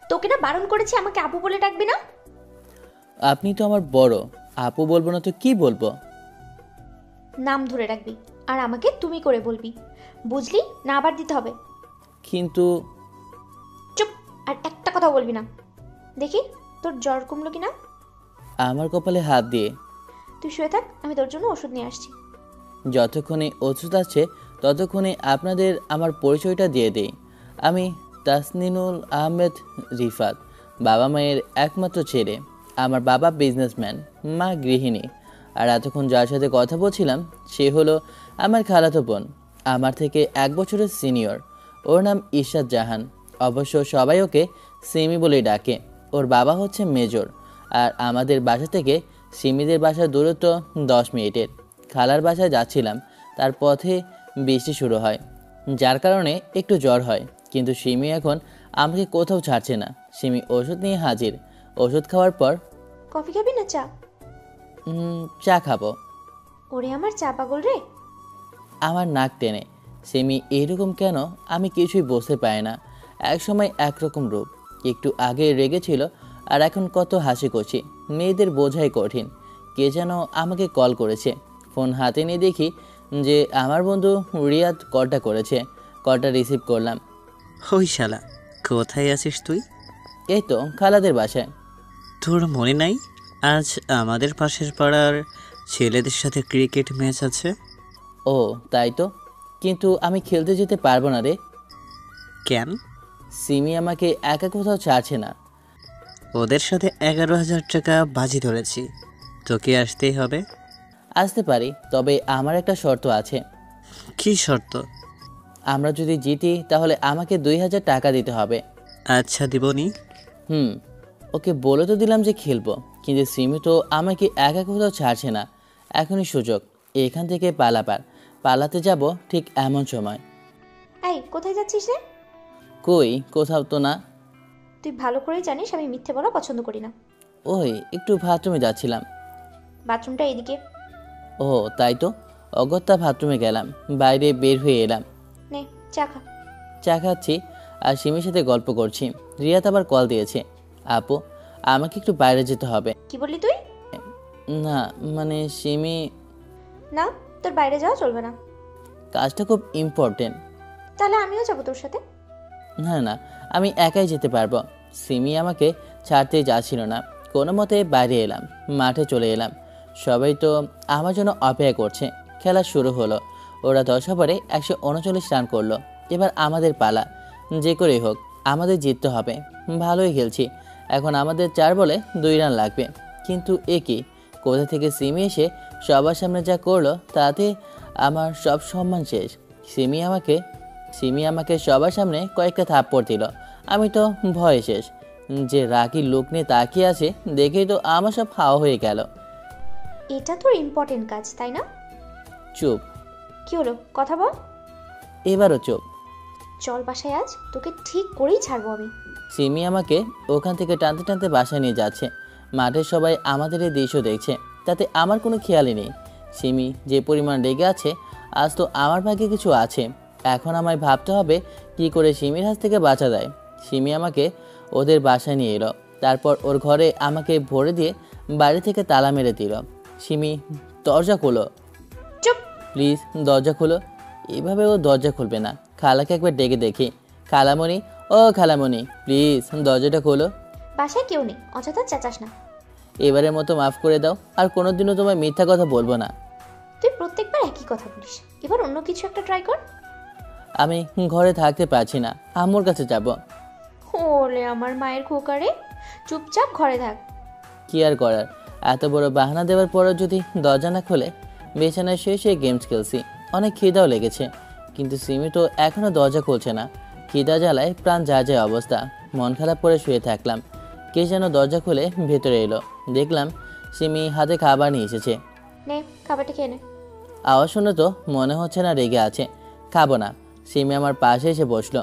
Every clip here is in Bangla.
তোকে না বারণ করেছি আমাকে আপু বলে ডাকবি না। আপনি তো আমার বড়, আপু বলবো না তো কি বলবো? নাম ধরে ডাকবি আর আমাকে তুমি করে বলবি, বুঝলি না? আবার দিতে হবে। কিন্তু চুপ, আর একটা কথা বলবি না। দেখি তোর জ্বর কমলো কিনা। আমার কপালে হাত দিয়ে তুই শুয়ে থাক, আমি তোর জন্য ওষুধ নিয়ে আসছি। যতক্ষণে ওষুধ আছে ততক্ষণে আপনাদের আমার পরিচয়টা দিয়ে দিই। আমি তাসনিনুল আহমেদ রিফাত, বাবা মায়ের একমাত্র ছেলে। আমার বাবা বিজনেসম্যান, মা গৃহিণী। আর এতক্ষণ যার সাথে কথা বলছিলাম সে হলো আমার খালাতো বোন, আমার থেকে 1 বছরের সিনিয়র। ওর নাম ইশরাত জাহান, অবশ্য সবাই ওকে সিমি বলেই ডাকে। ওর বাবা হচ্ছে মেজর। আর আমাদের বাসা থেকে সিমিদের বাসার দূরত্ব 10 মিনিটের। খালার বাসায় যাচ্ছিলাম, তার পথে বৃষ্টি শুরু হয়, যার কারণে একটু জ্বর হয়। কিন্তু সিমি এখন আমাকে কোথাও ছাড়ছে না। সিমি ওষুধ নিয়ে হাজির। ওষুধ খাওয়ার পর কফি খাবি না চা? চা খাবো। ওরে আমার চা পাগল রে। আমার নাক টেনে। সিমি এরকম কেন আমি কিছুই বুঝতে পারি না। এক সময় একরকম রূপ, একটু আগে রেগেছিল, আর এখন কত হাসি খুশি। মেয়েদের বোঝাই কঠিন। কে যেন আমাকে কল করেছে। ফোন হাতে নিয়ে দেখি যে আমার বন্ধু রিয়াদ কলটা করেছে। কলটা রিসিভ করলাম। ওই শালা, কোথায় আছিস তুই? এই তো খালাদের বাসায়। তোর মনে নাই আজ আমাদের পাশের পাড়ার ছেলেদের সাথে ক্রিকেট ম্যাচ আছে? ও তাই তো, কিন্তু আমি খেলতে যেতে পারবো না রে। কেন? সিমি আমাকে একা কোথাও ছাড়ছে না। ওদের সাথে 11,000 টাকা বাজি ধরেছি, তোকে আসতেই হবে। আসতে পারি, তবে আমার একটা শর্ত আছে। কি শর্ত? আমরা যদি জিতি তাহলে আমাকে 2,000 টাকা দিতে হবে। আচ্ছা, দিবনি। ওকে বলে তো দিলাম যে খেলবো, কিন্তু সিমি তো আমাকে একা কোথাও ছাড়ছে না। এখনই সুযোগ, এখান থেকে পালাতে যাব ঠিক এমন সময়। এই কোথায় যাচ্ছিস রে? কই, কোথাও তো না। তুই ভালো করেই জানিস আমি মিথ্যে বলা পছন্দ করি না। ওই একটু বাথরুমে যাচ্ছিলাম। বাথরুমটা এদিকে। ও তাই তো, অগত্যা বাথরুমে গেলাম, বাইরে বের হয়ে এলাম। নে চা খা। চা খাচ্ছি আর সিমির সাথে গল্প করছি। রিয়াত আবার কল দিয়েছে। আপু, আমাকে একটু বাইরে যেতে হবে। কি বললি তুই? না মানে সিমি, না, তোর বাইরে যাওয়া চলবে না। কাজটা খুব ইম্পর্টেন্ট। তাহলে আমিও যাবো তোর সাথে। না না, আমি একাই যেতে পারবো। সিমি আমাকে ছাড়তেই যাচ্ছিল না। কোনো মতে বাইরে এলাম, মাঠে চলে এলাম। সবাই তো আমার জন্য অপেক্ষা করছে। খেলা শুরু হলো। ওরা 10 ওভারে 139 রান করলো। এবার আমাদের পালা। যে করেই হোক আমাদের জিততে হবে। ভালোই খেলছি। এখন আমাদের 4 বলে 2 রান লাগবে। কিন্তু এ কি, কোথা থেকে সিমি এসে সবার সামনে যা করলো তাতে আমার সব সম্মান শেষ। সিমি আমাকে সবার সামনে কয়েকটা থাপ্পড় দিল। আমি তো ভয়ে শেষ। যে রাগী লোক নিয়ে তাকিয়ে আছে দেখেই তো আমার সব হাওয়া হয়ে গেল। এটা তোর ইম্পর্টেন্ট কাজ, তাই না? চুপ। কি হলো, কথা বল। এবারও চুপ। চল বাসায়, আজ তোকে ঠিক করেই ছাড়বো আমি। সিমি আমাকে ওখান থেকে টানতে টানতে বাসায় নিয়ে যাচ্ছে। মাঠের সবাই আমাদের এই দৃশ্য দেখছে, তাতে আমার কোনো খেয়ালই নেই। সিমি যে পরিমাণ রেগে আছে, আজ তো আমার ভাগ্যে কিছু আছে। এখন আমায় ভাবতে হবে কি করে সিমির হাত থেকে বাঁচা যায়। সিমি আমাকে ওদের বাসায় নিয়ে এলো, তারপর ওর ঘরে আমাকে ভরে দিয়ে বাড়ি থেকে তালা মেরে দিল। সিমি, দরজা খোলো। চুপ। প্লিজ দরজা খোলো। এভাবে ও দরজা খুলবে না। খালাকে একবার ডেকে দেখি। খালামণি, ও খালামণি, প্লিজ দরজাটা খোলো। বাসায় কেউ নেই, অযথা চেঁচাস না। এবারের মতো মাফ করে দাও, আর কোনোদিনও তোমায় মিথ্যা কথা বলবো না। তুই প্রত্যেকবার একই কথা বলিস, এবার অন্য কিছু একটা ট্রাই কর। আমি ঘরে থাকতে পারছি না, আম্মুর কাছে যাব। ওলে আমার মায়ের খোকারে, চুপচাপ ঘরে থাক। কি আর করার, এত বড় বাহানা দেওয়ার পরও যদি দরজা না খোলে। বিছানায় শুয়ে শুয়ে গেমস খেলছি, অনেক খিদাও লেগেছে, কিন্তু সিমি তো এখনও দরজা খুলছে না। খিদা জ্বালায় প্রাণ যায় যায় অবস্থা। মন খারাপ করে শুয়ে থাকলাম। কে যেন দরজা খুলে ভেতরে এলো। দেখলাম সিমি হাতে খাবার নিয়ে এসেছে। নে খাবারটা খেয়ে নে। আওয়াজ শুনে তো মনে হচ্ছে না রেগে আছে। খাবো না। সিমি আমার পাশে এসে বসলো।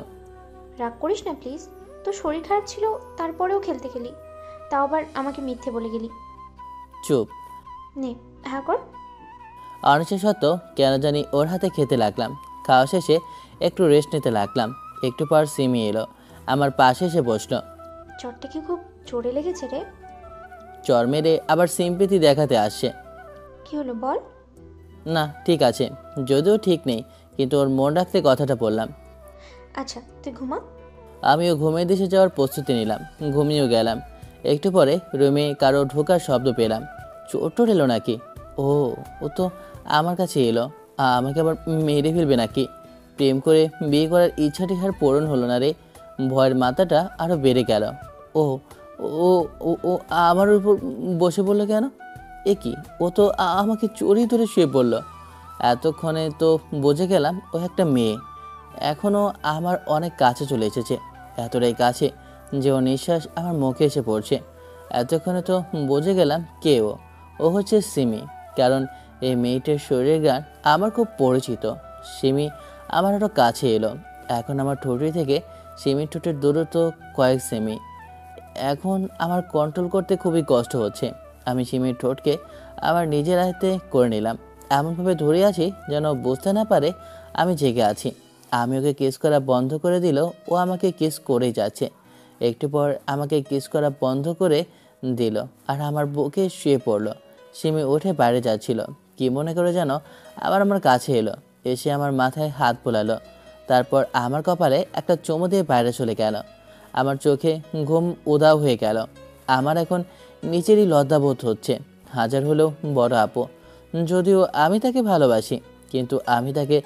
রাগ করিস না প্লিজ, তোর শরীর খারাপ ছিল তারপরেও খেলতে গেলি, তাও আবার আমাকে মিথ্যে বলে গেলি। চুপ। নে হ্যাঁ কর। অনিচ্ছা সত্ত্বেও কেন জানি ওর হাতে খেতে লাগলাম। খাওয়া শেষে একটু রেস্ট নিতে লাগলাম। একটু পর সিমি এলো, আমার পাশে এসে বসলো। চটটা কি খুব জোরে লেগেছে রে? চর মেরে আবার সিম্পেথি দেখাতে আসছে। কি হলো বল? না ঠিক আছে, যদিও ঠিক নেই, কিন্তু ওর মন রাখতে কথাটা বললাম। আচ্ছা তুই ঘুমা। আমিও ঘুমিয়ে দেশে যাওয়ার প্রস্তুতি নিলাম, ঘুমিয়েও গেলাম। একটু পরে রুমে কারো ঢোকার শব্দ পেলাম। চোর এলো নাকি? ও ও তো আমার কাছে এলো, আমাকে আবার মেরে ফেলবে নাকি? প্রেম করে বিয়ে করার ইচ্ছাটি আর পূরণ হলো না রে। ভয়ের মাথাটা আরও বেড়ে গেল। ও ও ও ও আমার উপর বসে পড়লো কেন? এ কি, ও তো আমাকে চড়িয়ে ধরে শুয়ে পড়লো। এতক্ষণে তো বুঝে গেলাম ও একটা মেয়ে। এখনও আমার অনেক কাছে চলে এসেছে, এতটাই কাছে যে ও নিঃশ্বাস আমার মুখে এসে পড়ছে। এতক্ষণে তো বুঝে গেলাম কে ও। ও হচ্ছে সিমি, কারণ এই মেয়েটার শরীরের গান আমার খুব পরিচিত। সিমি আমার আরও কাছে এলো। এখন আমার ঠোঁটি থেকে সিমির ঠোঁটের দূরত্ব কয়েক সেমি। এখন আমার কন্ট্রোল করতে খুবই কষ্ট হচ্ছে। আমি সিমির ঠোঁটকে আমার নিজের আয়ত্তে করে নিলাম, এমনভাবে ধরে আছি যেন বুঝতে না পারে আমি জেগে আছি। আমি ওকে কিস করা বন্ধ করে দিলেও ও আমাকে কিস করেই যাচ্ছে। একটু পর আমাকে কিস করা বন্ধ করে দিল আর আমার বুকে শুয়ে পড়লো। সিমি উঠে বাইরে যাচ্ছিল, কি মনে করে যেন আমার কাছে এলো, এসে আমার মাথায় হাত বোলালো। তারপর আমার কপালে একটা চুমু দিয়ে বাইরে চলে গেল। আমার চোখে ঘুম উধাও হয়ে গেল। আমার এখন নিচেরই লজ্জাবোধ হচ্ছে। হাজার হলেও বড় আপু, যদিও আমি তাকে ভালোবাসি, কিন্তু আমি তাকে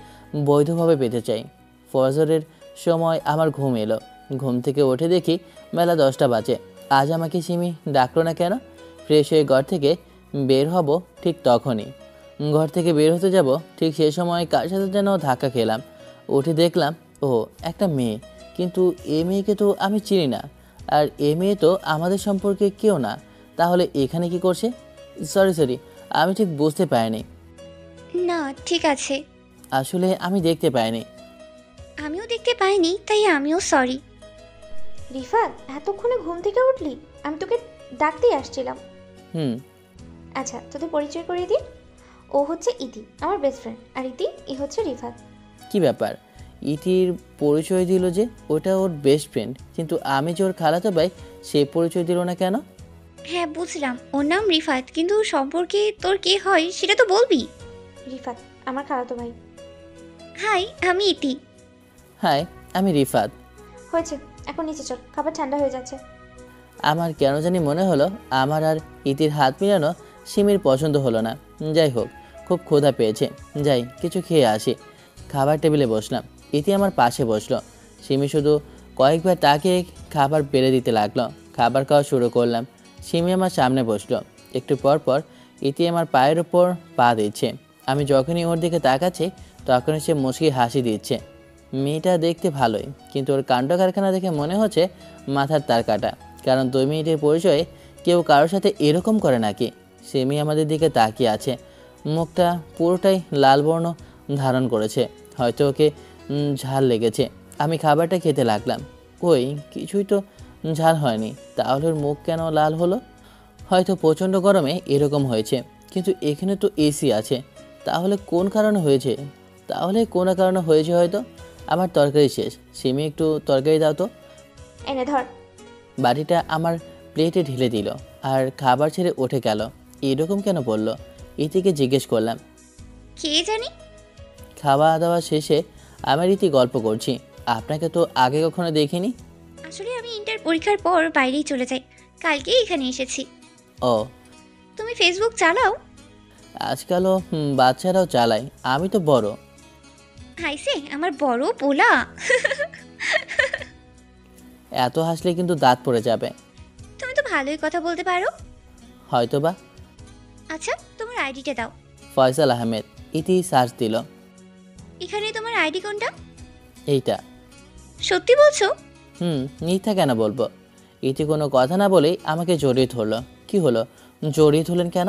বৈধভাবে পেতে চাই। ফজরের সময় আমার ঘুম এলো। ঘুম থেকে উঠে দেখি বেলা 10টা বাজে। আজ আমাকে সিমি ডাকলো না কেন? ফ্রেশ হয়ে ঘর থেকে বের হব ঠিক তখনই। ঘর থেকে বের হতে যাব ঠিক সে সময় কার সাথে যেন ধাক্কা খেলাম। উঠে দেখলাম ও একটা মেয়ে, কিন্তু এ মেয়েকে তো আমি চিনি না, আর এ মেয়ে তো আমাদের সম্পর্কে কেউ না। তাহলে এখানে কি করছে? সরি, আমি ঠিক বুঝতে পারিনি। না ঠিক আছে, আসলে আমি দেখতে পাইনি। আমিও দেখতে পাইনি, তাই আমিও সরি। রিফাত, এতক্ষণে ঘুম থেকে উঠলি? আমি তোকে ডাকতেই আসছিলাম। হুম। আচ্ছা তোদের পরিচয় করিয়ে দিই। ও হচ্ছে ইতি, আমার বেস্ট ফ্রেন্ড, আর ই হচ্ছে রিফাত। কি ব্যাপার? ইতির পরিচয় দিল যে ওটা ওর বেস্ট ফ্রেন্ড, কিন্তু আমি যে ওর খালাতো ভাই, সে পরিচয় দিল না কেন? হ্যাঁ বুঝলাম, ওর নাম রিফাত, কিন্তু সম্পর্কে তোর কে হয় সেটা তো বলবি। রিফাত আমার খালাতো ভাই। হাই, আমি ইতি। হাই, আমি রিফাত। হয়েছে, এখন নিচে চল, খাবার ঠান্ডা হয়ে যাচ্ছে। আমার কেন জানি মনে হলো আমার আর ইতির হাত মিলানো সিমির পছন্দ হলো না। যাই হোক, খুব ক্ষুধা পেয়েছে, যাই কিছু খেয়ে আসি। খাবার টেবিলে বসলাম, ইতি আমার পাশে বসলো। সিমি শুধু কয়েকবার তাকে খাবার বেড়ে দিতে লাগলো। খাবার খাওয়া শুরু করলাম। সিমি আমার সামনে বসলো। একটু পর পর ইতি আমার পায়ের ওপর পা দিচ্ছে। আমি যখনই ওর দিকে তাকাচ্ছি তখনই সে মুচকি হাসি দিচ্ছে। মেয়েটা দেখতে ভালোই, কিন্তু ওর কাণ্ড কারখানা দেখে মনে হচ্ছে মাথার তার কাটা। কারণ 2 মিনিটের পরিচয়ে কেউ কারোর সাথে এরকম করে নাকি? সিমি আমাদের দিকে তাকিয়ে আছে, মুখটা পুরোটাই লাল বর্ণ ধারণ করেছে। হয়তো ওকে ঝাল লেগেছে। আমি খাবারটা খেতে লাগলাম। কই, কিছুই তো ঝাল হয়নি, তাহলে ওর মুখ কেন লাল হলো? হয়তো প্রচণ্ড গরমে এরকম হয়েছে, কিন্তু এখানে তো এসি আছে। তাহলে কোন কারণে হয়েছে? হয়তো। আমার তরকারি শেষ, সিমি একটু তরকারি দাও তো। এনে ধর। বাটিটা আমার প্লেটে ঢেলে দিল আর খাবার ছেড়ে উঠে গেল। এরকম কেন বললো? ইতিকে জিজ্ঞেস করলাম। কে জানি। খাওয়া দাওয়া শেষে আমার ইতি গল্প করছি। আপনাকে তো আগে কখনো দেখিনি। আসলে আমি ইন্টার পরীক্ষার পর বাইরেই চলে যাই, কালকেই এখানে এসেছি। ও, তুমি ফেসবুক চালাও? আজকালও বাচ্চারাও চালায়, আমি তো বড়। হাইসে আমার বড় পোলা। এত হাসলে কিন্তু দাঁত পড়ে যাবে। তুমি তো ভালোই কথা বলতে পারো। হয়তোবা। আচ্ছা তোমার আইডিটা দাও। ফয়সাল আহমেদ। ইতি সার্চ দিল। এখানে তোমার আইডি কোনটা? এইটা। সত্যি বলছো? মিথ্যা কেন বলবো? ইতি কোনো কথা না বলেই আমাকে জড়িয়ে ধরলো। কি হলো, জড়িয়ে ধরলেন কেন?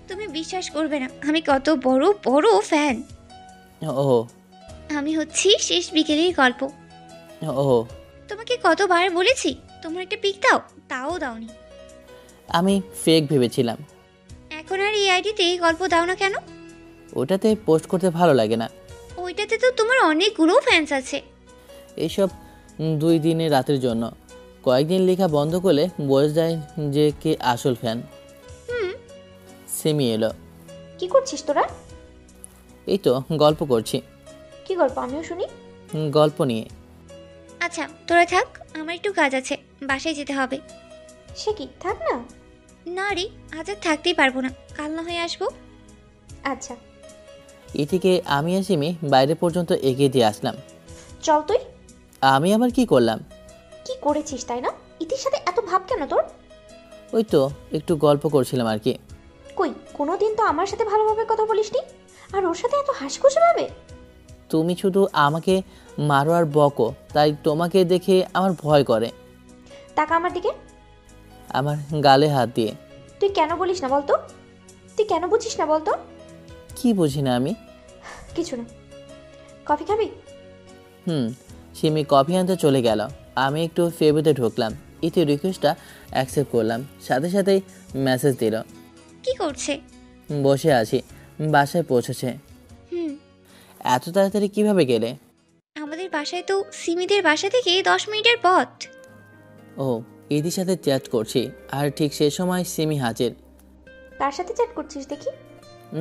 তুমি বিশ্বাস করবে না, আমি কত বড় বড় ফ্যান। ও আমি হচ্ছি শেষ বিকেলের গল্প। ও তোমাকে কতবার বলেছি তোমার একটা পিক দাও, তাও দাওনি। আমি ফেক ভেবেছিলাম। এখন আর এই আইডিতে গল্প দাও না কেন? ওটাতে পোস্ট করতে ভালো লাগে না। ওইটাতে তো তোমার অনেকগুলো ফ্যান্স আছে। এইসব 2 দিনের রাতের জন্য। কয়েকদিন লেখা বন্ধ করলে বোঝা যায় যে কে আসল ফ্যান। সিমি এলো। কি করছিস তোরা? এই তো গল্প করছি। কি গল্প, আমিও শুনি। গল্প নিয়ে। আচ্ছা তোরা থাক, আমার একটু কাজ আছে, বাসায় যেতে হবে। সে কি, থাক না। না রে, আজ আর থাকতেই পারবো না, কাল না হয়ে আসবো। আচ্ছা এদিকে আমি আর সিমি বাইরে পর্যন্ত এগিয়ে দিয়ে আসলাম। চল তুই। আমি আবার কি করলাম? কি করেছিস তাই না? ইতির সাথে এত ভাব কেন তোর? ওই তো একটু গল্প করছিলাম আর কি। কই, কোনোদিন তো আমার সাথে ভালোভাবে কথা বলিসনি, আর ওর সাথে এত হাসিখুশি ভাবে। তুমি শুধু আমাকে মারো আর বকো, তাই তোমাকে দেখে আমার ভয় করে। টাকা আমার দিকে। আমার গালে হাত দিয়ে। তুই কেন বলিস না বলতো? তুই কেন বুঝিস না বলতো? কি বুঝি না আমি? কিছু না। কফি খাবি? সিমি কফি আনতে চলে গেল। আমি একটু ফেবুতে ঢুকলাম। ইতি রিকোয়েস্টটা অ্যাকসেপ্ট করলাম, সাথে সাথেই মেসেজ দিল। কি করছে? বসে আছি, বাসায় পৌঁছেছে। এত তাড়াতাড়ি কিভাবে গেলে? আমাদের বাসায় তো সিমিদের বাসা থেকে 10 মিনিটের পথ। ও, ইদির সাথে চ্যাট করছি, আর ঠিক সে সময় সিমি হাজির। কার সাথে চ্যাট করছিস দেখি?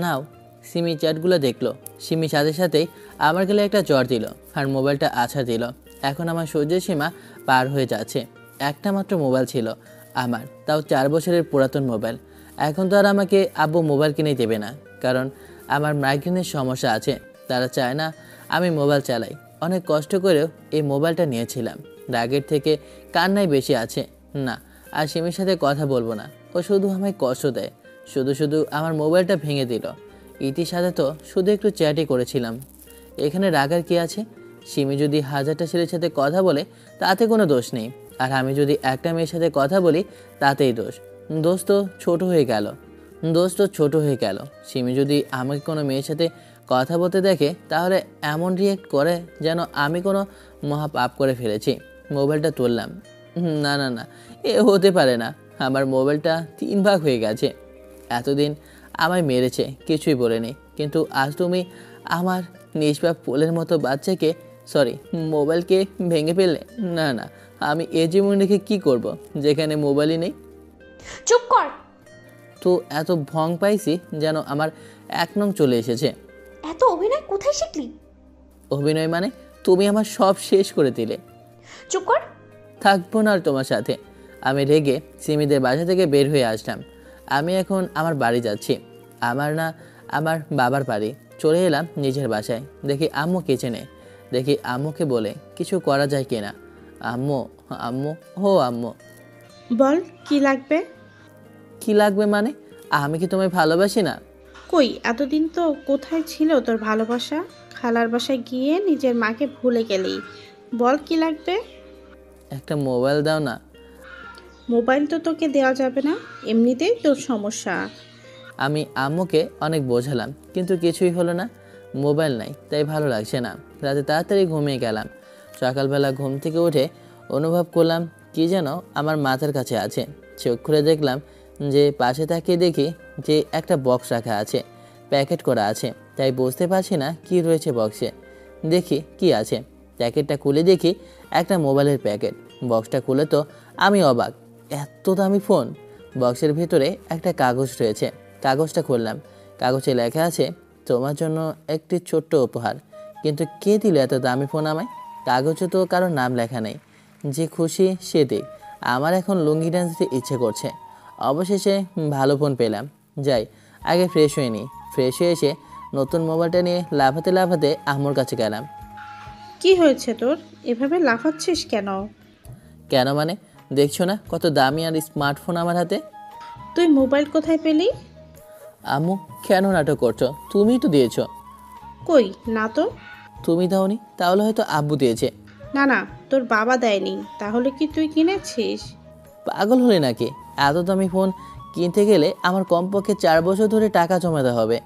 নাও। সিমি চ্যাটগুলো দেখলো। সিমি সাথে সাথেই আমার গেলে একটা জ্বর দিল, আর মোবাইলটা আছাড় দিল। এখন আমার সহ্যের সীমা পার হয়ে যাচ্ছে। একটা মাত্র মোবাইল ছিল আমার, তাও 4 বছরের পুরাতন মোবাইল। এখন তো আর আমাকে আব্বু মোবাইল কিনে দেবে না, কারণ আমার মাইগ্রেনের সমস্যা আছে। তারা চায় না আমি মোবাইল চালাই। অনেক কষ্ট করেও এই মোবাইলটা নিয়েছিলাম। রাগের থেকে কান্নাই বেশি আছে। না, আর সিমির সাথে কথা বলবো না। ও শুধু আমায় কষ্ট দেয়, শুধু শুধু আমার মোবাইলটা ভেঙে দিল। ইতির সাথে তো শুধু একটু চ্যাটই করেছিলাম। এখানে রাগার কি আছে? সিমি যদি 1000টা ছেলের সাথে কথা বলে তাতে কোনো দোষ নেই, আর আমি যদি একটা মেয়ের সাথে কথা বলি তাতেই দোষ। দোষ তো ছোট হয়ে গেল। সিমি যদি আমাকে কোনো মেয়ের সাথে কথা বলতে দেখে তাহলে এমন রিয়েক্ট করে যেন আমি কোনো মহা পাপ করে ফেলেছি। মোবাইলটা তুললাম। না না না, এ হতে পারে না। আমার মোবাইলটা 3 ভাগ হয়ে গেছে। এতদিন আমায় মেরেছে, কিছুই বলেনি, কিন্তু আজ তুমি আমার নিষ্পাপ ফুলের মতো বাচ্চাকে, মোবাইলকে ভেঙে ফেললে। না না, আমি এ জীবন রেখে কী করব যেখানে মোবাইলই নেই? চুপ কর। তো এত ভং পাইছি যেন আমার 1 নং চলে এসেছে। এত অভিনয় কোথায় শিখলি? অভিনয় মানে? তুমি আমার সব শেষ করে দিলে। চুপ কর। থাকবো না আর তোমার সাথে। আমি রেগে সিমিদের বাসা থেকে বের হয়ে আসলাম। আমি এখন আমার বাড়ি যাচ্ছি, আমার বাবার বাড়ি। চলে এলাম নিজের বাসায়। দেখি আম্মু কিচেনে। দেখি আম্মুকে বলে কিছু করা যায় কিনা। আম্মু, আম্মু, ও আম্মু। বল, কি লাগবে? কি লাগবে মানে? আমি কি তোমায় ভালোবাসি না? কই, এতদিন তো কোথায় ছিল তোর ভালোবাসা? খালার বাসায় গিয়ে নিজের মাকে ভুলে গেলি। বল কি লাগবে? একটা মোবাইল দাও না। মোবাইল তো তোকে দেওয়া যাবে না, এমনিতেই তোর সমস্যা। আমি আম্মুকে অনেক বোঝালাম, কিন্তু কিছুই হলো না। মোবাইল নাই, তাই ভালো লাগছে না। রাতে তাড়াতাড়ি ঘুমিয়ে গেলাম। সকালবেলা ঘুম থেকে উঠে অনুভব করলাম কি যেন আমার মাথার কাছে আছে। চোখ খুলে দেখলাম যে পাশে তাকিয়ে দেখি যে একটা বক্স রাখা আছে, প্যাকেট করা আছে। তাই বুঝতে পারছি না কি রয়েছে বক্সে। দেখি কি আছে। প্যাকেটটা খুলে দেখি একটা মোবাইলের প্যাকেট। বক্সটা খুলে তো আমি অবাক, এত দামি ফোন। বক্সের ভিতরে একটা কাগজ রয়েছে। কাগজটা খুললাম। কাগজে লেখা আছে, তোমার জন্য একটি ছোট্ট উপহার। কিন্তু কে দিল এত দামি ফোন আমায়? কাগজে তো কারোর নাম লেখা নেই। যে খুশি সে দিক, আমার এখন লুঙ্গি ডান্স দিতে ইচ্ছে করছে। অবশেষে ভালো ফোন পেলাম। যাই, আগে ফ্রেশ হয়ে নিই। ফ্রেশ হয়ে এসে নতুন মোবাইলটা নিয়ে লাফাতে লাফাতে আম্মুর কাছে গেলাম। কি হয়েছে তোর? এভাবে লাফাচ্ছিস কেন? কেন মানে? দেখছো না কত দামি আর স্মার্টফোন আমার হাতে? তুই মোবাইল কোথায় পেলি? আম্মু, কেন নাটক করছো? তুমিই তো দিয়েছো। কই না তো। তুমি দাওনি? তাহলে হয়তো আব্বু দিয়েছে। না না, তোর বাবা দেয়নি। তাহলে কি তুই কিনেছিস? পাগল হলে নাকি? এত দামি ফোন কিনতে গেলে আমার কমপক্ষে 4 বছর ধরে টাকা জমাতে হবে।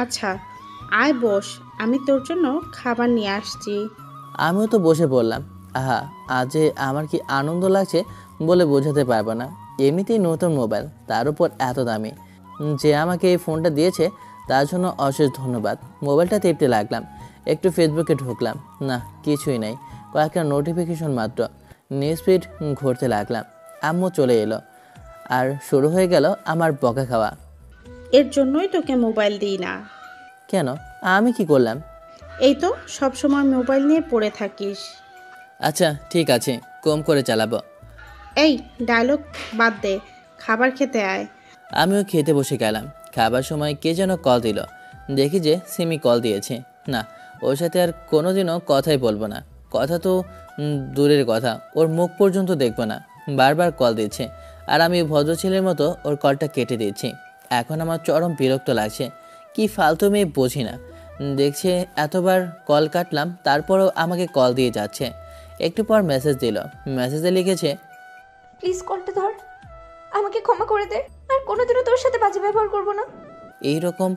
আচ্ছা, আয় বস, আমি তোর জন্য খাবার নিয়ে আসছি। আমিও তো বসে পড়লাম। আহা, আজ যে আমার কি আনন্দ লাগছে বলে বোঝাতে পারবো না। এমনিতেই নতুন মোবাইল, তার উপর এত দামি। যে আমাকে এই ফোনটা দিয়েছে তার জন্য অশেষ ধন্যবাদ। মোবাইলটা টিপতে লাগলাম। একটু ফেসবুকে ঢুকলাম। না, কিছুই নাই, কয়েকটা নোটিফিকেশন মাত্র। নিউজফিড ঘুরতে লাগলাম। আম্মু চলে এলো আর শুরু হয়ে গেল আমার বকা খাওয়া। এর জন্যই তোকে মোবাইল দিই না। কেন? আমি কি করলাম? এই তো সব সময় মোবাইল নিয়ে পড়ে থাকিস। আচ্ছা ঠিক আছে, কম করে চালাবো। এই ডায়লগ বাদ দে, খাবার খেতে আয়। আমিও খেতে বসে গেলাম। খাবার সময় কে যেন কল দিল। দেখি যে সিমি কল দিয়েছে। না, ওর সাথে আর কোনোদিনও কথাই বলবো না। কথা তো দূরের কথা, ওর মুখ পর্যন্ত দেখবো না। বারবার কল দিচ্ছে আর আমি ভদ্র ছেলের মতো ওর কলটা কেটে দিচ্ছি। এখন আমার চরম বিরক্ত লাগছে। কি ফালতু মেয়ে বুঝি না। দেখছে এতবার কল কাটলাম, তারপরও আমাকে কল দিয়ে যাচ্ছে। একটু পর মেসেজ দিল। মেসেজে লিখেছে, প্লিজ কলটা ধর, আমাকে ক্ষমা করে দে, আর কোনোদিনও তোর সাথে বাজে ব্যবহার করবো না। এই রকম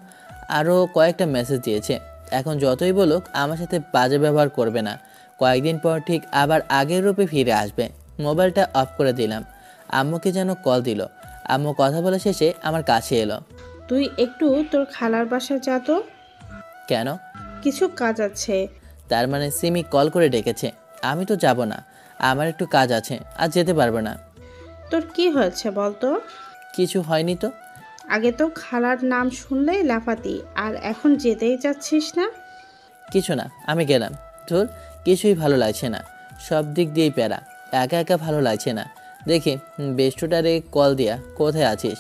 আরও কয়েকটা মেসেজ দিয়েছে। এখন যতই বলুক আমার সাথে বাজে ব্যবহার করবে না। কয়েকদিন পর ঠিক আবার আগের রূপে ফিরে আসবে। মোবাইলটা অফ করে দিলাম। আম্মুকে যেন কল দিল। আম্মু কথা বলা শেষে আমার কাছে এলো। তুই একটু তোর খালার বাসায় যা তো, কেন? কিছু কাজ আছে। তার মানে সিমি কল করে ডেকেছে। আমি তো যাব না, আমার একটু কাজ আছে, আর যেতে পারবো না। তোর কি হয়েছে বলতো? কিছু হয়নি তো। আগে তো খালার নাম শুনলেই লাফাতি, আর এখন যেতেই চাচ্ছিস না। কিছু না, আমি গেলাম। তোর কিছুই ভালো লাগছে না, সব দিক দিয়েই প্যারা। একা একা ভালো লাগছে না। দেখি বেস্টুটারে কল দিয়া, কোথায় আছিস?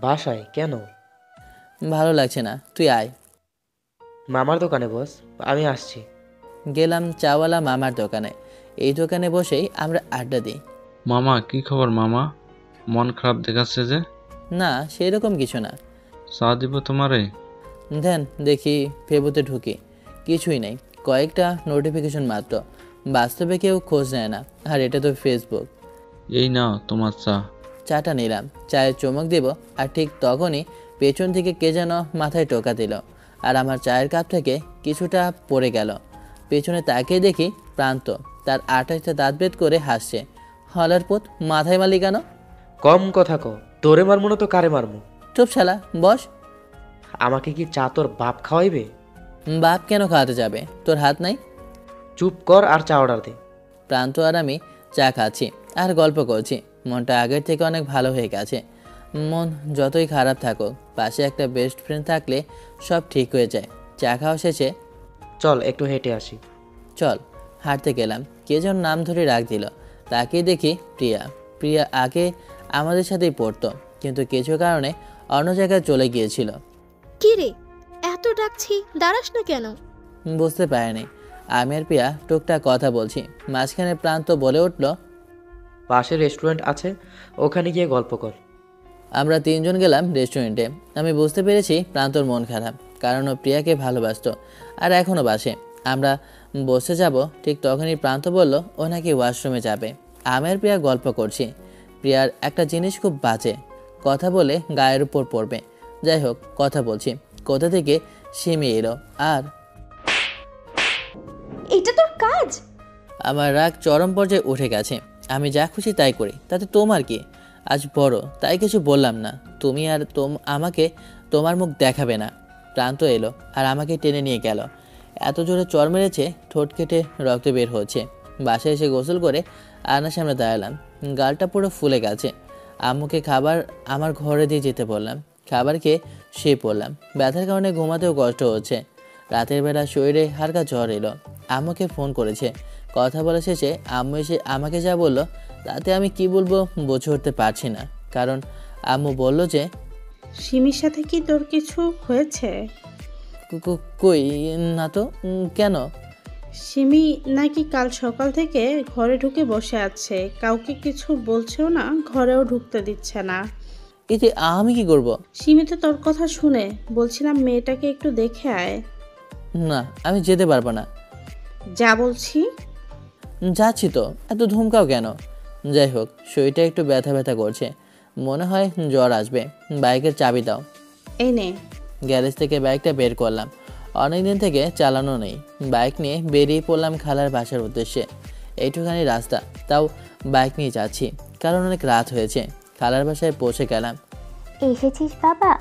বাসায়? কেন? ভালো লাগছে না, তুই আয়। মামার দোকানে বস, আমি আসছি। গেলাম চাওয়ালা মামার দোকানে। এই দোকানে বসেই আমরা আড্ডা দিই। মামা কি খবর মামা? মন খারাপ দেখাচ্ছে যে? না সেরকম কিছু না। চা দিব তোমারে? দেন দেখি। ফেবুতে ঢুকি, কিছুই নেই, কয়েকটা নোটিফিকেশন মাত্র। বাস্তবে কেউ খোঁজ নেয় না, আর এটা তো ফেসবুক। এই নাও তোমার চা। চাটা নিলাম, চায়ের চমক দেব, আর ঠিক তখনই পেছন থেকে কে যেন মাথায় টোকা দিল, আর আমার চায়ের কাপ থেকে কিছুটা পড়ে গেল। পেছনে তাকিয়ে দেখি প্রান্ত তার 28টা দাঁত বেদ করে হাসছে। হলার পুত, মাথায় মালি কেন? কম কথা ক, তোরে মারমু না তো কারে মারমু? চুপ শালা, বস। আমাকে কি চা তোর বাপ খাওয়াইবে? বাপ কেন খাওয়াতে যাবে? তোর হাত নাই? চুপ কর আর চা অর্ডার দে। প্রান্ত আর আমি চা খাচ্ছি আর গল্প করছি। মনটা আগের থেকে অনেক ভালো হয়ে গেছে। মন যতই খারাপ থাকুক, পাশে একটা বেস্ট ফ্রেন্ড থাকলে সব ঠিক হয়ে যায়। চা খাওয়া শেষে চল একটু হেঁটে আসি। চল। হাঁটতে গেলাম। কে যেন নাম ধরে ডাক দিল। তাকিয়ে দেখি প্রিয়া। প্রিয়া আগে আমাদের সাথেই পড়তো, কিন্তু কিছু কারণে অন্য জায়গায় চলে গিয়েছিল। কি রে, এত ডাকছি, দাঁড়াস না কেন? বুঝতে পারিনি। আমি আর প্রিয়া টুকটাক কথা বলছি, মাঝখানে প্রান্ত বলে উঠল, পাশে রেস্টুরেন্ট আছে, ওখানে গিয়ে গল্প কর। আমরা তিনজন গেলাম রেস্টুরেন্টে। আমি বুঝতে পেরেছি প্রান্তর মন খারাপ, কারণ ও প্রিয়াকে ভালোবাসতো আর এখনও বাসে। আমরা বসে যাব, ঠিক তখনই প্রান্ত বলল ও নাকি ওয়াশরুমে যাবে। আমি আর প্রিয়া গল্প করছি। প্রিয়ার একটা জিনিস খুব বাজে, কথা বলে গায়ের উপর পড়বে। যাই হোক, কথা বলছি, কোথা থেকে সিমি এলো। আর এইটা তোর কাজ? আমার রাগ চরম পর্যায়ে উঠে গেছে। আমি যা খুশি তাই করি, তাতে তোমার কি? আজ বড় তাই কিছু বললাম না। তুমি আর আমাকে তোমার মুখ দেখাবে না। প্রান্ত এলো আর আমাকে টেনে নিয়ে গেল। এত জোরে চর মেরেছে, ঠোঁট কেটে রক্ত বের হচ্ছে। বাসায় এসে গোসল করে আয়নার সামনে দাঁড়ালাম। গালটা পুরো ফুলে গেছে। আম্মুকে খাবার আমার ঘরে দিয়ে যেতে বললাম। খাবার খেয়ে শুয়ে পড়লাম। ব্যথার কারণে ঘুমাতেও কষ্ট হচ্ছে। রাতের বেলা শরীরে হালকা জ্বর এলো। আম্মুকে ফোন করেছে। কথা বলা শেষে আম্মু এসে আমাকে যা বলল, তাতে আমি কি বলবো বুঝে উঠতে পারছি না। কারণ আম্মু বলল যে, সিমির সাথে কি তোর কিছু হয়েছে? কই না তো। কেন? সিমি নাকি কাল সকাল থেকে ঘরে ঢুকে বসে আছে, কাউকে কিছু বলছেও না, ঘরেও ঢুকতে দিচ্ছে না। এতে আমি কি করব? সিমি তো তোর কথা শুনে, বলছিলাম মেয়েটাকে একটু দেখে আয়। না, আমি যেতে পারবো না। যা বলছি। যাচ্ছি তো, এত ধুমকাও কেন? যাই হোক, শরীরটা একটু ব্যথা ব্যথা করছে, মনে হয় জ্বর আসবে। বাইকের চাবি দাও। এই নে। গ্যারেজ থেকে বাইকটা বের করলাম। অনেকদিন থেকে চালানো নেই। বাইক নিয়ে বেরিয়ে পড়লাম খালার বাসার উদ্দেশ্যে। এইটুখানি রাস্তা, তাও বাইক নিয়ে যাচ্ছি, কারণ অনেক রাত হয়েছে। খালার বাসায় পৌঁছে গেলাম। এসেছিস বাবা?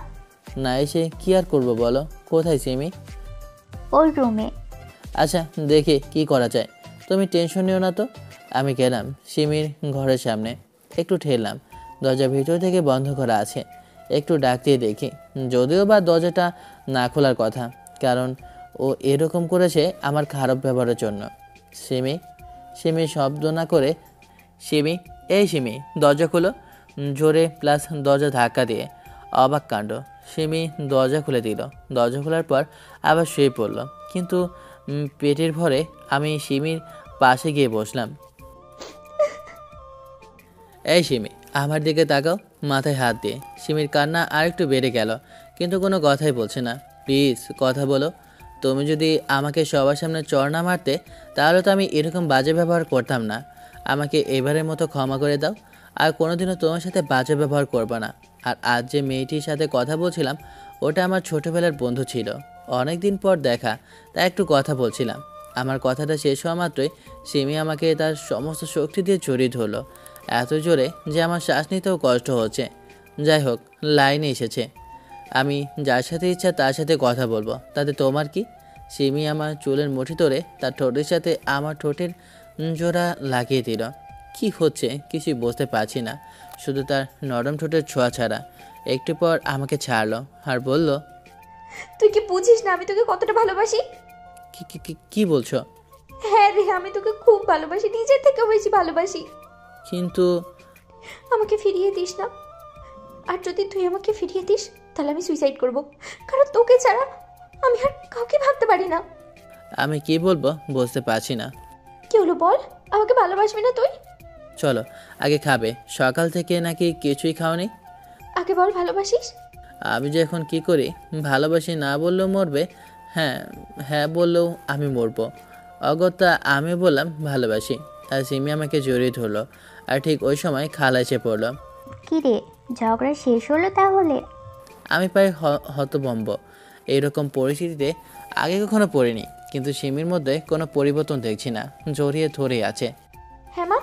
না এসে কি আর করবো বলো। কোথায় সিমি? ওর রুমে। আচ্ছা দেখি কি করা যায়। তুমি টেনশন নিও না তো। আমি গেলাম সিমির ঘরের সামনে, একটু ঠেললাম। দরজা ভিতর থেকে বন্ধ করা আছে। একটু ডাক দিয়ে দেখি, যদিও বা দরজাটা না খোলার কথা, কারণ ও এরকম করেছে আমার খারাপ ব্যবহারের জন্য। সিমি, সিমি শব্দ না করে, সিমি, এই সিমি দরজা খুলো, জোরে প্লাস দরজা ধাক্কা দিয়ে। অবাক কাণ্ড, সিমি দরজা খুলে দিল। দরজা খোলার পর আবার শুয়ে পড়ল, কিন্তু পেটের ভরে। আমি সিমির পাশে গিয়ে বসলাম। এই সিমি, আমার দিকে তাকাও, মাথায় হাত দিয়ে। সিমির কান্না আরেকটু বেড়ে গেল, কিন্তু কোনো কথাই বলছে না। প্লিজ কথা বলো। তুমি যদি আমাকে সবার সামনে চড় না মারতে, তাহলে তো আমি এরকম বাজে ব্যবহার করতাম না। আমাকে এবারের মতো ক্ষমা করে দাও, আর কোনোদিনও তোমার সাথে বাজে ব্যবহার করবে না। আর আজ যে মেয়েটির সাথে কথা বলছিলাম, ওটা আমার ছোটোবেলার বন্ধু ছিল। অনেক দিন পর দেখা, তাই একটু কথা বলছিলাম। আমার কথাটা শেষ হওয়া মাত্রই সিমি আমাকে তার সমস্ত শক্তি দিয়ে জড়িয়ে ধরলো, এত জোরে যে আমার শ্বাস নিতেও কষ্ট হচ্ছে। যাই হোক, লাইনে এসেছে। আমি যার সাথে ইচ্ছা তার সাথে কথা বলবো, তাতে তোমার কি? সিমি আমার চুলের মুঠি ধরে তার ঠোঁটের সাথে আমার ঠোঁটের জোড়া লাগিয়ে দিল। কি হচ্ছে কিছুই বুঝতে পারছি না, শুধু তার নরম ঠোঁটের ছোঁয়া ছাড়া। একটু পর আমাকে ছাড়লো আর বলল, তুই কি বুঝিস না আমি তোকে কতটা ভালোবাসি? কি কি কি- কি বলছো? হ্যাঁ রে, আমি তোকে খুব ভালোবাসি, নিজের থেকেও বেশি ভালোবাসি। কিন্তু আমাকে ফিরিয়ে দিস না, আর যদি তুই আমাকে ফিরিয়ে দিস তাহলে আমি সুইসাইড করব, কারণ তোকে ছাড়া আমি আর কাউকে ভাবতে পারি না। আমি কি বলবো বুঝতে পারছি না। কি হলো বল, আমাকে ভালোবাসবি না তুই? চলো আগে খাবে, সকাল থেকে নাকি কিছুই খাওনি। আগে বল ভালোবাসিস। আমি যে এখন কি করি, ভালোবাসি না বললেও মরবে, হ্যাঁ হ্যাঁ বললেও আমি মরবো। অগত্যা আমি বললাম ভালোবাসি, আর সিমি আমাকে জড়িয়ে ধরলো। আর ঠিক ওই সময় খালা এসে পড়লো। কি রে, ঝগড়া শেষ হলো তাহলে? আমি প্রায় হতভম্ব। এইরকম পরিস্থিতিতে আগে কখনো পড়িনি, কিন্তু সিমির মধ্যে কোনো পরিবর্তন দেখছি না, জড়িয়ে ধরেই আছে। হ্যাঁ মা,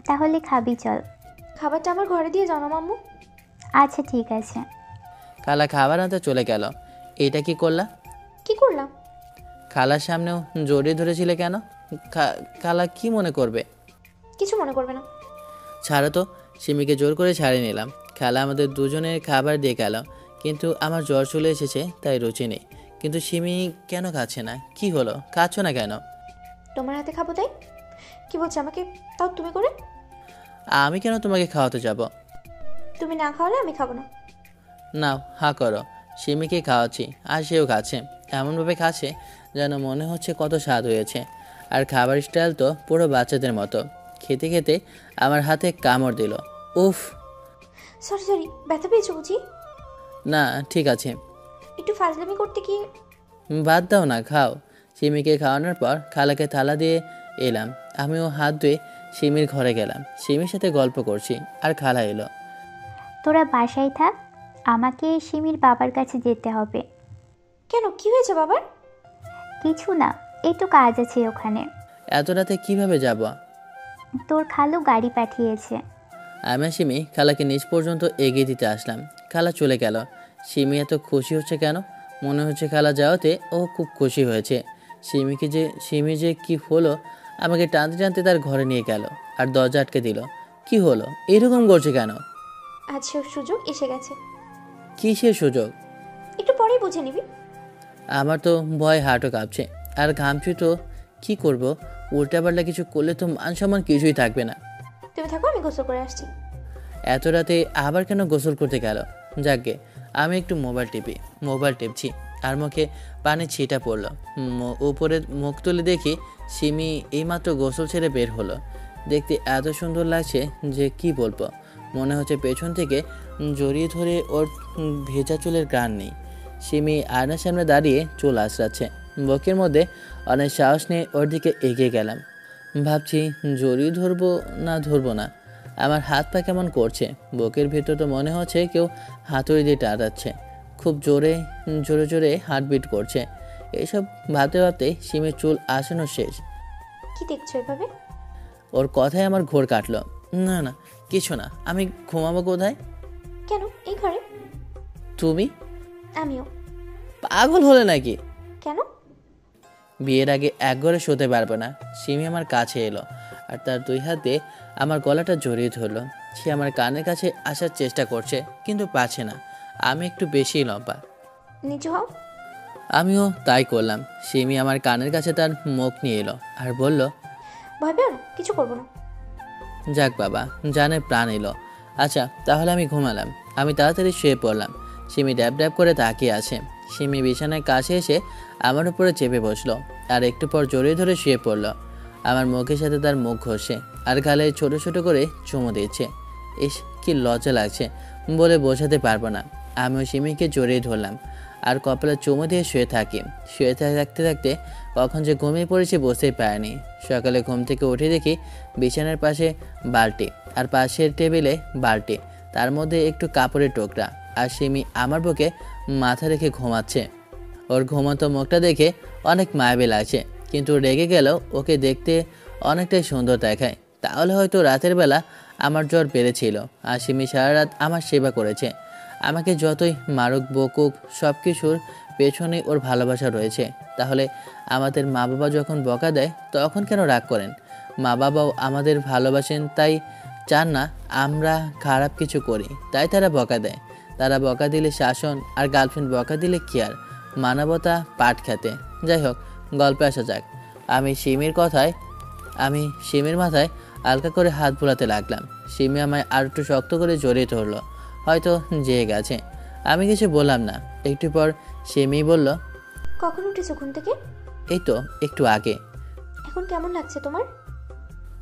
তাহলে খাবি চল। খাবারটা আমার ঘরে দিয়ে যাও না মাম্মু। আচ্ছা ঠিক আছে। খালা খাবার আনতে চলে গেল। এটা কি করলা? কি করলাম? খালার সামনেও জড়িয়ে ধরেছিলে কেন? খালা কি মনে করবে? কিছু মনে করবে না। ছাড়ো তো। সিমিকে জোর করে ছাড়িয়ে নিলাম। খালা আমাদের দুজনের খাবার দিয়ে গেল, কিন্তু আমার জ্বর চলে এসেছে, তাই রুচি নেই। কিন্তু সিমি কেন খাচ্ছে না? কি হলো, খাচ্ছ না কেন? তোমার হাতে খাবো তাই? কি বলছো আমাকে তাও তুমি করে? আমি কেন তোমাকে খাওয়াতে যাব? তুমি না খাওয়ালে আমি খাবো না। নাও হা করো। সিমিকে খাওয়াচ্ছি আর সেও খাচ্ছে, এমনভাবে খাচ্ছে যেন মনে হচ্ছে কত স্বাদ হয়েছে। আর খাবার স্টাইল তো পুরো বাচ্চাদের মতো। খেতে খেতে আমার হাতে কামড় দিল। উফ! সরি সরি, ব্যথা পেয়েছো বুঝি? না ঠিক আছে। একটু ফাজলামি করতে গিয়ে। বাদ দাও না, খাও। সিমিকে খাওয়ানোর পর খালাকে থালা দিয়ে এলাম। আমিও হাত ধুয়ে সিমির ঘরে গেলাম। সিমির সাথে গল্প করছি আর খালা এলো। তোরা বাসায় থাক, আমাকে সিমির বাবার কাছে যেতে হবে। কেন, কি হয়েছে বাবার? কিছু না, একটু কাজ আছে ওখানে। এত রাতে কিভাবে যাব? তোর খালু গাড়ি পাঠিয়েছে। আমি সিমি খালাকে নিচ পর্যন্ত এগিয়ে দিতে আসলাম। খালা চলে গেল। সিমি এত খুশি হচ্ছে কেন? মনে হচ্ছে খালা যাওয়াতে ও খুব খুশি হয়েছে। সিমি যে কি হলো, আমাকে টানতে টানতে তার ঘরে নিয়ে গেল আর দরজা আটকে দিল। কি হলো, এরকম করছে কেন? আজ সে সুযোগ এসে গেছে। কিসের সুযোগ? একটু পরেই বুঝে নিবি। আমার তো ভয় হাঁটু কাঁপছে আর ঘামছি তো। কি করব? উল্টাপাল্টা কিছু করলে তো মান সম্মান কিছুই থাকবে না। তুমি থাকো, আমি গোসল করে আসছি। এত রাতে আবার কেন গোসল করতে গেল? যাকগে, আমি একটু মোবাইল টিপছি আর মুখে পানি ছিটা পড়লো। উপরে মুখ তুলে দেখি সিমি এইমাত্র গোসল ছেড়ে বের হলো। দেখতে এত সুন্দর লাগছে যে কি বলবো। মনে হচ্ছে পেছন থেকে জড়িয়ে ধরে ওর ভেজা চুলের গান নেই। সিমি আয়নার সামনে দাঁড়িয়ে চুল আঁচড়াচ্ছে। বুকের মধ্যে অনেক সাহস নিয়ে ওর দিকে এগিয়ে গেলাম। ভাবছি জড়িয়ে ধরবো না। আমার হাত পা কেমন করছে। বুকের ভিতর তো মনে হচ্ছে কেউ হাতুড়ি দিয়ে টাটাচ্ছে। খুব জোরে জোরে হার্টবিট করছে। এইসব ভাবতে ভাবতে সিমের চুল আসানো শেষ। কি দেখছো এভাবে? ওর কথায় আমার ঘোর কাটলো। না কিছু না। আমি ঘুমাবো কোথায়? কেন, এই ঘরে। তুমি? আমিও। পাগল হলে নাকি? কেন? বিয়ের আগে এক ঘরে শুতে পারবো না। সিমি আমার কাছে এলো আর তার 2 হাতে আমার গলাটা জড়িয়ে ধরলো। সে আমার কানের কাছে আসার চেষ্টা করছে কিন্তু পারছে না, আমি একটু বেশি লম্বা। নিচু হও। আমিও তাই করলাম। সিমি আমার কানের কাছে তার মুখ নিয়ে এলো আর বলল, ভয় পেও না, কিছু করবো না। যাক বাবা, জানে প্রাণ এলো। আচ্ছা তাহলে আমি ঘুমালাম। আমি তাড়াতাড়ি শুয়ে পড়লাম। সিমি ড্যাব ড্যাব করে তাকিয়ে আছে। সিমি বিছানায় কাছে এসে আমার উপরে চেপে বসলো আর একটু পর জড়িয়ে ধরে শুয়ে পড়লো। আমার মুখের সাথে তার মুখ ঘষে আর গালে ছোট ছোট করে চুমু দিচ্ছে। ইস, কি লজ্জা লাগছে বলে বোঝাতে পারবো না। আমিও সিমিকে জড়িয়ে ধরলাম আর কপালে চুমু দিয়ে শুয়ে থাকি। শুয়ে থাকতে থাকতে কখন যে ঘুমিয়ে পড়েছি বুঝতেই পারিনি। সকালে ঘুম থেকে উঠে দেখি বিছানার পাশে বালতি আর পাশের টেবিলে বালতি, তার মধ্যে একটু কাপড়ের টুকরা, আর সিমি আমার বুকে মাথা রেখে ঘুমাচ্ছে। ওর ঘুমন্ত মুখটা দেখে অনেক মায়াবী লাগছে, কিন্তু রেগে গেলেও ওকে দেখতে অনেকটাই সুন্দর দেখায়। তাহলে হয়তো রাতের বেলা আমার জ্বর বেড়েছিল আর সিমি সারা রাত আমার সেবা করেছে। আমাকে যতই মারুক বকুক, সব কিছুর পেছনে ওর ভালোবাসা রয়েছে। তাহলে আমাদের মা বাবা যখন বকা দেয় তখন কেন রাগ করেন? মা বাবাও আমাদের ভালোবাসেন, তাই চান না আমরা খারাপ কিছু করি, তাই তারা বকা দেয়। তারা বকা দিলে শাসন আর গার্লফ্রেন্ড বকা দিলে কেয়ার, মানবতা পাট খেতে। যাই হোক, গল্পে আসা যাক। আমি সিমির মাথায় হালকা করে হাত বোলাতে লাগলাম। সিমি আমায় আর একটু শক্ত করে জড়িয়ে ধরলো, হয়তো জেগে গেছে। আমি কিছু বললাম না। একটু পর সিমি বলল, কখন উঠেছো ঘুম থেকে? এই তো একটু আগে। এখন কেমন লাগছে তোমার?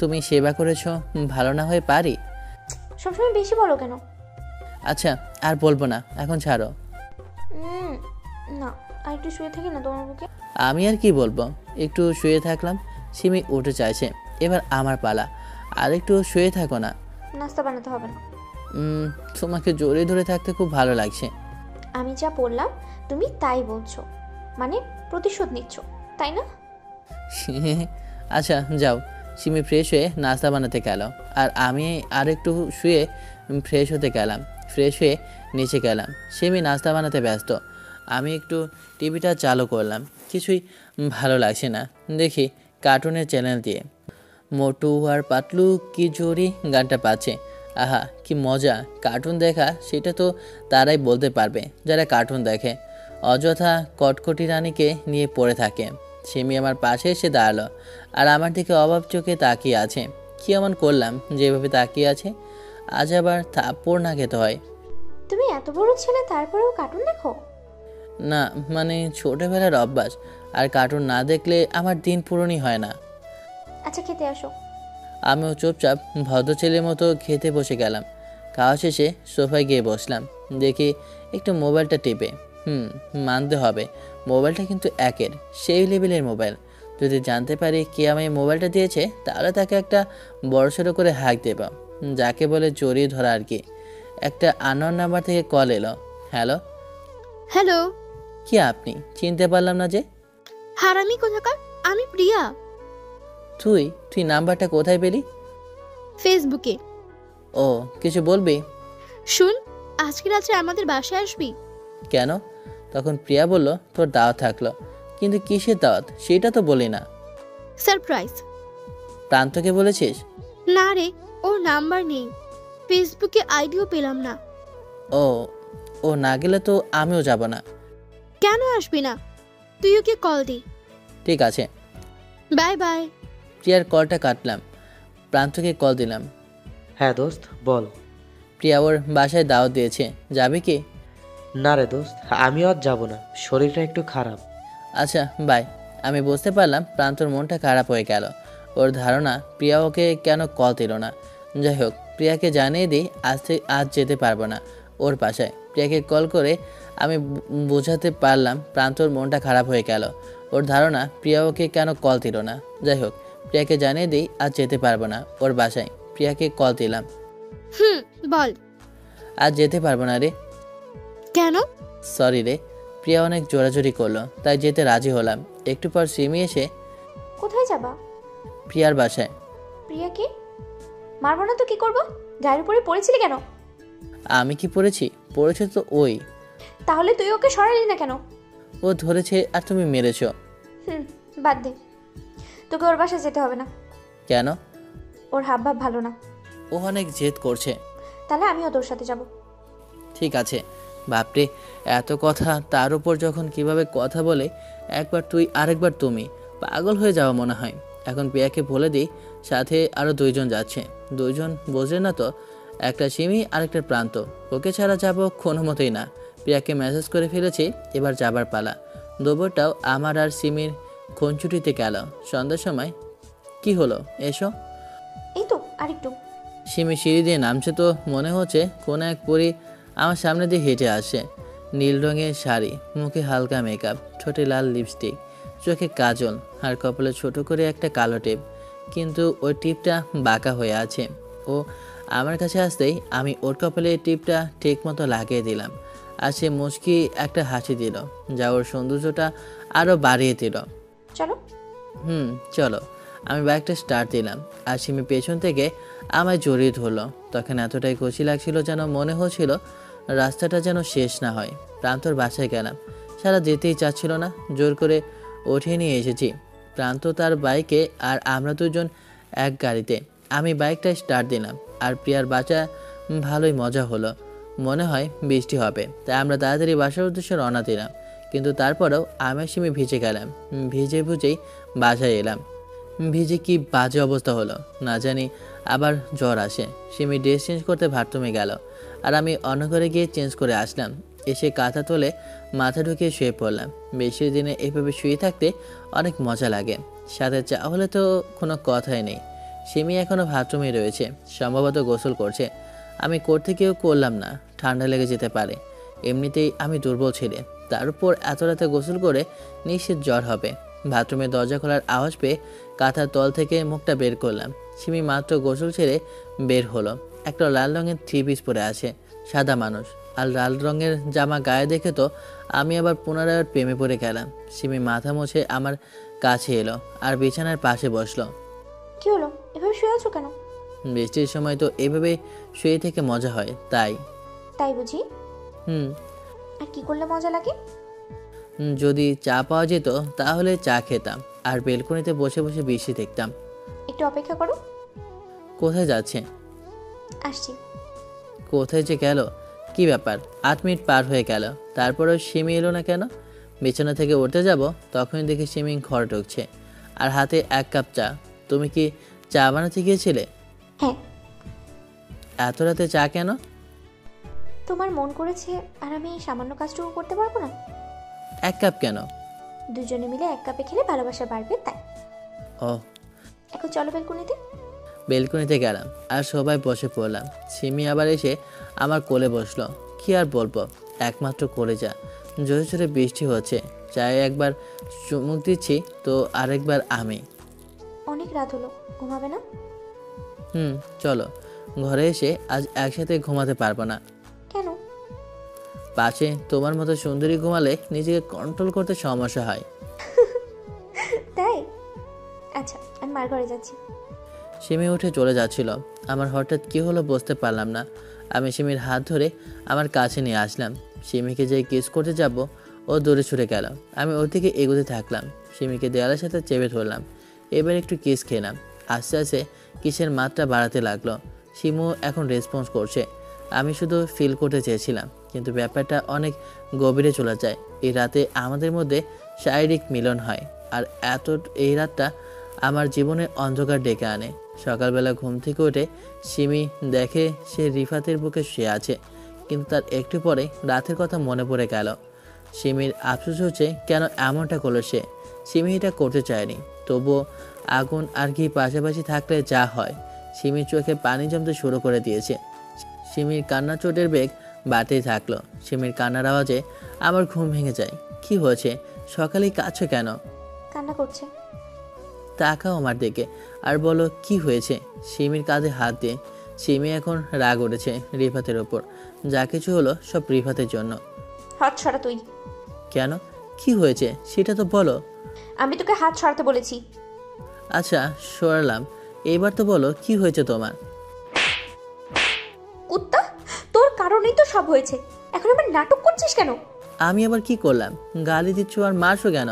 তুমি সেবা করেছো, ভালো না হয়ে পারি? সবসময় বেশি বলো কেন? আচ্ছা আর বলবো না, এখন ছাড়ো। না, আর একটু শুয়ে থাকি না তোমার বুকে। আমি আর কি বলবো, একটু শুয়ে থাকলাম। সিমি উঠে চাইছে, এবার আমার পালা। আর একটু শুয়ে থাকো না। নাস্তা বানাতে হবে না। তোমাকে জড়িয়ে ধরে থাকতে খুব ভালো লাগছে। আমি যা বললাম তুমি তাই বলছো, মানে প্রতিশোধ নিচ্ছ, তাই না? আচ্ছা যাও। সিমি ফ্রেশ হয়ে নাস্তা বানাতে গেল আর আমি আর একটু শুয়ে ফ্রেশ হতে গেলাম। ফ্রেশ হয়ে নিচে গেলাম। সিমি নাস্তা বানাতে ব্যস্ত। আমি একটু টিভিটা চালু করলাম। কিছুই ভালো লাগছে না। দেখি কার্টুনের চ্যানেল দিয়ে মোটু আর পাতলু কি জোরি গানটা পাচ্ছে। আহা কি মজা কার্টুন দেখা, সেটা তো তারাই বলতে পারবে যারা কার্টুন দেখে। অযথা কটকটি রানীকে নিয়ে পড়ে থাকে। সিমি আমার পাশে এসে দাঁড়ালো আর আমার দিকে অভাব চোখে তাকিয়ে আছে। কি এমন করলাম যেভাবে তাকিয়ে আছে? আজ আবার থাপ্পড় না খেতে হয়? তুমি এত বড় ছেলে তারপরেও কার্টুন দেখো? না মানে ছোটবেলার অভ্যাস, আর কার্টুন না দেখলে আমার দিন পূরণই হয় না। আচ্ছা খেতে আসো। আমিও চুপচাপ ভদ্র ছেলের মতো খেতে বসে গেলাম। খাওয়া শেষে সোফায় গিয়ে বসলাম। দেখি একটু মোবাইলটা টিপে। মানতে হবে মোবাইলটা কিন্তু একের সেই লেভেলের মোবাইল। যদি জানতে পারি কে আমায় মোবাইলটা দিয়েছে তাহলে তাকে একটা বড়সড় করে হাঁক দেব, যাকে বলে জড়িয়ে ধরা আর কি। একটা আননোন নাম্বার থেকে কল এলো। হ্যালো। হ্যালো। কি আপনি? চিনতে পারলাম না যে। হারামি কোথাকার, আমি প্রিয়া। তুই নাম্বারটা কোথায় পেলি? ফেসবুকে। ও কিছু বলবি? শুন, আজকে রাত্রে আমাদের বাসায় আসবি? কেন? তখন প্রিয়া বলল, তোর দাওয়াত থাকলো, কিন্তু কিসের দাওয়াত সেটা তো বলি না। সারপ্রাইজ। প্রান্তকে বলেছিস? না রে, ওর নাম্বার নেই, ফেসবুকে আইডিও পেলাম না। ও না গেলে তো আমিও যাব না। কেন আসবি না? তুই ওকে কল দি। ঠিক আছে। Bye bye. প্রিয়ার কলটা কাটলাম। প্রান্তকে কল দিলাম। হ্যাঁ দোস্ত বল। প্রিয়া ওর বাসায় দাওয়াত দিয়েছে, যাবে কি? না রে দোস্ত, আমিও আজ যাবো না, শরীরটা একটু খারাপ। আচ্ছা বাই। আমি বুঝতে পারলাম প্রান্তর মনটা খারাপ হয়ে গেল। ওর ধারণা প্রিয়া ওকে কেন কল দিল না। যাই হোক, প্রিয়াকে জানিয়ে দিই আজ যেতে পারবো না ওর বাসায়। প্রিয়াকে কল করে আমি বোঝাতে পারলাম প্রান্তর মনটা খারাপ হয়ে গেল। ওর ধারণা প্রিয়া ওকে কেন কল দিল না। যাই হোক, প্রিয়াকে জানিয়ে দিই আজ যেতে পারবো না ওর বাসায়। প্রিয়াকে কল দিলাম। বল। আজ যেতে পারবো না রে। কেন? সরি রে। প্রিয়া অনেক জোরাজোরি করলো, তাই যেতে রাজি হলাম। একটু পর সিমি এসে, কোথায় যাবা? প্রিয়ার বাসায়। প্রিয়া কি? মারবো না তো কি করবো? গায়ের উপরে পড়েছিলি কেন? আমি কি পড়েছি? পড়েছে তো ওই। তাহলে তুই ওকে সরালি না কেন? ও ধরেছে আর তুমি মেরেছো। বাদ দে, তোকে ওর বাসায় যেতে হবে না। কেন? ওর হাবভাব ভালো না। ও অনেক জেদ করছে। তাহলে আমিও তোর সাথে যাব। ঠিক আছে। বাপরে, এত কথা, তার উপর যখন কিভাবে কথা বলে, একবার তুই আরেকবার তুমি, পাগল হয়ে যাওয়া মনে হয়। এখন প্রিয়াকে বলে দিই সাথে আরও 2 জন যাচ্ছে। 2 জন বোঝে না তো, একটা সিমি আরেকটা প্রান্ত। ওকে ছাড়া যাব কোনো মতেই না। প্রিয়াকে মেসেজ করে ফেলেছি, এবার যাবার পালা। দুপুরটাও আমার আর সিমির খুনছুটিতে গেল। সন্ধ্যার সময় কি হলো, এসো। এই তো আরেকটু। সিমি সিঁড়ি দিয়ে নামছে তো মনে হচ্ছে কোনো এক পরী আমার সামনে দিয়ে হেঁটে আসে। নীল রঙের শাড়ি, মুখে হালকা মেকআপ, ঠোঁটে লাল লিপস্টিক, চোখে কাজল, আর কপালে ছোট করে একটা কালো টিপ, কিন্তু ওই টিপটা বাঁকা হয়ে আছে। ও আমার কাছে আসতেই আমি ওর কপালে টিপটা ঠিক মতো লাগিয়ে দিলাম, আর সে মুচকি একটা হাসি দিল, যা ওর সৌন্দর্যটা আরও বাড়িয়ে দিল। চলো। চলো। আমি বাইকটা স্টার্ট দিলাম, আর সিমি পেছন থেকে আমায় জড়িয়ে ধরলো। তখন এতটাই খুশি লাগছিল যেন মনে হচ্ছিল রাস্তাটা যেন শেষ না হয়। প্রান্তর বাসায় গেলাম, সারা যেতেই চাচ্ছিল না, জোর করে উঠিয়ে নিয়ে এসেছি। প্রান্ত তার বাইকে আর আমরা 2 জন এক গাড়িতে। আমি বাইকটা স্টার্ট দিলাম, আর প্রিয়ার বাসা ভালোই মজা হলো। মনে হয় বৃষ্টি হবে, তাই আমরা তাড়াতাড়ি বাসার উদ্দেশ্যে রওনা দিলাম। কিন্তু তারপরেও আমি সিমি ভিজে গেলাম। ভিজে বুঝেই বাসায় এলাম। ভিজে কি বাজে অবস্থা হলো, না জানি আবার জ্বর আসে। সিমি ড্রেস চেঞ্জ করতে বাথরুমে গেল, আর আমি অন্য ঘরে গিয়ে চেঞ্জ করে আসলাম। এসে কাঁথা তোলে মাথা ঢুকিয়ে শুয়ে পড়লাম। বেশি দিনে এইভাবে শুয়ে থাকতে অনেক মজা লাগে। সাথে চা হলে তো কোনো কথাই নেই। সিমি এখনও বাথরুমে রয়েছে, সম্ভবত গোসল করছে। আমি করতে গিয়েও করলাম না, ঠান্ডা লেগে যেতে পারে। এমনিতেই আমি দুর্বল ছেলে, তার উপর এত রাতে গোসল করে নিশ্চিত জ্বর হবে। বাথরুমের দরজা খোলার আওয়াজ পেয়ে কাঁথার তল থেকে মুখটা বের করলাম। সিমি মাত্র গোসল ছেড়ে বের হলো। একটা লাল রঙের 3 পিস পরে আছে, সাদা মানুষ, আর লাল রঙের জামা গায়ে দেখে তো আমি আবার পুনরায় প্রেমে পড়ে গেলাম। সিমি মাথা মুছে আমার কাছে এলো, আর বিছানার পাশে বসলো। কি হলো, এভাবে শুয়ে আছো কেন? বৃষ্টির সময় তো এভাবে শুয়ে থেকে মজা হয়, তাই। তাই বুঝি? আর কি করলে মজা লাগে? যদি চা পাওয়া যেত তাহলে চা খেতাম, আর বেলকনিতে বসে বসে বৃষ্টি দেখতাম। একটু অপেক্ষা করো। কোথায় যাচ্ছে? আসছি। কোথায় যে গেল, কি ব্যাপার? 8 মিনিট পার হয়ে গেল, তারপরেও সিমি এলো না কেন? বিছানা থেকে উঠতে যাব, তখনই দেখি সিমি ঘরে ঢুকছে, আর হাতে 1 কাপ চা। তুমি কি চা বানাতে গিয়েছিলে? হ্যাঁ। এত রাতে চা কেন? তোমার মন করেছে, আর আমি এই সামান্য কাজটুকু করতে পারবো না? 1 কাপ কেন? 2 জনে মিলে 1 কাপে খেলে ভালোবাসা বাড়বে, তাই। ও। এখন চলো বেলকনিতে। বেলকনিতে গেলাম, আর সবাই বসে পড়লাম। সিমি আবার এসে আমার কোলে বসলো। কি আর বলবো, একমাত্র কোলে যা। জোরে জোরে বৃষ্টি হচ্ছে, চায়ে একবার চুমুক দিচ্ছি তো আরেকবার আমি। অনেক রাত হলো, ঘুমাবে না? চলো। ঘরে এসে আজ একসাথে ঘুমাতে পারবো না। কেন? পাশে তোমার মতো সুন্দরী ঘুমালে নিজেকে কন্ট্রোল করতে সমস্যা হয়। তাই? আচ্ছা, আমি মার ঘরে যাচ্ছি। সিমি উঠে চলে যাচ্ছিল। আমার হঠাৎ কী হলো বুঝতে পারলাম না। আমি সিমির হাত ধরে আমার কাছে নিয়ে আসলাম। সিমিকে যে কিস করতে যাব, ও দূরে ছুটে গেল। আমি ওর দিকে এগোতে থাকলাম, সিমিকে দেওয়ালের সাথে চেপে ধরলাম। এবার একটু কিস খেলাম। আস্তে আস্তে কিসের মাত্রা বাড়াতে লাগলো। সিমু এখন রেসপন্স করছে। আমি শুধু ফিল করতে চেয়েছিলাম, কিন্তু ব্যাপারটা অনেক গভীরে চলে যায়। এই রাতে আমাদের মধ্যে শারীরিক মিলন হয়, আর এই রাতটা আমার জীবনে অন্ধকার ডেকে আনে। সকালবেলা ঘুম থেকে উঠে সিমি দেখে সে রিফাতের বুকে শুয়ে আছে, কিন্তু তার একটু পরে রাতের কথা মনে পড়ে গেল। সিমির আফসোস হচ্ছে কেন এমনটা করলো সে। সিমি এটা করতে চায়নি, তবুও আগুন আর কি পাশাপাশি থাকলে যা হয়। সিমির চোখে পানি জমতে শুরু করে দিয়েছে। সিমির কান্না চোটের বেগ বাড়তেই থাকলো। সিমির কান্নার আওয়াজে আমার ঘুম ভেঙে যায়। কি হয়েছে, সকালেই কাঁদছো কেন? কান্না করছে। তাকাও আমার দিকে আর বলো কি হয়েছে। সিমির কাঁধে হাত দিয়ে। সিমি এখন রাগ উঠেছে রিফাতের ওপর। যা কিছু হলো সব রিফাতের জন্য। হাত ছড়া তুই। কেন, কি হয়েছে সেটা তো বলো। আমি তোকে হাত ছড়াতে বলেছি। আচ্ছা সরালাম, এবার তো বলো কি হয়েছে তোমার। কুত্তা, তোর কারণেই তো সব হয়েছে। এখন আবার নাটক করছিস কেন? আমি আবার কি করলাম? গালি দিচ্ছ আর মারছো কেন?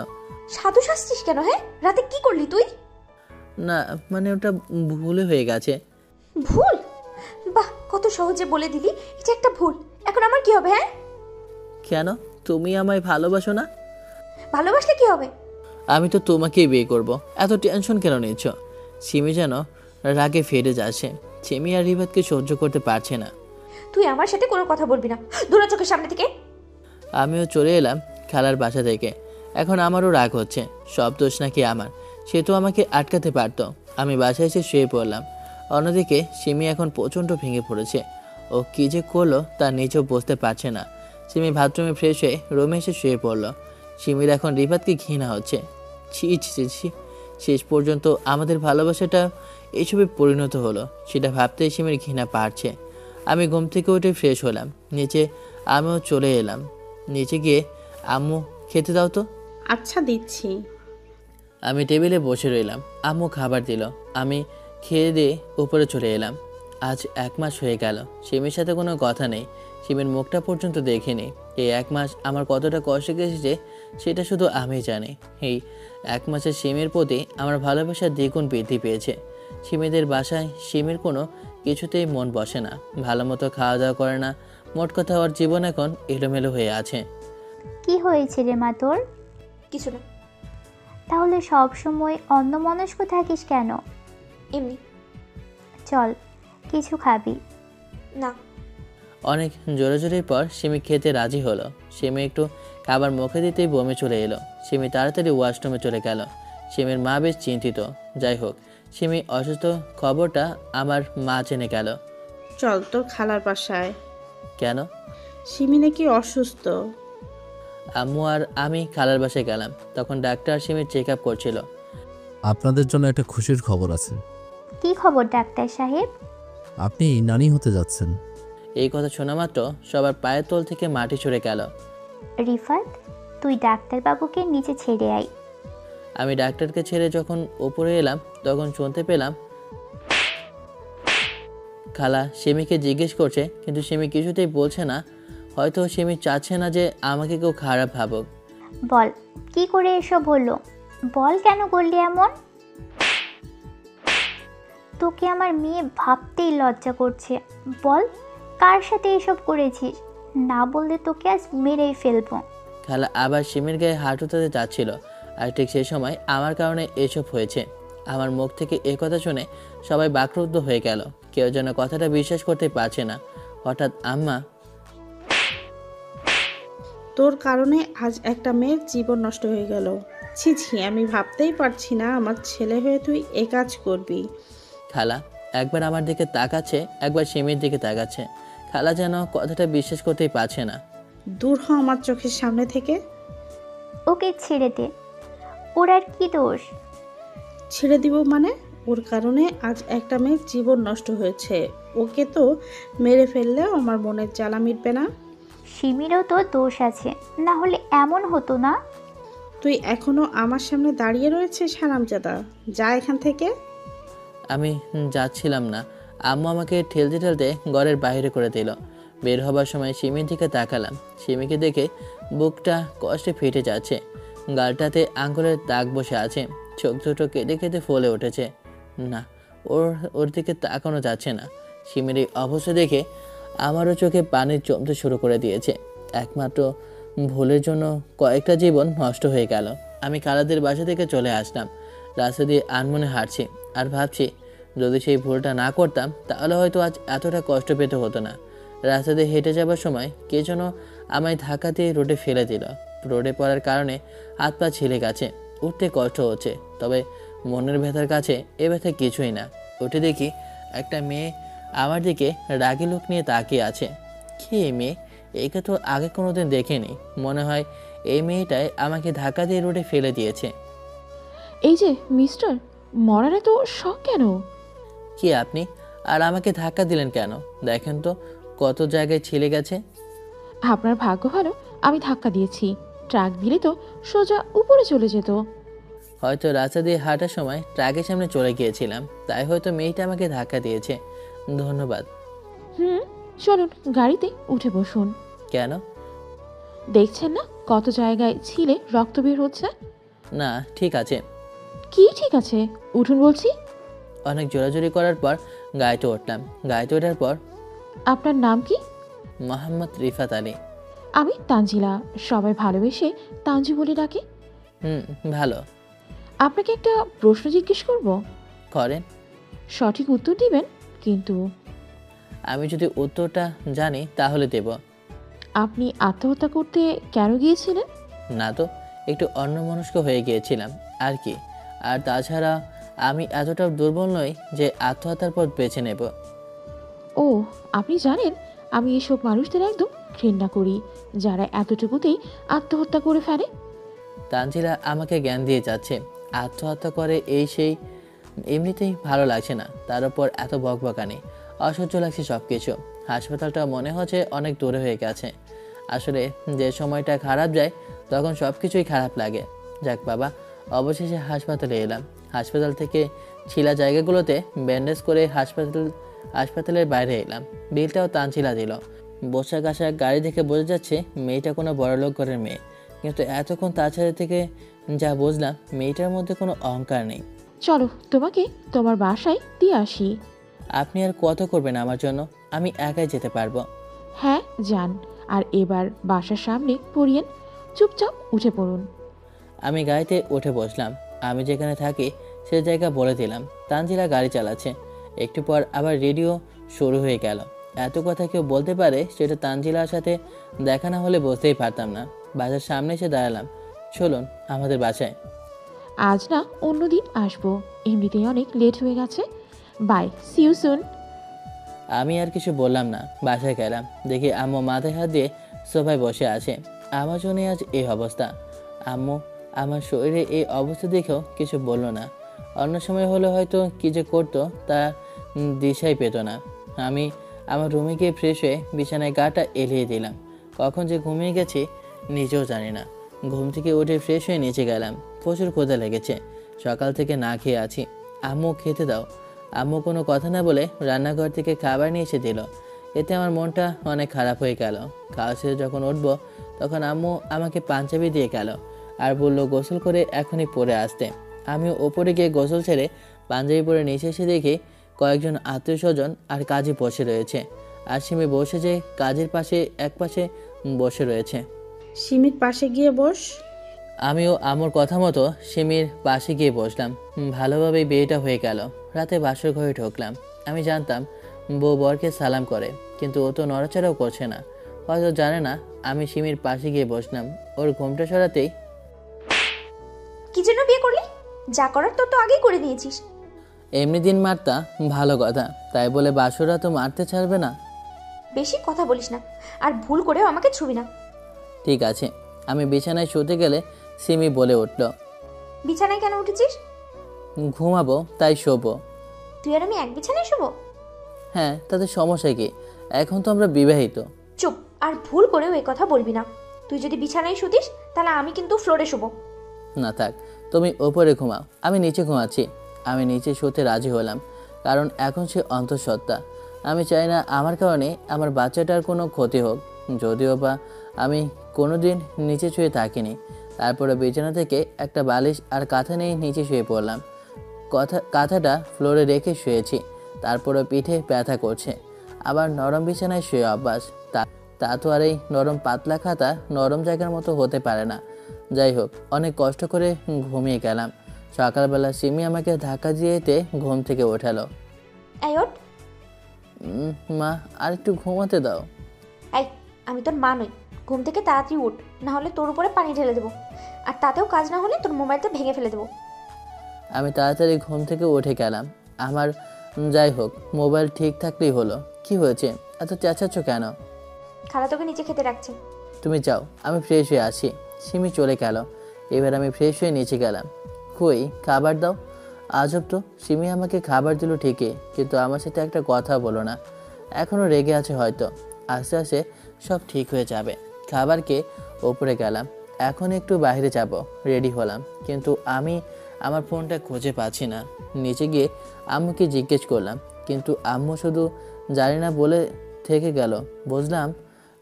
সাধু শাস্ত্রিস কেন? হ্যাঁ, রাতে কি করলি তুই? না মানে ওটা ভুলে হয়ে গেছে। ভুল? বাহ, কত সহজে বলে দিলি এটা একটা ভুল। এখন আমার কি হবে? হ্যাঁ, কেন তুমি আমায় ভালোবাসো না? ভালোবাসলে কি হবে? আমি তো তোমাকেই বিয়ে করব, এত টেনশন কেন নিচ্ছ? সিমি যেন রাগে ফেটে যাচ্ছে। সিমি আর রিফাতকে সহ্য করতে পারছে না। তুই আমার সাথে কোনো কথা বলবি না, দূর হ চোখের সামনে থেকে। আমিও চলে এলাম খালার বাসা থেকে। এখন আমারও রাগ হচ্ছে, সব দোষ নাকি আমার। সে তো আমাকে আটকাতে পারতো। আমি বাসায় এসে শুয়ে পড়লাম। অন্যদিকে সিমি এখন প্রচণ্ড ভেঙে পড়েছে। ও কী যে করলো তা নিজেও বুঝতে পারছে না। সিমি বাথরুমে ফ্রেশ হয়ে রুমে এসে শুয়ে পড়লো। সিমির এখন রিফাতকে ঘৃণা হচ্ছে। ছি ছি ছি ছি, শেষ পর্যন্ত আমাদের ভালোবাসাটা এইসবে পরিণত হলো, সেটা ভাবতেই সিমির ঘৃণা বাড়ছে। আমি ঘুম থেকে উঠে ফ্রেশ হলাম, নিচে আমিও চলে এলাম। নিচে গিয়ে আম্মু খেতে দাও তো। আচ্ছা দিচ্ছি। আমি টেবিলে বসে রইলাম, আম্মু খাবার দিল। আমি খেয়ে দিয়ে উপরে চলে এলাম। আজ 1 মাস হয়ে গেল, সিমির সাথে কোনো কথা নেই। সিমির মুখটা পর্যন্ত দেখিনি। এই 1 মাস আমার কতটা কষ্ট গেছে সেটা শুধু আমি জানি। এই 1 মাসের সিমির প্রতি আমার ভালোবাসা দ্বিগুণ বৃদ্ধি পেয়েছে। সিমিদের বাসায় সিমির কোনো কিছুতেই মন বসে না, ভালো মতো খাওয়া দাওয়া করে না। মোট কথা ওর জীবন এখন এলোমেলো হয়ে আছে। কি হয়েছে রে মা তোর? কিছু না, তাহলে সব সময় অন্যমনস্ক থাকিস কেন? এমনি। চল, কিছু খাবি? না। অনেক জোরাজোরির পর সিমি খেতে রাজি হলো। সিমি একটু খাবার মুখে দিতেই বমি চলে এলো। সিমি তাড়াতাড়ি ওয়াশরুমে চলে গেল। সিমির মা বেশ চিন্তিত। যাই হোক, সিমি অসুস্থ খবরটা আমার মা জেনে গেল। চল তোর খালার বাসায়। কেন? সিমি নাকি অসুস্থ। আম্মু আর আমি খালার বাসায় গেলাম। তখন ডাক্তার সিমির চেক আপ করছিল। আপনাদের জন্য একটা খুশির খবর আছে। কি খবর ডাক্তার সাহেব? আপনি নানি হতে যাচ্ছেন। এই কথা শোনা মাত্র সবার পায়ের তল থেকে মাটি সরে গেল। রিফাত, তুই ডাক্তারবাবুকে নিচে ছেড়ে আয়। আমি ডাক্তারকে ছেড়ে যখন উপরে এলাম তখন শুনতে পেলাম খালা সিমিকে জিজ্ঞেস করছে, কিন্তু সিমি কিছুতেই বলছে না। হয়তো সিমি চাচ্ছে না যে আমাকে কেউ খারাপ ভাবুক। বল, কি করে এসব হলো? বল, কেন করলি এমন? তোকে আমার মেয়ে ভাবতেই লজ্জা করছে। বল, কার সাথে এসব করেছিস? না বললে তোকে আজ মেরেই ফেলবো। খালা আবার সিমির গায়ে হাত উঠাতে যাচ্ছিল, আর ঠিক সেই সময় আমার কারণে এসব হয়েছে। আমার মুখ থেকে এ কথা শুনে সবাই বাকরুদ্ধ হয়ে গেল। কেউ যেন কথাটা বিশ্বাস করতে পারছে না। হঠাৎ আম্মা, তোর কারণে আজ একটা মেয়ের জীবন নষ্ট হয়ে গেল। ছি ছি, আমি ভাবতেই পারছি না আমার ছেলে হয়ে তুই এ কাজ করবি। খালা একবার আমার দিকে তাকাচ্ছে, একবার সিমির দিকে তাকাচ্ছে। খালা যেন কথাটা বিশ্বাস করতেই পারছে না। দূর হ আমার চোখের সামনে থেকে। ওকে ছেড়ে দে, ওর আর কি দোষ? ছেড়ে দিব মানে? ওর কারণে আজ একটা মেয়ের জীবন নষ্ট হয়েছে। ওকে তো মেরে ফেললেও আমার মনের জ্বালা মিটবে না। সিমিরও তো দোষ আছে, না হলে এমন হতো না। তুই এখনো আমার সামনে দাঁড়িয়ে রয়েছিস হারামজাদা, যা এখান থেকে। আমি যাচ্ছিলাম না, আম্মু আমাকে ঠেলতে ঠেলতে ঘরের বাইরে করে দিল। বের হবার সময় সিমির দিকে তাকালাম। সিমিকে দেখে বুকটা কষ্টে ফেটে যাচ্ছে, গালটাতে আঙ্গুলের দাগ বসে আছে, চোখ দুটো কেঁদে কেঁদে ফলে উঠেছে। না, ওর দিকে তাকানো যাচ্ছে না। সিমির এই অবস্থা দেখে আমারও চোখে পানি জমতে শুরু করে দিয়েছে। একমাত্র ভুলের জন্য কয়েকটা জীবন নষ্ট হয়ে গেল। আমি খালাদের বাসা থেকে চলে আসলাম। রাস্তা দিয়ে আনমনে হাঁটছি আর ভাবছি, যদি সেই ভুলটা না করতাম তাহলে হয়তো আজ এতটা কষ্ট পেতে হতো না। রাস্তা দিয়ে হেঁটে যাবার সময় কে যেন আমায় ধাক্কা দিয়ে রোডে ফেলে দিল। রোডে পড়ার কারণে হাত পা ছিলে গেছে, উঠতে কষ্ট হচ্ছে, তবে মনের ব্যথার কাছে এ ব্যথা কিছুই না। উঠে দেখি একটা মেয়ে আমার দিকে রাগি লোক নিয়ে তাকিয়ে আছে। কে এই মেয়ে? একে তো আগে কোনোদিন দেখিনি। মনে হয় এই মেয়েটাই আমাকে ধাক্কা দিয়ে রোডে ফেলে দিয়েছে। এই যে মিস্টার, মরার এত শখ কেন? কি আপনি? আর আমাকে ধাক্কা দিলেন কেন? দেখেন তো কত জায়গায় ছিলে গেছে। আপনার ভাগ্য ভালো আমি ধাক্কা দিয়েছি, ট্রাক দিলে তো সোজা উপরে চলে যেত। হয়তো রাস্তা দিয়ে হাঁটার সময় ট্রাকের সামনে চলে গিয়েছিলাম, তাই হয়তো মেয়েটা আমাকে ধাক্কা দিয়েছে। ধন্যবাদ। চলুন গাড়িতে উঠে বসুন। কেন? দেখছেন না কত জায়গায় ছিলে রক্ত বের হচ্ছে? না ঠিক আছে। কি ঠিক আছে? উঠুন বলছি। অনেক জোরাজোরি করার পর গাড়িতে উঠলাম। গাড়িতে ওঠার পর আপনার নাম কি? মোহাম্মদ রিফাত আলী। আমি তানজিলা, সবাই ভালোবেসে তানজি বলে ডাকে। ভালো। আপনাকে একটা প্রশ্ন জিজ্ঞেস করব, করেন। সঠিক উত্তর দিবেন কিন্তু। আমি যদি উত্তরটা জানি তাহলে দেব। আপনি আত্মহত্যা করতে কেন গিয়েছিলেন? না তো, একটু অন্যমনস্ক হয়ে গিয়েছিলাম আর কি। আর তাছাড়া আমি এতটাও দুর্বল নই যে আত্মহত্যার পথ বেছে নেব। ও, আপনি জানেন আমি এসব মানুষদের একদম ঘৃণা করি যারা এতটুকুতেই আত্মহত্যা করে ফেলে। তানজিলা আমাকে জ্ঞান দিয়ে যাচ্ছে। আত্মহত্যা করে এই সেই, এমনিতেই ভালো লাগছে না, তার উপর এত বকবকানি, অসহ্য লাগছে সব কিছু। হাসপাতালটা মনে হচ্ছে অনেক দূরে হয়ে গেছে। আসলে যে সময়টা খারাপ যায় তখন সব কিছুই খারাপ লাগে। যাক বাবা, অবশেষে হাসপাতালে এলাম। হাসপাতাল থেকে ছিলা জায়গাগুলোতে ব্যান্ডেজ করে হাসপাতালের বাইরে এলাম। বিলটাও তানছিলা দিল। বসা গাছা গাড়ি দেখে বোঝা যাচ্ছে মেয়েটা কোনো বড়লোক ঘরের মেয়ে, কিন্তু এতক্ষণ তাছাড়া থেকে যা বুঝলাম মেয়েটার মধ্যে কোনো অহংকার নেই। চলো তোমাকে তোমার বাসায় দিয়ে আসি। আপনি আর কত করবেন আমার জন্য? আমি একাই যেতে পারবো। হ্যাঁ যান, আর এবার বাসার সামনে পড়িয়েন, চুপচাপ উঠে পড়ুন। আমি গাড়িতে উঠে বসলাম। আমি যেখানে থাকি সে জায়গা বলে দিলাম। তানজিলা গাড়ি চালাচ্ছে। একটু পর আবার রেডিও শুরু হয়ে গেল। এত কথা কেউ বলতে পারে সেটা তানজিলার সাথে দেখা না হলে বুঝতেই পারতাম না। বাসার সামনে এসে দাঁড়ালাম। চলুন আমাদের বাসায়। আজ না অন্যদিন আসবো, এমনিতেই অনেক লেট হয়ে গেছে। Bye, see you soon. আমি আর কিছু বললাম না, বাসায় গেলাম। দেখি আম্মু মাথায় হাত দিয়ে সোফায় বসে আছে। আমার জন্যই আজ এই অবস্থা। আম্মু আমার শরীরে এই অবস্থা দেখেও কিছু বলল না। অন্য সময় হলে হয়তো কী যে করতো তা দিশাই পেত না। আমি আমার রুমে গিয়ে ফ্রেশ হয়ে বিছানায় গাটা এলিয়ে দিলাম। কখন যে ঘুমিয়ে গেছি নিজেও জানি না। ঘুম থেকে উঠে ফ্রেশ হয়ে নিচে গেলাম। প্রচুর ক্ষুধা লেগেছে, সকাল থেকে না খেয়ে আছি। আম্মু খেতে দাও। আম্মু কোনো কথা না বলে রান্নাঘর থেকে খাবার নিয়ে এসে দিল। এতে আমার মনটা অনেক খারাপ হয়ে গেল। খাওয়া শেষে যখন উঠবো তখন আম্মু আমাকে পাঞ্জাবি দিয়ে গেল আর বলল গোসল করে এখনই পরে আসতে। আমিও ওপরে গিয়ে গোসল ছেড়ে পাঞ্জাবি পরে নিচে এসে দেখি কয়েকজন আত্মীয় স্বজন আর কাজী বসে রয়েছে। আর সিমি বসে যে কাজের পাশে এক পাশে বসে রয়েছে। সিমির পাশে গিয়ে বস। আমিও আমার কথা মতো সিমির পাশে গিয়ে বসলাম। ভালোভাবেই বিয়েটা হয়ে গেল। রাতে বাসর ঘরে ঢুকলাম। আমি জানতাম বউ বরকে সালাম করে, কিন্তু ও তো নড়াচড়াও করছে না। হয়তো জানে না আমি সিমির পাশে গিয়ে বসলাম। ওর ঘুমটা সরাতেই, কি জন্য বিয়ে করলি? যা করার তোর তো আগেই করে নিয়েছিস। এমনি দিন মারতা ভালো কথা, তাই বলে বাসরা তো মারতে ছাড়বে না। বেশি কথা বলিস না, আর ভুল করেও আমাকে ছুবি না। ঠিক আছে। আমি বিছানায় শুতে গেলে সিমি বলে উঠল, বিছানায় কেন উঠেছিস? ঘুমাবো তাই শোবো। তুই আর আমি এক বিছানায় শোবো? হ্যাঁ, তাতে সমস্যা কি? এখন তো আমরা বিবাহিত। চুপ, আর ভুল করেও এই কথা বলবি না। তুই যদি বিছানায় শুতিস তাহলে আমি কিন্তু ফ্লোরে শোবো। না থাক, তুমি ওপরে ঘুমাও, আমি নিচে ঘুমাচ্ছি। আমি নিচে শুতে রাজি হলাম, কারণ এখন সে অন্তঃসত্ত্বা। আমি চাই না আমার কারণে আমার বাচ্চাটার কোনো ক্ষতি হোক। যদিও বা আমি কোনো দিন নিচে শুয়ে থাকিনি। তারপরে বিছানা থেকে একটা বালিশ আর কাঁথা নিয়ে নিচে শুয়ে পড়লাম। কাঁথাটা ফ্লোরে রেখে শুয়েছি। তারপরে পিঠে ব্যথা করছে। আবার নরম বিছানায় শুয়ে অভ্যাস। তা তো আর এই নরম পাতলা খাতা নরম জায়গার মতো হতে পারে না। যাই হোক, অনেক কষ্ট করে ঘুমিয়ে গেলাম। সকালবেলা সিমি আমাকে ধাক্কা দিয়েতে ঘুম থেকে ওঠালো। এই ওঠ। মা, আর একটু ঘুমাতে দাও। এই, আমি তোর মা নই। ঘুম থেকে তাড়াতাড়ি উঠ, না হলে তোর উপরে পানি ঢেলে দেবো। আর তাতেও কাজ না হলে তোর মোবাইলটা ভেঙে ফেলে দেবো। আমি তাড়াতাড়ি ঘুম থেকে উঠে গেলাম। আমার যাই হোক, মোবাইল ঠিক থাকলেই হলো। কি হয়েছে, এত চেঁচাচ্ছ কেন? খালা তোকে নিচে খেতে রাখছে। তুমি যাও, আমি ফ্রেশ হয়ে আসি। সিমি চলে গেল। এবার আমি ফ্রেশ হয়ে নিচে গেলাম। কই খাবার দাও। আজব তো, সিমি আমাকে খাবার দিল ঠিকই, কিন্তু আমার সাথে একটা কথা বলো না। এখনও রেগে আছে হয়তো। আস্তে আস্তে সব ঠিক হয়ে যাবে। খাবারকে ওপরে গেলাম। এখন একটু বাইরে যাব। রেডি হলাম, কিন্তু আমি আমার ফোনটা খুঁজে পাচ্ছি না। নিচে গিয়ে আম্মুকে জিজ্ঞেস করলাম, কিন্তু আম্মু শুধু জানি না বলে থেকে গেল। বুঝলাম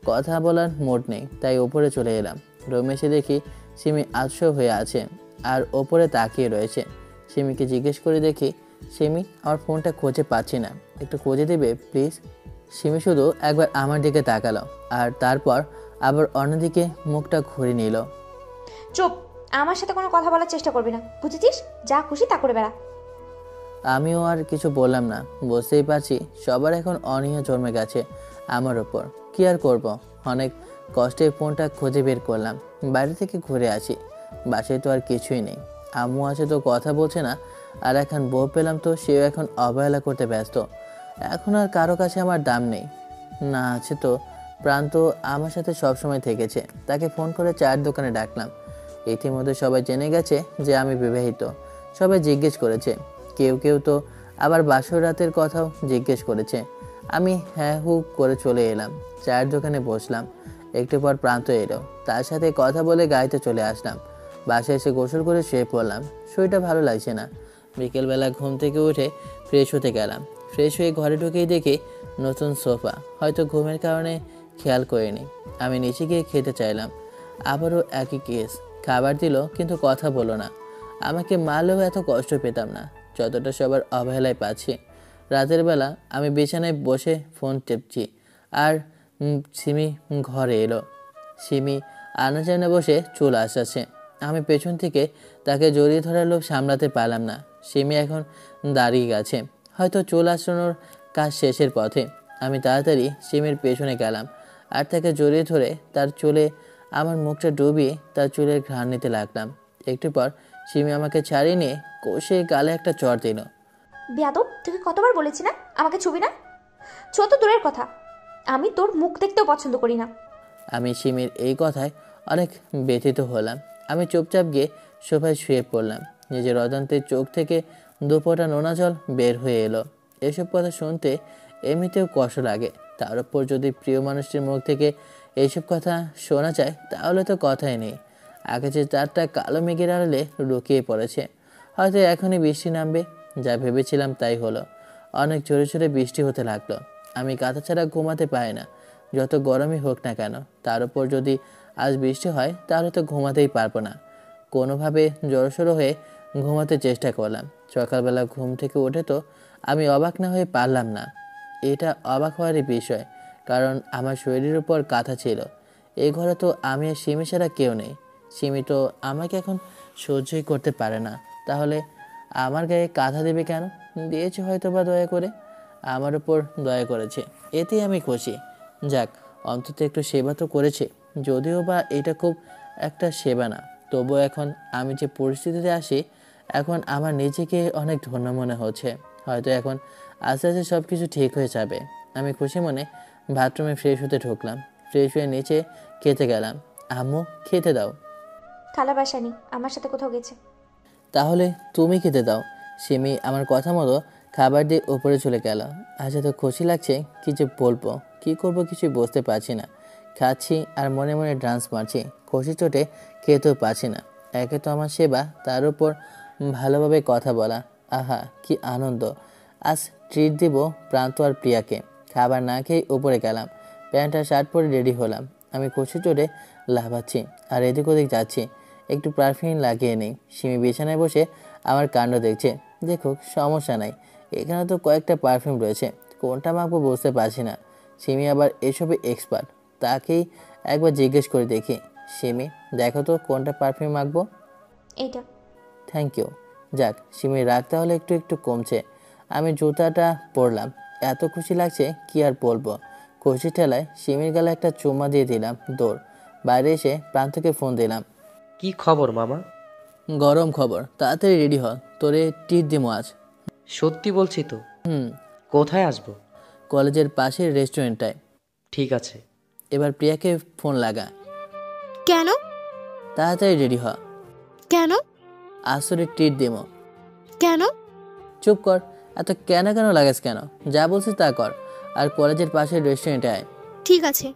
কথা বলার মোড নেই, তাই ওপরে চলে এলাম। রুমে এসে দেখি সিমি আতশো হয়ে আছে। আর ওপরে তাকিয়ে রয়েছে। সিমিকে জিজ্ঞেস করে দেখি, সিমি আমার ফোনটা খুঁজে পাচ্ছি না, একটু খুঁজে দেবে প্লিজ? সিমি শুধু একবার আমার দিকে তাকালো আর তারপর আবার অন্যদিকে মুখটা ঘুরে নিল। চুপ, আমার সাথে কোনো কথা বলার চেষ্টা করবি না, বুঝেছিস? যা খুশি তা করে বেড়া। আমিও আর কিছু বললাম না। বুঝতেই পারছি সবার এখন অনীহা জন্মে গেছে আমার ওপর। কি আর করব, অনেক কষ্টে ফোনটা খুঁজে বের করলাম। বাইরে থেকে ঘুরে আসি, বাসায় তো আর কিছুই নেই। আম্মু আছে তো কথা বলছে না, আর এখন বউ পেলাম তো সেও এখন অবহেলা করতে ব্যস্ত। এখন আর কারো কাছে আমার দাম নেই। না আছে তো প্রান্ত আমার সাথে সবসময় থেকেছে, তাকে ফোন করে চায়ের দোকানে ডাকলাম। ইতিমধ্যে সবাই জেনে গেছে যে আমি বিবাহিত। সবাই জিজ্ঞেস করেছে, কেউ কেউ তো আবার বাসর রাতের কথাও জিজ্ঞেস করেছে। আমি হ্যাঁ হু করে চলে এলাম, চায়ের দোকানে বসলাম। একটু পর প্রান্ত এলো, তার সাথে কথা বলে গাড়িতে চলে আসলাম। বাসায় এসে গোসল করে শুয়ে পড়লাম, শরীরটা ভালো লাগছে না। বিকেলবেলা ঘুম থেকে উঠে ফ্রেশ হতে গেলাম। ফ্রেশ হয়ে ঘরে ঢুকেই দেখি নতুন সোফা, হয়তো ঘুমের কারণে খেয়াল করিনি। আমি নিচে গিয়ে খেতে চাইলাম, আবারও একই কেস। খাবার দিল কিন্তু কথা বলো না। আমাকে মারলেও এত কষ্ট পেতাম না যতটা সবার অবহেলায় পাচ্ছি। রাতের বেলা আমি বিছানায় বসে ফোন টিপছি আর সিমি ঘরে এলো। সিমি আনাজানে বসে চুল আসাচ্ছে। আমি পেছন থেকে তাকে জড়িয়ে ধরার লোভ সামলাতে পারলাম না। সিমি এখন দাঁড়িয়ে গেছে, হয়তো চুল আসানোর কাজ শেষের পথে। আমি তাড়াতাড়ি সিমির পেছনে গেলাম আর তাকে জড়িয়ে ধরে তার চুলে আমার মুখটা ডুবিয়ে তার চুলের ঘ্রাণ নিতে লাগলাম। একটু পর সিমি আমাকে ছাড়িয়ে নিয়ে কষে গালে একটা চড় দিল। বেয়াদব, তোকে কতবার বলেছি না আমাকে ছবি না? ছো তো দূরের কথা, আমি তোর মুখ দেখতেও পছন্দ করি না। আমি সিমির এই কথায় অনেক ব্যথিত হলাম। আমি চুপচাপ গিয়ে সোফায় শুয়ে পড়লাম। নিজের অজান্তে চোখ থেকে দুপোটা নোনা জল বের হয়ে এলো। এসব কথা শুনতে এমনিতেও কষ্ট লাগে, তার উপর যদি প্রিয় মানুষটির মুখ থেকে এইসব কথা শোনা যায় তাহলে তো কথাই নেই। আকাশে চারটা কালো মেঘের আড়ালে লুকিয়ে পড়েছে, হয়তো এখনই বৃষ্টি নামবে। যা ভেবেছিলাম তাই হলো, অনেক জোরে জোরে বৃষ্টি হতে লাগলো। আমি কাঁথা ছাড়া ঘুমাতে পারি না, যত গরমই হোক না কেন। তার উপর যদি আজ বৃষ্টি হয় তাহলে তো ঘুমাতেই পারবো না। কোনোভাবে জড়সড়ো হয়ে ঘুমাতে চেষ্টা করলাম। সকালবেলা ঘুম থেকে উঠে তো আমি অবাক না হয়ে পারলাম না। এটা অবাক হওয়ারই বিষয়, কারণ আমার শরীরের উপর কাঁথা ছিল। এই ঘরে তো আমি আর সিমি ছাড়া কেউ নেই। সিমি তো আমাকে এখন সহ্যই করতে পারে না, তাহলে আমার গায়ে কাঁথা দেবে কেন? দিয়েছে হয়তো বা দয়া করে, আমার উপর দয়া করেছে, এতেই আমি খুশি। যাক, অন্তত একটু সেবা তো করেছে, যদিও বা এটা খুব একটা সেবা না। তবুও এখন আমি যে পরিস্থিতিতে আসি, এখন আমার নিজেকে অনেক ধন্য মনে হচ্ছে। হয়তো এখন আস্তে আস্তে সব কিছু ঠিক হয়ে যাবে। আমি খুশি মনে বাথরুমে ফ্রেশ হতে ঢুকলাম। ফ্রেশ হয়ে নিচে খেতে গেলাম। আম্মু, খেতে দাও। খালা বাসা নেই, আমার সাথে কোথাও গেছে। তাহলে তুমি খেতে দাও। সিমি আমার কথা মতো খাবার দিয়ে উপরে চলে গেল। আজ এত খুশি লাগছে কি যে বলবো, কি করবো কিছুই বুঝতে পারছি না। খাচ্ছি আর মনে মনে ডান্স মারছি, খুশি চোটে খেতেও পারছি না। একে তো আমার সেবা, তার উপর ভালোভাবে কথা বলা, আহা কি আনন্দ। আজ ট্রিট দিব প্রান্ত আর প্রিয়াকে। খাবার না খেয়ে উপরে গেলাম, প্যান্ট আর শার্ট পরে রেডি হলাম। আমি খুশি চোটে লাফাচ্ছি আর এদিক ওদিক যাচ্ছি। একটু পারফিউম লাগিয়ে নেই। সিমি বিছানায় বসে আমার কাণ্ড দেখছে। দেখুক, সমস্যা নাই, এখানে তো কয়েকটা পারফিউম রয়েছে, কোনটা মাখবো বুঝতে পারছি না। সিমি আবার এসবে এক্সপার্ট, তাকেই একবার জিজ্ঞেস করে দেখি। সিমি, দেখো তো কোনটা পারফিউম মাখবো। এইটা। Thank you. যাক, সিমি রাগ তাহলে একটু একটু কমছে। আমি জুতাটা পরলাম, এত খুশি লাগছে কি আর বলবো। খুশি ঠেলায় সিমির গালে একটা চুম্মা দিয়ে দিলাম। দৌড় বাইরে এসে প্রান্তকে ফোন দিলাম। কি খবর মামা? গরম খবর, তাড়াতাড়ি রেডি হ, তোরে ট্রিট দিমো আজ। সত্যি বলছি তো? কোথায় আসবো? কলেজের পাশের রেস্টুরেন্টটায়। ঠিক আছে। এবার প্রিয়াকে ফোন লাগা। কেন? তাড়াতাড়ি রেডি হ। কেন? আসলে ট্রিট দিমো। কেন? চুপ কর, এত কেন কেন লাগাস কেন? যা বলছিস তা কর, আর কলেজের পাশের রেস্টুরেন্টে আয়। ঠিক আছে।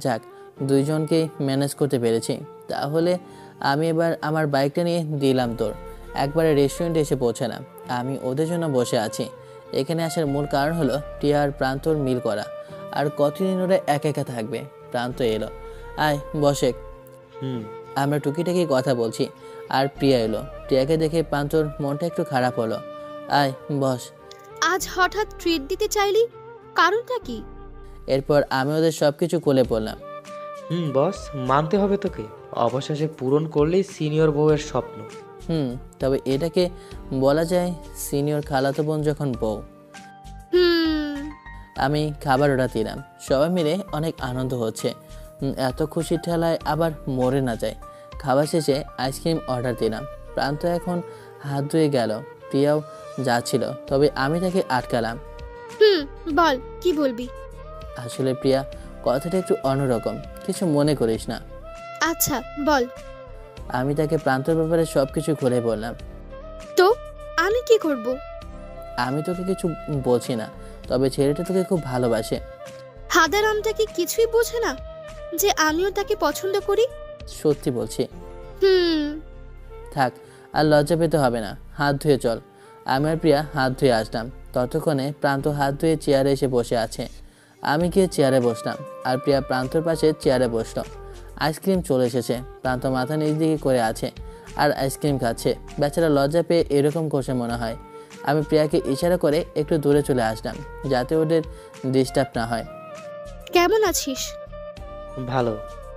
যাক, দুইজনকেই ম্যানেজ করতে পেরেছি। তাহলে আমি এবার আমার বাইকটা নিয়ে দিলাম তোর। একবারে রেস্টুরেন্টে এসে পৌঁছালাম। আমি ওদের জন্য বসে আছি। এখানে আসার মূল কারণ হলো প্রিয়া আর প্রান্তর মিল করা। আর কতদিন ওরা একা একা থাকবে। প্রান্ত এলো। আয় বসে। আমরা টুকিটাকি কথা বলছি আর প্রিয়া এলো। প্রিয়াকে দেখে প্রান্তর মনটা একটু খারাপ হলো। আয় বস। আজ হঠাৎ ট্রিট দিতে চাইলি, কারণটা কি? এরপর আমি ওদের সব কিছু খুলে পড়লাম। বস, মানতে হবে তোকে, অবশেষে পূরণ করলেই সিনিয়র বউয়ের স্বপ্ন। তবে এটাকে বলা যায় সিনিয়র খালাতো বোন যখন বউ। আমি খাবার অর্ডার দিলাম। সবাই মিলে অনেক আনন্দ হচ্ছে। এত খুশির ঠেলায় আবার মরে না যায়। খাবার শেষে আইসক্রিম অর্ডার দিলাম। প্রান্ত এখন হাত ধুয়ে গেল। প্রিয়াও যাচ্ছিল, তবে আমি তাকে আটকালাম। বল, কি বলবি? আসলে প্রিয়া, কথাটা একটু অন্যরকম, কিছু মনে করিস না। আচ্ছা বল। আমি তাকে প্রান্তর ব্যাপারে সব কিছু খুলে বললাম। তো আমি কি করব? আমি তোকে কিছু বলছি না, তবে ছেলেটা তোকে খুব ভালোবাসে। হাদারামটা কি কিছুই বোঝে না যে আমিও তাকে পছন্দ করি? সত্যি বলছি। থাক, আর লজ্জা পেতে হবে না, হাত ধুয়ে চল। আমি আর প্রিয়া হাত ধুয়ে আসলাম। ততক্ষণে প্রান্ত হাত ধুয়ে চেয়ারে এসে বসে আছে। আমি গিয়ে চেয়ারে বসলাম, আর প্রিয়া প্রান্তর পাশে চেয়ারে বসলো। আইসক্রিম চলে এসেছে। প্রান্ত মাথা নিচ দিকে করে আছে আর আইসক্রিম খাচ্ছে। বেচারা লজ্জা পেয়ে এরকম করছে মনে হয়। আমি প্রিয়াকে ইশারা করে একটু দূরে চলে আসলাম, যাতে ওদের ডিস্টার্ব না হয়। কেমন আছিস? ভালো।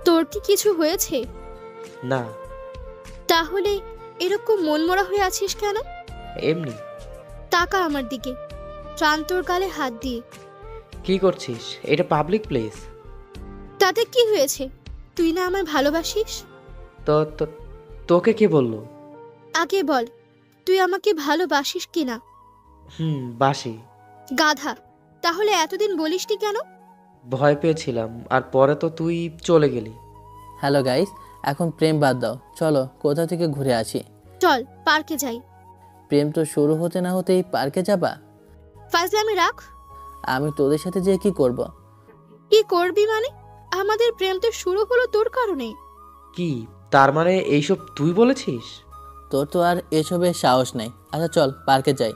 তোর কি কিছু হয়েছে? না। তাহলে এরকম মনমরা হয়ে আছিস কেন? এমনি। তাকা আমার দিকে, প্রান্তর গালে হাত দিয়ে। কি করছিস? এটা পাবলিক প্লেস। তাতে কি হয়েছে? তুই না আমায় ভালোবাসিস? তো তোকে কে বললো? আগে বল, তুই আমাকে ভালোবাসিস কিনা? বাসি। গাধা, তাহলে এতদিন বলিসনি কেন? ভয় পেয়েছিলাম, আর পরে তো তুই চলে গেলি। হ্যালো গাইস, এখন প্রেম বাদ দাও, চলো কোথা থেকে ঘুরে আসি। চল পার্কে যাই। প্রেম তো শুরু হতে না হতেই পার্কে যাবা? ফাজলামি রাখ। আমি তোদের সাথে যেয়ে কি করব? কি করবি মানে? আমাদের প্রেম তো শুরু হলো তোর কারণে। কি তার মানে এইসব তুই বলেছিস? তোর তো আর এসবের সাহস নেই। আচ্ছা চল পার্কে যাই।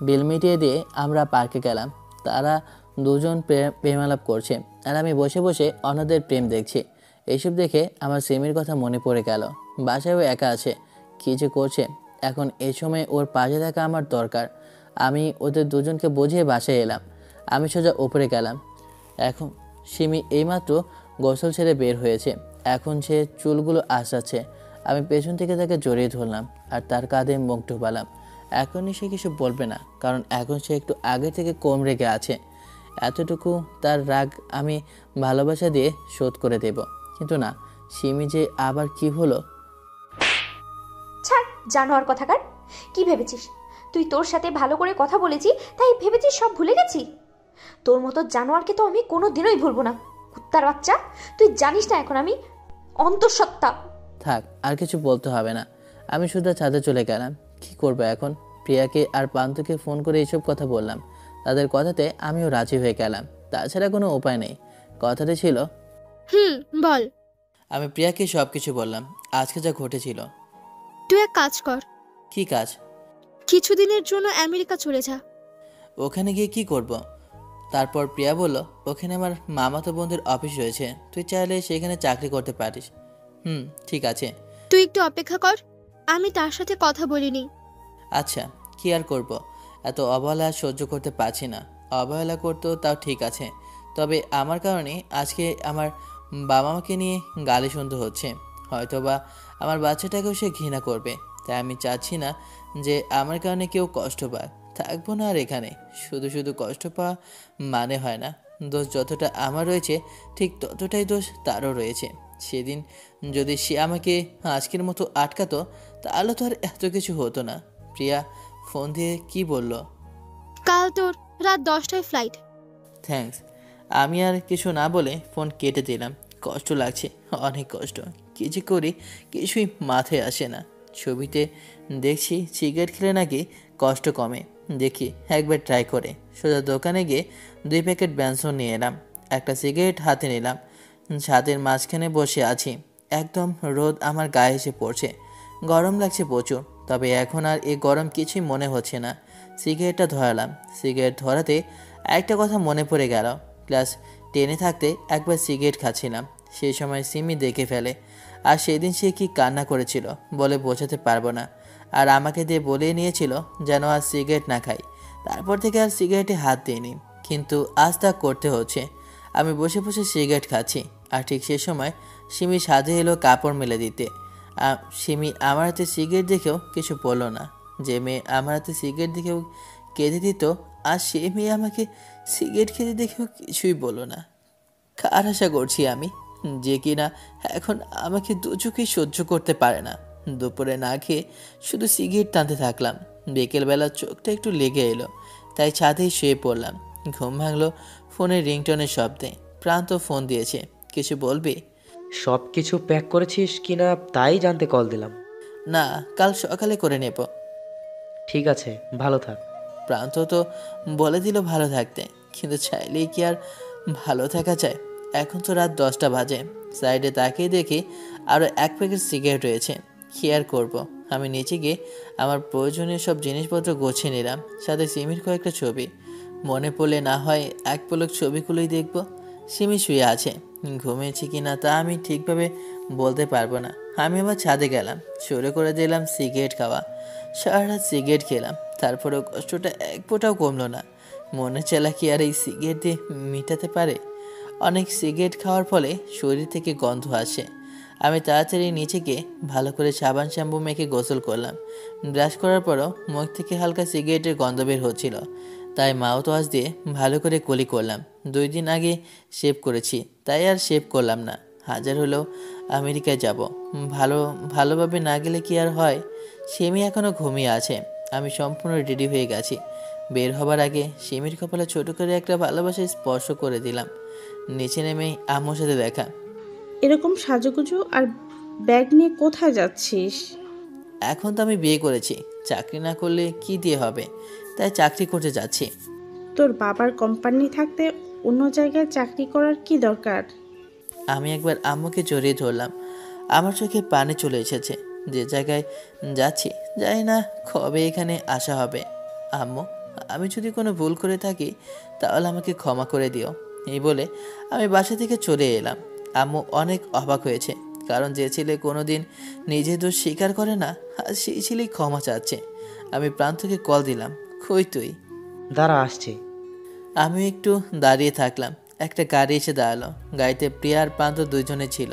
বিল মিটিয়ে দিয়ে আমরা পার্কে গেলাম। তারা দুজন প্রেমালাপ করছে, আর আমি বসে বসে অন্যদের প্রেম দেখছি। এইসব দেখে আমার সিমির কথা মনে পড়ে গেল। বাসায়ও একা আছে, কী যে করছে। এখন এই সময় ওর পাশে থাকা আমার দরকার। আমি ওদের দুজনকে বুঝিয়ে বাসায় এলাম। আমি সোজা উপরে গেলাম। এখন সিমি এইমাত্র গোসল ছেড়ে বের হয়েছে। এখন সে চুলগুলো আঁচড়াচ্ছে। আমি পেছন থেকে তাকে জড়িয়ে ধরলাম আর তার কাঁধে মুখ ডুবালাম। এখনই সে কিছু বলবে না, কারণ এখন সে একটু আগে থেকে কম রেগে আছে। এতটুকু তার রাগ আমি ভালোবাসা দিয়ে শোধ করে দেব। কিন্তু না, সিমি যে আবার কি হলো। ছাড়, জানোয়ার কথাকার। কি ভেবেছিস তুই তোর সাথে ভালো করে কথা বলেছি তাই ভেবেছিস সব ভুলে গেছি? তোর মতো জানোয়ারকে তো আমি কোনোদিনই ভুলবো না। কুত্তার বাচ্চা, তুই জানিস না এখন আমি অন্তঃসত্ত্বা। থাক, আর কিছু বলতে হবে না। আমি শুধু ছাদে চলে গেলাম। কি করবো এখন? প্রিয়াকে আর প্রান্তকে ফোন করে এইসব কথা বললাম। তাদের কথাতে আমিও রাজি হয়ে গেলাম। তাছাড়া কোনো উপায় নেই। কথাটা ছিল, বল। আমি প্রিয়াকে সব কিছু বললাম, আজকে যা ঘটেছিল। তুই এক কাজ কর। কি কাজ? কিছুদিনের জন্য আমেরিকা চলে যা। ওখানে গিয়ে কি করব? তারপর প্রিয়া বলল, ওখানে আমার মামাতো বোনদের অফিস রয়েছে, তুই চাইলে সেখানে চাকরি করতে পারিস। ঠিক আছে। তুই একটু অপেক্ষা কর, আমি তার সাথে কথা বলিনি। আচ্ছা, কি আর করব, এত অবহেলা সহ্য করতে পারছি না। অবহেলা করতেও তাও ঠিক আছে, তবে আমার কারণে আজকে আমার বাবা মাকে নিয়ে গালি শুনতে হচ্ছে। হয়তোবা আমার বাচ্চাটাকেও সে ঘৃণা করবে। তাই আমি চাচ্ছি না যে আমার কারণে কেউ কষ্ট পায়। থাকবো না আর এখানে। শুধু শুধু কষ্ট পাওয়া মানে হয় না। দোষ যতটা আমার রয়েছে, ঠিক ততটাই দোষ তারও রয়েছে। সেদিন যদি সে আমাকে আজকের মতো আটকাতো, তাহলে তো আর এত কিছু হতো না। প্রিয়া ফোন দিয়ে কি বলল? কাল তোর রাত 10টায় ফ্লাইট। থ্যাঙ্কস। আমি আর কিছু না বলে ফোন কেটে দিলাম। কষ্ট লাগছে, অনেক কষ্ট। কী যে করি কিছুই মাথায় আসে না। ছবিতে দেখছি সিগারেট খেলে নাকি কষ্ট কমে। দেখি একবার ট্রাই করে। সোজা দোকানে গিয়ে 2 প্যাকেট ব্যানসন নিয়ে এলাম। একটা সিগারেট হাতে নিলাম। ছাদের মাঝখানে বসে আছি। একদম রোদ আমার গায়ে এসে পড়ছে। গরম লাগছে প্রচুর, তবে এখন আর এই গরম কিছুই মনে হচ্ছে না। সিগারেটটা ধরালাম। সিগারেট ধরাতে একটা কথা মনে পড়ে গেল। ক্লাস 10-এ থাকতে একবার সিগারেট খাচ্ছিলাম। সেই সময় সিমি দেখে ফেলে। আর সেদিন সে কি কান্না করেছিল বলে বোঝাতে পারবো না। আর আমাকে দিয়ে বলে নিয়েছিল যেন আর সিগারেট না খাই। তারপর থেকে আর সিগারেটে হাত দিইনি, কিন্তু আজ তা করতে হচ্ছে। আমি বসে বসে সিগারেট খাচ্ছি, আর ঠিক সে সময় সিমি সাজে এলো কাপড় মেলে দিতে। সিমি আমার হাতে সিগারেট দেখেও কিছু বললো না। যে মেয়ে আমার হাতে সিগারেট দেখেও কেঁদে দিত, আর সে মেয়ে আমাকে সিগারেট খেতে দেখেও কিছুই বললো না। কার আশা করছি আমি, যে কিনা এখন আমাকে দু চোখেই সহ্য করতে পারে না। দুপুরে না খেয়ে শুধু সিগারেট টানতে থাকলাম। বিকেলবেলা চোখটা একটু লেগে এলো, তাই ছাদেই শুয়ে পড়লাম। ঘুম ভাঙলো ফোনের রিংটোনের শব্দে। প্রান্ত ফোন দিয়েছে। কিছু বলবি? সব কিছু প্যাক করেছিস কিনা তাই জানতে কল দিলাম। না, কাল সকালে করে নেব। ঠিক আছে, ভালো থাক। প্রান্ত তো বলে দিল ভালো থাকতে, কিন্তু চাইলেই কি আর ভালো থাকা যায়? এখন তো রাত 10টা বাজে। সাইডে তাকিয়ে দেখি আরও 1 প্যাকেট সিগারেট রয়েছে। কি আর করবো, আমি নিচে গিয়ে আমার প্রয়োজনীয় সব জিনিসপত্র গুছিয়ে নিলাম, সাথে সিমির কয়েকটা ছবি। মনে পড়লে না হয় এক পলক ছবিগুলোই দেখব। সিমি শুয়ে আছে, ঘুমিয়েছি কি না তা আমি ঠিকভাবে বলতে পারবো না। আমি আবার ছাদে গেলাম, শুরু করে দিলাম সিগারেট খাওয়া। সারা রাত সিগারেট খেলাম, তারপরেও কষ্টটা এক ফোঁটাও কমলো না। মনে চালা কি আর এই সিগারেট দিয়ে মেটাতে পারে? অনেক সিগারেট খাওয়ার ফলে শরীর থেকে গন্ধ আসে। আমি তাড়াতাড়ি নিচে গিয়ে ভালো করে সাবান শ্যাম্পু মেখে গোসল করলাম। ব্রাশ করার পরও মুখ থেকে হালকা সিগারেটের গন্ধ বের হচ্ছিল, তাই মাউথ ওয়াশ দিয়ে ভালো করে কলি করলাম। 2 দিন আগে শেভ করেছি, তাই আর শেভ করলাম না। হাজার হলেও আমেরিকায় যাব, ভালোভাবে না গেলে কি আর হয়? সিমি এখনও ঘুমিয়ে আছে। আমি সম্পূর্ণ রেডি হয়ে গেছি। বের হবার আগে সিমির কপালে ছোট করে একটা ভালোবাসায় স্পর্শ করে দিলাম। নিচে নেমেই আম্মুর সাথে দেখা। এরকম সাজুগুজু আর ব্যাগ নিয়ে কোথায় যাচ্ছিস? এখন তো আমি বিয়ে করেছি, চাকরি না করলে কি দিয়ে হবে, তাই চাকরি করতে যাচ্ছি। তোর বাবার কোম্পানি থাকতে অন্য জায়গায় চাকরি করার কি দরকার? আমি একবার আম্মুকে জড়িয়ে ধরলাম। আমার চোখে পানি চলে এসেছে। যে জায়গায় যাচ্ছি জানি না কবে এখানে আসা হবে। আম্মু, আমি যদি কোনো ভুল করে থাকি তাহলে আমাকে ক্ষমা করে দিও। এই বলে আমি বাসা থেকে চলে এলাম। আম্মু অনেক অবাক হয়েছে, কারণ যে ছেলে কোনোদিন নিজের দোষ স্বীকার করে না, আর সেই ছেলেই ক্ষমা চাচ্ছে। আমি প্রান্তকে কল দিলাম। কই তুই? দাঁড়া, আসছে। আমি একটু দাঁড়িয়ে থাকলাম। একটা গাড়ি এসে দাঁড়ালো। গাড়িতে প্রিয়া আর প্রান্ত 2জনে ছিল।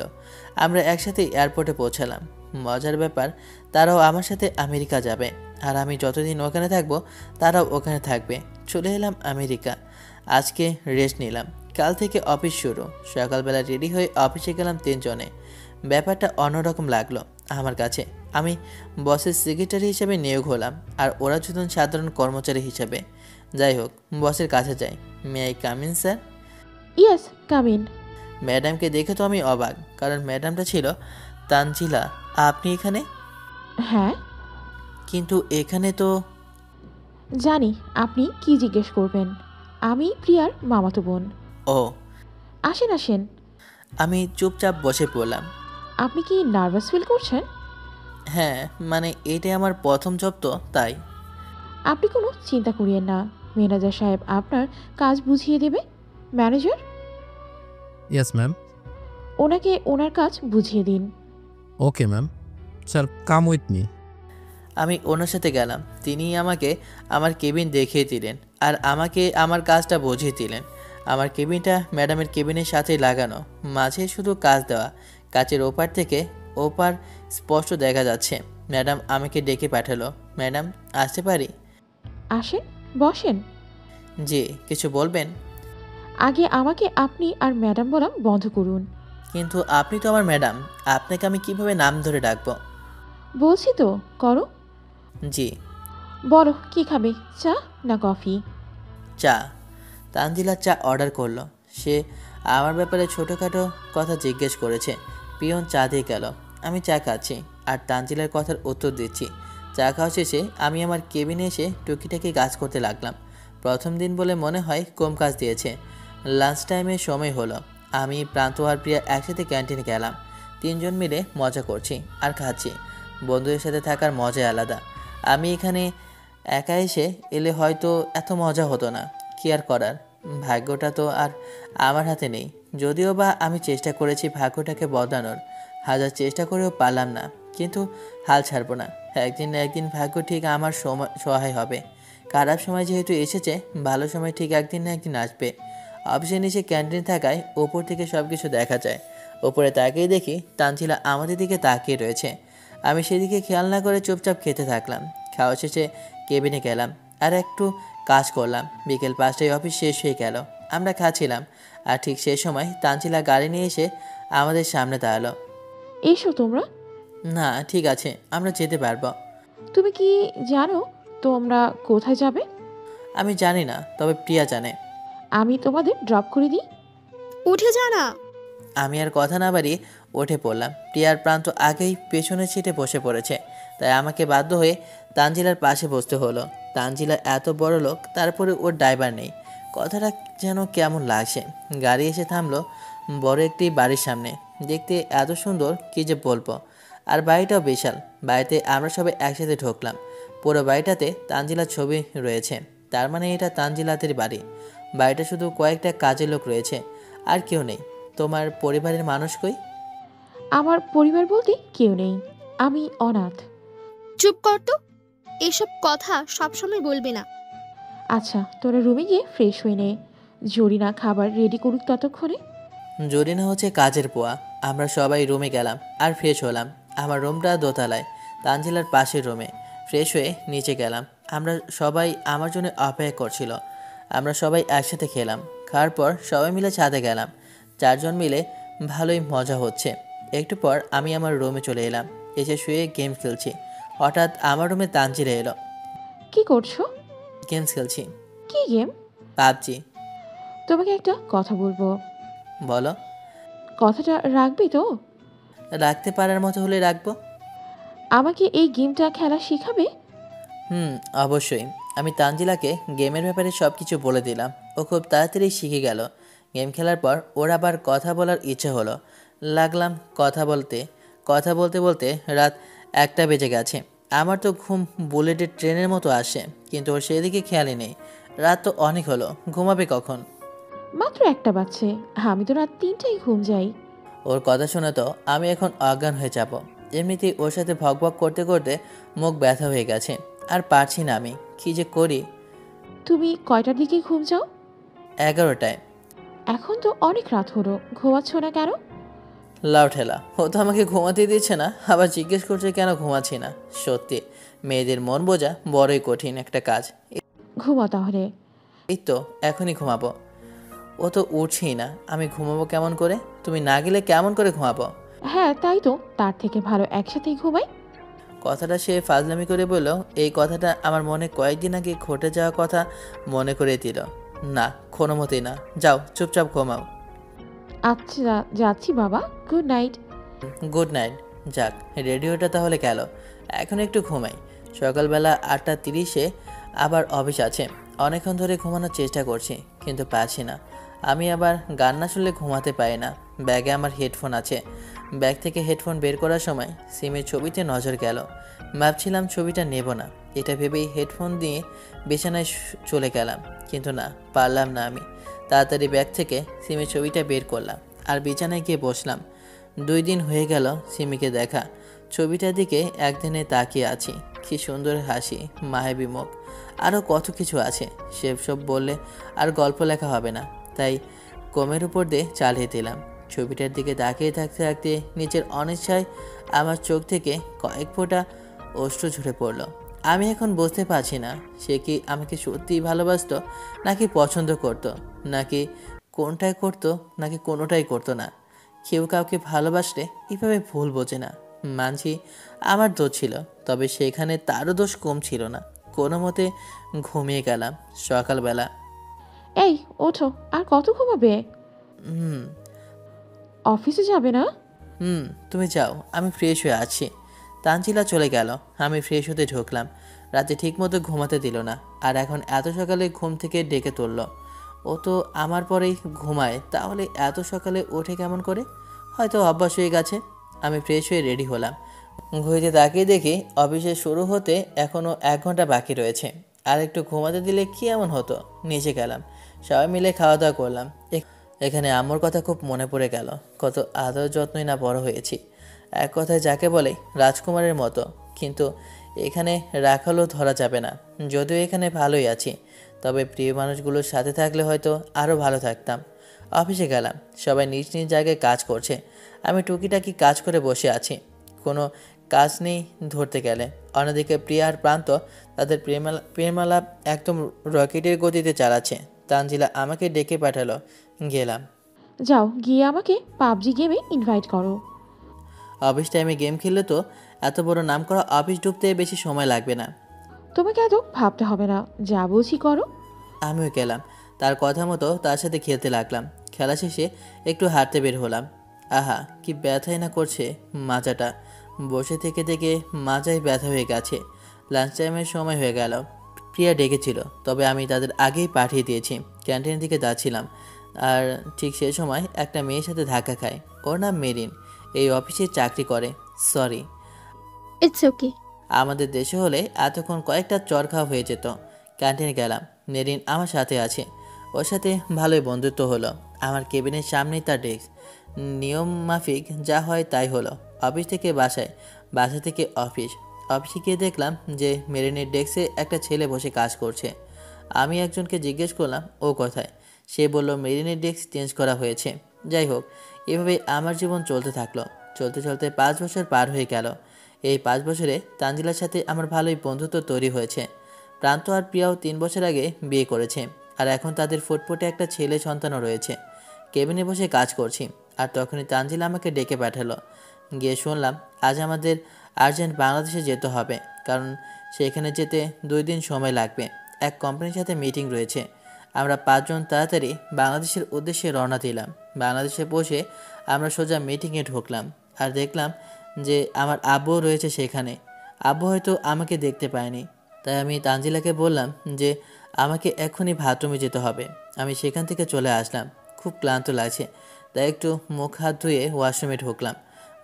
আমরা একসাথে এয়ারপোর্টে পৌঁছালাম। মজার ব্যাপার, তারাও আমার সাথে আমেরিকা যাবে, আর আমি যতদিন ওখানে থাকবো তারাও ওখানে থাকবে। চলে এলাম আমেরিকা। আজকে রেস্ট নিলাম, কাল থেকে অফিস শুরু। সকালবেলা রেডি হয়ে অফিসে গেলাম 3জনে। ব্যাপারটা অন্যরকম লাগলো আমার কাছে। আমি বসের সেক্রেটারি হিসেবে নিয়োগ হলাম, আর ওরা 2জন সাধারণ কর্মচারী হিসেবে। যাই হোক, বসের কাছে যাই। May I come in sir? Yes, come in. ম্যাডামকে দেখে তো আমি অবাক, কারণ ম্যাডামটা ছিল তানজিলা। আপনি এখানে? হ্যাঁ, কিন্তু এখানে তো... জানি আপনি কি জিজ্ঞেস করবেন। আমি প্রিয়ার মামাতো বোন। ও, আসেন আসেন। আমি চুপচাপ বসে পড়লাম। আপনি কি নার্ভাস ফিল করছেন? হ্যাঁ, মানে এটাই আমার প্রথম জব তো, তাই। আপনি কোনো চিন্তা করিয়েন না, ম্যানেজার সাহেব আপনার কাজ বুঝিয়ে দেবে। Manager, yes ma'am. ওনাকে ওনার কাজ বুঝিয়ে দিন। Okay ma'am. Sir, come with me. আমি ওনার সাথে গেলাম। তিনি আমাকে আমার কেবিন দেখিয়ে দিলেন, আর আমাকে আমার কাজটা বুঝিয়ে দিলেন। আমার কেবিনটা ম্যাডামের কেবিনের সাথেই লাগানো, মাঝে শুধু কাজ দেওয়া। কাচের ওপার থেকে ওপার স্পষ্ট দেখা যাচ্ছে। ম্যাডাম আমাকে ডেকে পাঠালো। ম্যাডাম, আসতে পারি? আসেন, বসেন। জি, কিছু বলবেন? আগে আমাকে আপনি আর ম্যাডাম বলা বন্ধ করুন। কিন্তু আপনি তো আমার ম্যাডাম, আপনাকে আমি কিভাবে নাম ধরে ডাকবো? বলছি তো, করো। জি। বলো কি খাবে, চা না কফি? চা। তানজিলা চা অর্ডার করলো। সে আমার ব্যাপারে ছোটোখাটো কথা জিজ্ঞেস করেছে। পিয়ন চা দিয়ে গেল। আমি চা খাচ্ছি আর তানজিলার কথার উত্তর দিচ্ছি। চা খাওয়া শেষে আমি আমার কেবিনে এসে টুকিটাকি কাজ করতে লাগলাম। প্রথম দিন বলে মনে হয় কম কাজ দিয়েছে। লাঞ্চ টাইমের সময় হলো। আমি, প্রান্ত আর প্রিয়া একসাথে ক্যান্টিনে গেলাম। 3জন মিলে মজা করছি আর খাচ্ছি। বন্ধুদের সাথে থাকার মজা আলাদা। আমি এখানে একা এলে হয়তো এত মজা হতো না। কি আর করার, ভাগ্যটা তো আর আমার হাতে নেই। যদিও বা আমি চেষ্টা করেছি ভাগ্যটাকে বদলানোর। হাজার চেষ্টা করেও পারলাম না, কিন্তু হাল ছাড়বো না। একদিন না একদিন ভাগ্য ঠিক আমার সহায় হবে। খারাপ সময় যেহেতু এসেছে, ভালো সময় ঠিক একদিন না একদিন আসবে। অফিসের নিচে ক্যান্টিন থাকায় ওপর থেকে সব কিছু দেখা যায়। ওপরে তাকিয়ে দেখি তানজিলা আমাদের দিকে তাকিয়ে রয়েছে। আমি সেদিকে খেয়াল না করে চুপচাপ খেতে থাকলাম। খাওয়া শেষে কেবিনে গেলাম আর একটু কাজ করলাম। বিকেল 5টায় অফিস শেষ হয়ে গেল। আমরা খাচ্ছিলাম আর ঠিক সেই সময় তানজিলা গাড়ি নিয়ে এসে আমাদের সামনে দাঁড়ালো। এসো তোমরা। না ঠিক আছে, আমরা যেতে পারবো। তুমি কি জানো তোমরা কোথায় যাবে? আমি জানি না, তবে প্রিয়া জানে। আমি তোমাদের ড্রপ করে দিই। উঠে যা না। আমি আর কথা না বাড়িয়ে উঠে পড়লাম। প্রিয়ার প্রান্ত আগেই পেছনের সিটে বসে পড়েছে, তাই আমাকে বাধ্য হয়ে তানজিলার পাশে বসতে হলো। তানজিলা এত বড় লোক, তারপরে ওর ড্রাইভার নেই। কথাটা যেন কেমন লাগছে। গাড়ি এসে থামলো বড় একটি বাড়ির সামনে। দেখতে এত সুন্দর কি যে বলবো, আর বাড়িটাও বিশাল। বাড়িতে আমরা সবাই একসাথে ঢুকলাম। পুরো বাড়িটাতে তানজিলার ছবি রয়েছে, তার মানে এটা তানজিলাদের বাড়ি। বাড়িটা শুধু কয়েকটা কাজের লোক রয়েছে, আর কেউ নেই। তোমার পরিবারের মানুষ কই? আমার পরিবার বলতে কেউ নেই, আমি অনাথ। চুপ কর তো, এসব কথা সবসময় বলবি না। আচ্ছা তোরা রুমে গিয়ে ফ্রেশ হয়ে নে, জরিনা খাবার রেডি করুক ততক্ষণে। জরিনা হচ্ছে কাজের পোয়া। আমরা সবাই রুমে গেলাম আর ফ্রেশ হলাম। আমার রুমটা দোতলায়, তানজিলার পাশের রুমে। ফ্রেশ হয়ে নিচে গেলাম। আমরা সবাই আমার জন্য অপেক্ষা করছিল। আমরা সবাই একসাথে খেলাম। খাওয়ার পর সবাই মিলে ছাদে গেলাম। 4 জন মিলে ভালোই মজা হচ্ছে। একটু পর আমি আমার রুমে চলে এলাম। এসে শুয়ে গেম খেলছি। হঠাৎ আমার রুমে তানজিলা এলো। কি করছো? গেমস খেলছি। কি গেম? পাবজি। তোমাকে একটা কথা বলবো। বলো। কথাটা রাখবি তো? রাখতে পারার মতো হলে রাখবো। আমাকে এই গেমটা খেলা শেখাবে? অবশ্যই। আমি তানজিলাকে গেমের ব্যাপারে সব কিছু বলে দিলাম। ও খুব তাড়াতাড়ি শিখে গেল। গেম খেলার পর ওর আবার কথা বলার ইচ্ছে হলো। লাগলাম কথা বলতে বলতে রাত 1টা বেজে গেছে। আমার তো ঘুম বুলেটের ট্রেনের মতো আসে, কিন্তু ওর সেদিকে খেয়ালই নেই। রাত তো অনেক হলো, ঘুমাবে কখন? মাত্র 1টা বাজছে, আমি তো রাত 3টায় ঘুম যাই। ওর কথা শুনে তো আমি এখন অজ্ঞান হয়ে যাব। এমনিতেই ওর সাথে ভকভক করতে করতে মুখ ব্যথা হয়ে গেছে, আর পারছি না আমি। কী যে করি। তুমি কয়টার দিকে ঘুম যাও? 11টায়। এখন তো অনেক রাত হলো, ঘুমাচ্ছ না কেন? লাউ ঠেলা, ও তো আমাকে ঘুমাতে দিচ্ছে না, আবার জিজ্ঞেস করছে কেন ঘুমাচ্ছি না। সত্যি মেয়েদের মন বোঝা বড়ই কঠিন একটা কাজ। ঘুমাও তাহলে। এই তো এখনই ঘুমাবো। ও তো উঠছেই না, আমি ঘুমাবো কেমন করে? তুমি না গেলে কেমন করে ঘুমাবো? হ্যাঁ তাই তো, তার থেকে ভালো একসাথেই ঘুমাই। কথাটা সে ফাজলামি করে বলল। এই কথাটা আমার মনে কয়েকদিন আগে ঘটে যাওয়া কথা মনে করে দিল। না, কোনো মতেই না। যাও চুপচাপ ঘুমাও। আচ্ছা যাচ্ছি বাবা, গুড নাইট। Good night. যাক, রেডিওটা তাহলে গেল। এখন একটু ঘুমাই। সকালবেলা 8:30-এ আবার অফিস আছে। অনেকক্ষণ ধরে ঘুমানোর চেষ্টা করছি, কিন্তু পারছি না। আমি আবার গান না শুনলে ঘুমাতে পারি না। ব্যাগে আমার হেডফোন আছে। ব্যাগ থেকে হেডফোন বের করার সময় সিমের ছবিতে নজর গেল। ভাবছিলাম ছবিটা নেব না, এটা ভেবেই হেডফোন দিয়ে বিছানায় চলে গেলাম, কিন্তু না, পারলাম না। আমি তাড়াতাড়ি ব্যাগ থেকে সিমের ছবিটা বের করলাম আর বিছানায় গিয়ে বসলাম। 2 দিন হয়ে গেল সিমিকে দেখা। ছবিটার দিকে একদিনে তাকিয়ে আছি। কি সুন্দর হাসি, মায়াবী মুখ, আরও কত কিছু আছে। সেসব বললে আর গল্প লেখা হবে না, তাই কোমের উপর দিয়ে চালিয়ে দিলাম। ছবিটার দিকে তাকিয়ে থাকতে থাকতে নিচের অনিচ্ছায় আমার চোখ থেকে কয়েক ফোঁটা অশ্রু ঝরে পড়ল। আমি এখন বুঝতে পারছি না সে কি আমাকে সত্যিই ভালোবাসতো, নাকি পছন্দ করতো, নাকি কোনটাই করতো, নাকি কোনোটাই করতো না। কেউ কাউকে ভালোবাসলে এভাবে ভুল বোঝে না। মানছি আমার দোষ ছিল, তবে সেখানে তারও দোষ কম ছিল না। কোনো মতে ঘুমিয়ে গেলাম। সকালবেলা। এই ওঠো, আর কত ঘুমাবে? হুম অফিসে যাবে না? তুমি যাও, আমি ফ্রেশ হয়ে আছি। তানজিলা চলে গেল। আমি ফ্রেশ হতে ঢুকলাম। রাতে ঠিকমতো ঘুমাতে দিল না, আর এখন এত সকালে ঘুম থেকে ডেকে তুলল। ও তো আমার পরেই ঘুমায়, তাহলে এত সকালে ওঠে কেমন করে? হয়তো অভ্যাস হয়ে গেছে। আমি ফ্রেশ হয়ে রেডি হলাম। ঘড়িতে তাকিয়ে দেখি অফিসে শুরু হতে এখনও 1 ঘন্টা বাকি রয়েছে। আর একটু ঘুমাতে দিলে কি এমন হতো। নিচে গেলাম, সবাই মিলে খাওয়া দাওয়া করলাম। এখানে আম্মুর কথা খুব মনে পড়ে গেল। কত আদর যত্নই না বড় হয়েছি। এক কথায় যাকে বলে রাজকুমারের মতো, কিন্তু এখানে রাখালও ধরা যাবে না। যদিও এখানে ভালোই আছি, তবে প্রিয় মানুষগুলোর সাথে থাকলে হয়তো আরও ভালো থাকতাম। অফিসে গেলাম, সবাই নিজ নিজ জায়গায় কাজ করছে। আমি টুকিটাকি কাজ করে বসে আছি, কোনো কাজ নেই ধরতে গেলে। অন্যদিকে প্রিয়া আর প্রান্ত তাদের প্রেমালাপ একদম রকেটের গতিতে চালাচ্ছে। তানজিলা আমাকে ডেকে পাঠালো, গেলাম। যাও গিয়ে আমাকে পাবজি গেমে ইনভাইট করো। অফিস টাইমে গেম খেললে তো এত বড় নাম করা অফিস ঢুকতে বেশি সময় লাগবে না। তোমাকে এত ভাবতে হবে না, যা বলছি করো। আমিও গেলাম, তার কথা মতো তার সাথে খেলতে লাগলাম। খেলা শেষে একটু হাঁটতে বের হলাম। আহা, কি ব্যথাই না করছে মাজাটা। বসে থেকে থেকে মাজায় ব্যথা হয়ে গেছে। লাঞ্চ টাইমের সময় হয়ে গেল। প্রিয়া ডেকেছিল, তবে আমি তাদের আগেই পাঠিয়ে দিয়েছি। ক্যান্টিনের দিকে যাচ্ছিলাম, আর ঠিক সেই সময় একটা মেয়ের সাথে ধাক্কা খায়। ওর নাম মেরিন, এই অফিসে চাকরি করে। সরি। It's okay. আমাদের দেশে হলে এতক্ষণ কয়েকটা চর খাওয়া হয়ে যেত। ক্যান্টিনে গেলাম, মেরিন আমার সাথে আছে। ওর সাথে ভালোই বন্ধুত্ব হলো। আমার কেবিনের সামনেই তার ডেস্ক। নিয়ম মাফিক যা হয় তাই হলো। অফিস থেকে বাসায়, বাসা থেকে অফিস। অফিসে গিয়ে দেখলাম যে মেরিনের ডেস্কে একটা ছেলে বসে কাজ করছে। আমি একজনকে জিজ্ঞেস করলাম ও কোথায়। সে বলল মেরিনের ডেস্ক চেঞ্জ করা হয়েছে। যাই হোক, এভাবে আমার জীবন চলতে থাকলো। চলতে চলতে 5 বছর পার হয়ে গেল। এই 5 বছরে তানজিলার সাথে আমার ভালোই বন্ধুত্ব তৈরি হয়েছে। প্রান্ত আর প্রিয়াও 3 বছর আগে বিয়ে করেছে, আর এখন তাদের ফুটফুটে একটা ছেলে সন্তানও রয়েছে। কেবিনে বসে কাজ করছি, আর তখনই তানজিলা আমাকে ডেকে পাঠালো। গিয়ে শুনলাম আজ আমাদের আর্জেন্ট বাংলাদেশে যেতে হবে, কারণ সেখানে যেতে 2 দিন সময় লাগবে। এক কোম্পানির সাথে মিটিং রয়েছে। আমরা 5 জন তাড়াতাড়ি বাংলাদেশের উদ্দেশ্যে রওনা দিলাম। বাংলাদেশে বসে আমরা সোজা মিটিংয়ে ঢুকলাম, আর দেখলাম যে আমার আব্বুও রয়েছে সেখানে। আব্বু হয়তো আমাকে দেখতে পায়নি, তাই আমি তানজিলাকে বললাম যে আমাকে এখনই বাথরুমে যেতে হবে। আমি সেখান থেকে চলে আসলাম, খুব ক্লান্ত লাগছে, তাই একটু মুখ হাত ধুয়ে ওয়াশরুমে ঢুকলাম।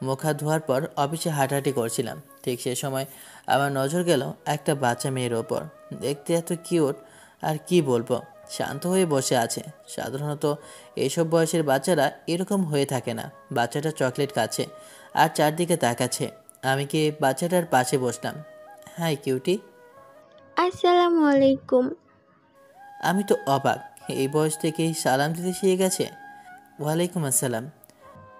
মুখ হাত ধোয়ার পর অফিসে হাঁটাহাঁটি করছিলাম। ঠিক সে সময় আমার নজর গেল একটা বাচ্চা মেয়ের ওপর। দেখতে এত কিউট, আর কি বলবো, শান্ত হয়ে বসে আছে। সাধারণত এইসব বয়সের বাচ্চারা এরকম হয়ে থাকে না। বাচ্চাটা চকলেট খাচ্ছে আর চারদিকে তাকাচ্ছে। আমি কি বাচ্চাটার পাশে বসলাম। High cutie. আসসালামু আলাইকুম। আমি তো অবাক, এই বয়স থেকেই সালাম দিতে শিখে গেছে। ওয়ালাইকুম আসসালাম।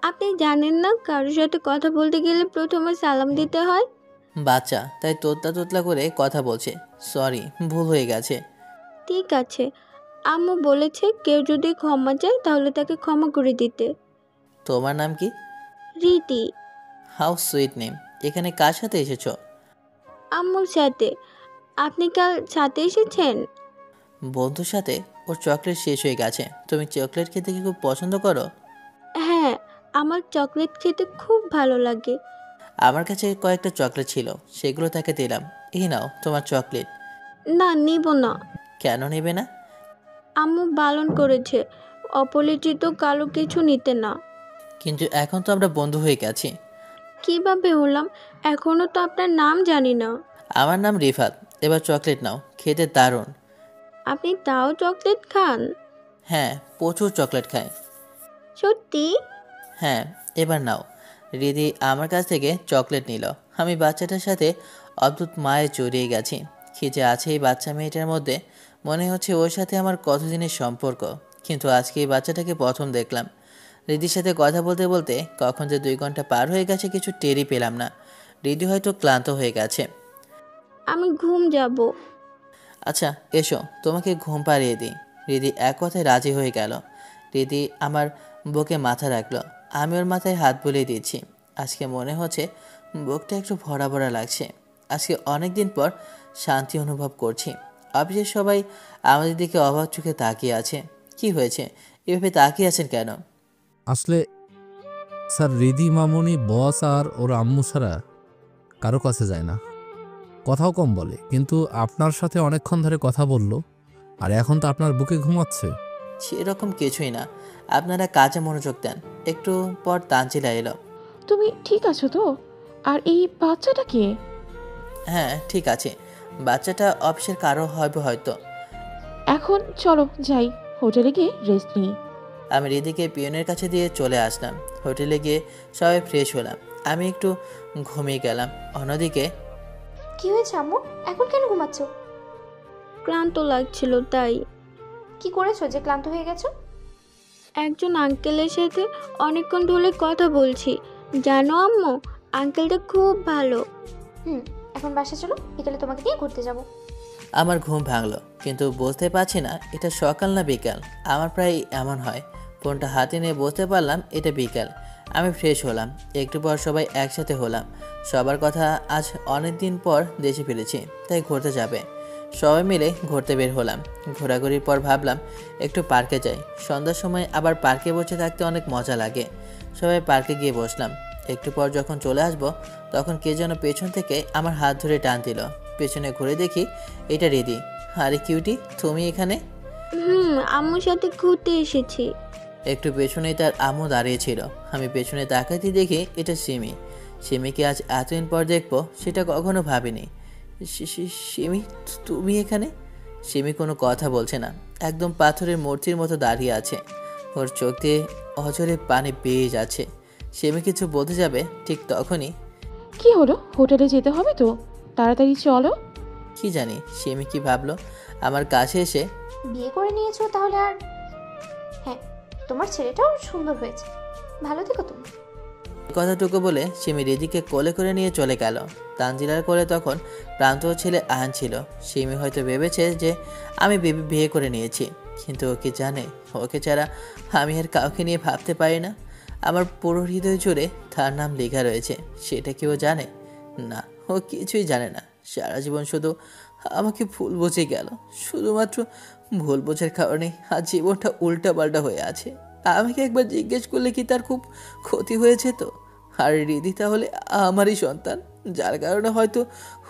আপনি জানেন না কারোর সাথে কথা বলতে গেলে প্রথমে সালাম দিতে হয়? বাচ্চা তাই তোতলা তোতলা করে কথা বলছে। সরি, ভুল হয়ে গেছে। ঠিক আছে, আম্মু বলেছে কেউ যদি ক্ষমা চায় তাহলে তাকে ক্ষমা করে দিতে। তোমার নাম কি? রীতি। How sweet name. এখানে কার সাথে এসেছো? আম্মুর সাথে। আপনি কাল সাথে এসেছেন? বন্ধুর সাথে। ওর চকলেট শেষ হয়ে গেছে। তুমি চকলেট খেতে কি খুব পছন্দ করো? হ্যাঁ, আমার চকলেট খেতে খুব ভালো লাগে। আমার কাছে কয়েকটা চকলেট ছিল, সেগুলো তাকে দিলাম। এই নাও তোমার চকলেট। না, নিব না। কেন নেবে না? আম্মু বারণ করেছে অপরিচিত কালো কিছু নিতে না। কিন্তু এখন তো আমরা বন্ধু হয়ে গেছি। কিভাবে হলাম? এখনো তো আপনার নাম জানি না। আমার নাম রিফাত। এবার চকলেট নাও, খেতে দারুণ। আপনি তাও চকলেট খান? হ্যাঁ, প্রচুর চকলেট খায়। সত্যি? হ্যাঁ, এবার নাও। রিদি আমার কাছ থেকে চকলেট নিল। আমি বাচ্চাটার সাথে অদ্ভুত মায়ে জড়িয়ে গেছি। কি যে আছে এই বাচ্চা মেয়েটার মধ্যে, মনে হচ্ছে ওর সাথে আমার কতদিনের সম্পর্ক। কিন্তু আজকে এই বাচ্চাটাকে প্রথম দেখলাম। রিদির সাথে কথা বলতে বলতে কখন যে 2 ঘন্টা পার হয়ে গেছে কিছু টেরই পেলাম না। রিদি হয়তো ক্লান্ত হয়ে গেছে। আমি ঘুম যাব। আচ্ছা এসো, তোমাকে ঘুম পাড়িয়ে দিই। রিদি এক কথায় রাজি হয়ে গেল। রিদি আমার বুকে মাথা রাখলো। আমি ওর মাথায় হাত বুলিয়ে দিচ্ছি। আজকে মনে হচ্ছে বুকটা একটু ভরা ভরা লাগছে। আজকে অনেক দিন পর শান্তি অনুভব করছি। অফিসের সবাই আমাদের দিকে অবাক চোখে তাকিয়ে আছে। কি হয়েছে, এভাবে তাকিয়ে আছেন কেন? আসলে স্যার, রিদি মামুনি বস আর ওর আম্মু ছাড়া কারো কাছে যায় না, কথাও কম বলে, কিন্তু আপনার সাথে অনেকক্ষণ ধরে কথা বললো, আর এখন তো আপনার বুকে ঘুমাচ্ছে। সেরকম কিছুই না, আপনারা কাজে মনোযোগ দেন। একটু পর তানজিলা এলো। তুমি ঠিক আছো তো? আর এই বাচ্চাটা কে? হ্যাঁ ঠিক আছে, বাচ্চাটা অফিসের কারো হবে হয়তো। এখন চলো যাই, হোটেলে গিয়ে রেস্ট নিই। আমি রিদিকে পিয়নের কাছে দিয়ে চলে আসলাম। হোটেলে গিয়ে সবাই ফ্রেশ হলাম। আমি একটু ঘুমিয়ে গেলাম। অন্যদিকে কি হয়েছে আম্মু, এখন কেন ঘুমাচ্ছ? ক্লান্ত লাগছিল তাই। কি করেছো যে ক্লান্ত হয়ে গেছো? একজন আঙ্কেলের সাথে অনেকক্ষণ ধরে কথা বলছি। জানো আম্মু, আঙ্কেলটা খুব ভালো। এখন বাসা চলো, বিকেলে তোমাকে নিয়ে ঘুরতে যাব। আমার ঘুম ভাঙলো, কিন্তু বুঝতে পারছি না এটা সকাল না বিকাল। আমার প্রায় এমন হয়, ফোনটা হাতে নিয়ে বুঝতে পারলাম এটা বিকাল। আমি ফ্রেশ হলাম, একটু পর সবাই একসাথে হলাম। সবার কথা, আজ অনেক দিন পর দেশে ফিরেছি, তাই ঘুরতে যাবে। সবাই মিলে ঘুরতে বের হলাম। ঘোরাঘুরির পর ভাবলাম একটু পার্কে যাই। সন্ধ্যার সময় আবার পার্কে বসে থাকতে অনেক মজা লাগে। সবাই পার্কে গিয়ে বসলাম। একটু পর যখন চলে আসব, তখন কে যেন পেছন থেকে আমার হাত ধরে টান দিল। পেছনে ঘুরে দেখি এটা রিদি। আরে কিউটি, তুমি এখানে? আম্মুর সাথে ঘুরতে এসেছি। একটু পেছনেই তার আম্মু দাঁড়িয়েছিল। আমি পেছনে তাকাতে দেখি এটা সিমি। সিমিকে আজ এতদিন পর দেখবো, সেটা কখনো ভাবিনি। সিমি, তুমি এখানে? সিমি কোনো কথা বলছে না, একদম পাথরের মূর্তির মতো দাঁড়িয়ে আছে। ওর চোখ দিয়ে অঝরে পানি বেয়ে যাচ্ছে। সিমি কিছু বলতে যাবে, ঠিক তখনই কি হলো? হোটেলে যেতে হবে তো, তাড়াতাড়ি চলো। কি জানি সিমি কি ভাবলো, আমার কাছে এসে বিয়ে করে নিয়েছো তাহলে? আর হ্যাঁ, তোমার ছেলেটাও সুন্দর হয়েছে, ভালো থেকো তুমি। কথাটুকু বলে সিমি রিদিকে কোলে করে নিয়ে চলে গেল। তানজিলার কোলে তখন প্রান্ত ছেলে আহান ছিল। সিমি হয়তো ভেবেছে যে আমি বিয়ে করে নিয়েছি, কিন্তু ও কি জানে ওকে ছাড়া আমি আর কাউকে নিয়ে ভাবতে পারি না। আমার পুরো হৃদয় জুড়ে তার নাম লেখা রয়েছে। সেটা কি ও জানে? না, ও কিছুই জানে না। সারা জীবন শুধু আমাকে ভুল বুঝে গেল। শুধুমাত্র ভুল বোঝার কারণে আজ জীবনটা উল্টাপাল্টা হয়ে আছে। আমাকে একবার জিজ্ঞেস করলে কি তার খুব ক্ষতি হয়েছে তো? আর রিদি তাহলে আমারই সন্তান, যার কারণে হয়তো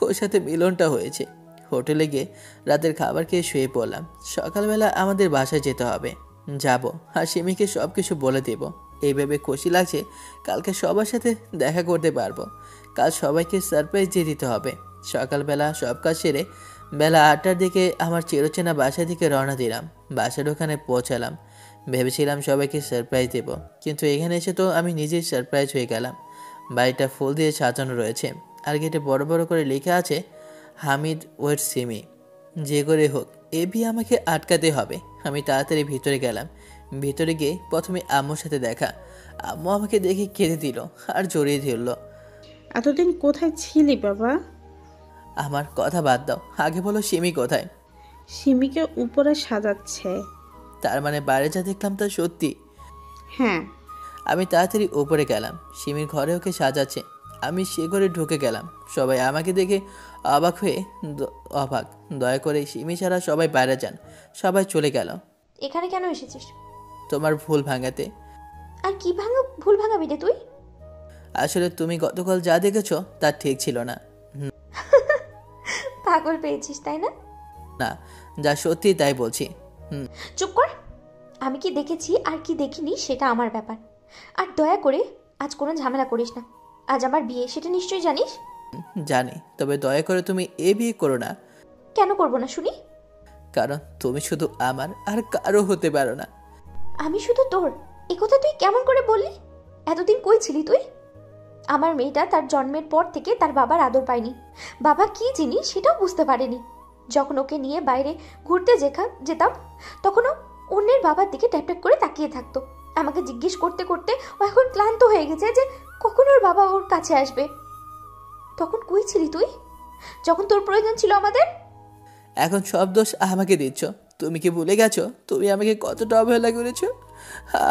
ওর সাথে মিলনটা হয়েছে। হোটেলে গিয়ে রাতের খাবার খেয়ে শুয়ে পড়লাম। সকালবেলা আমাদের বাসায় যেতে হবে, যাব আর সিমিকে সব কিছু বলে দেব। এইভাবে খুশি লাগছে, কালকে সবার সাথে দেখা করতে পারবো। কাল সবাইকে সারপ্রাইজ দিয়ে দিতে হবে। সকালবেলা সব কাজ সেরে বেলা 8টার দিকে আমার চিরচেনা বাসা থেকে রওনা দিলাম। বাসার ওখানে পৌঁছালাম। ভেবেছিলাম সবাইকে সারপ্রাইজ দেব, কিন্তু এখানে এসে তো আমি নিজেই সারপ্রাইজ হয়ে গেলাম। বাড়িটা ফুল দিয়ে সাজানো রয়েছে, আর গেটে বড় বড় করে লেখা আছে হামিদ ওয়েট সিমি। যে করে হোক এ বিয়ে আমাকে আটকাতে হবে। আমি তাড়াতাড়ি ভিতরে গেলাম। ভিতরে গিয়ে প্রথমে আম্মুর সাথে দেখা। আম্মু আমাকে দেখে কেঁদে দিল আর জড়িয়ে ধরল। এতদিন কোথায় ছিলি বাবা? আমার কথা বাদ দাও, আগে বলো সিমি কোথায়? সিমিকে উপরে সাজাচ্ছে। তার মানে বাইরে যা দেখলাম তা সত্যি? হ্যাঁ। আমি তাড়াতাড়ি উপরে গেলাম। সিমির ঘরে ওকে সাজাচ্ছে। আমি সে ঘরে ঢুকে গেলাম। সবাই আমাকে দেখে অবাক হয়ে অবাক। দয়া করে সিমি ছাড়া সবাই বাইরে যান। সবাই চলে গেল। এখানে কেন এসেছিস? তোমার ভুল ভাঙাতে। আর কি ভুল ভাঙাবি রে তুই? আসলে তুমি গতকাল যা দেখেছো তা ঠিক ছিল না। পাগল পেয়েছিস তাই না? না, যা সত্যি তাই বলছি। চুপ কর। আমি কি দেখেছি আর কি দেখিনি সেটা আমার ব্যাপার। আর দয়া করে আজ কোনো ঝামেলা করিস না। আজ আমার বিয়ে, সেটা নিশ্চয়ই জানিস। জানি, তবে দয়া করে তুমি এ বিয়ে করো না। কেন করবো না শুনি? কারণ তুমি শুধু আমার, আর কারো হতে পারো না। আমি শুধু তোর? এ কথা তুই কেমন করে বললি? এতদিন কই ছিলি তুই? আমার মেয়েটা তার জন্মের পর থেকে তার বাবার আদর পায়নি। বাবা কি জিনিস সেটাও বুঝতে পারেনি। যখন ওকে নিয়ে বাইরে ঘুরতে যেতাম, তখনও অন্যের বাবার দিকে ট্যাপ ট্যাপ করে তাকিয়ে থাকতো। আমাকে জিজ্ঞেস করতে করতে ও এখন ক্লান্ত হয়ে গেছে যে কখন ওর বাবা ওর কাছে আসবে। তখন কই ছিলি তুই, যখন তোর প্রয়োজন ছিল আমাদের? এখন সব দোষ আমাকে দিচ্ছ। তুমি কি ভুলে গেছো তুমি আমাকে কতটা অবহেলা করেছো?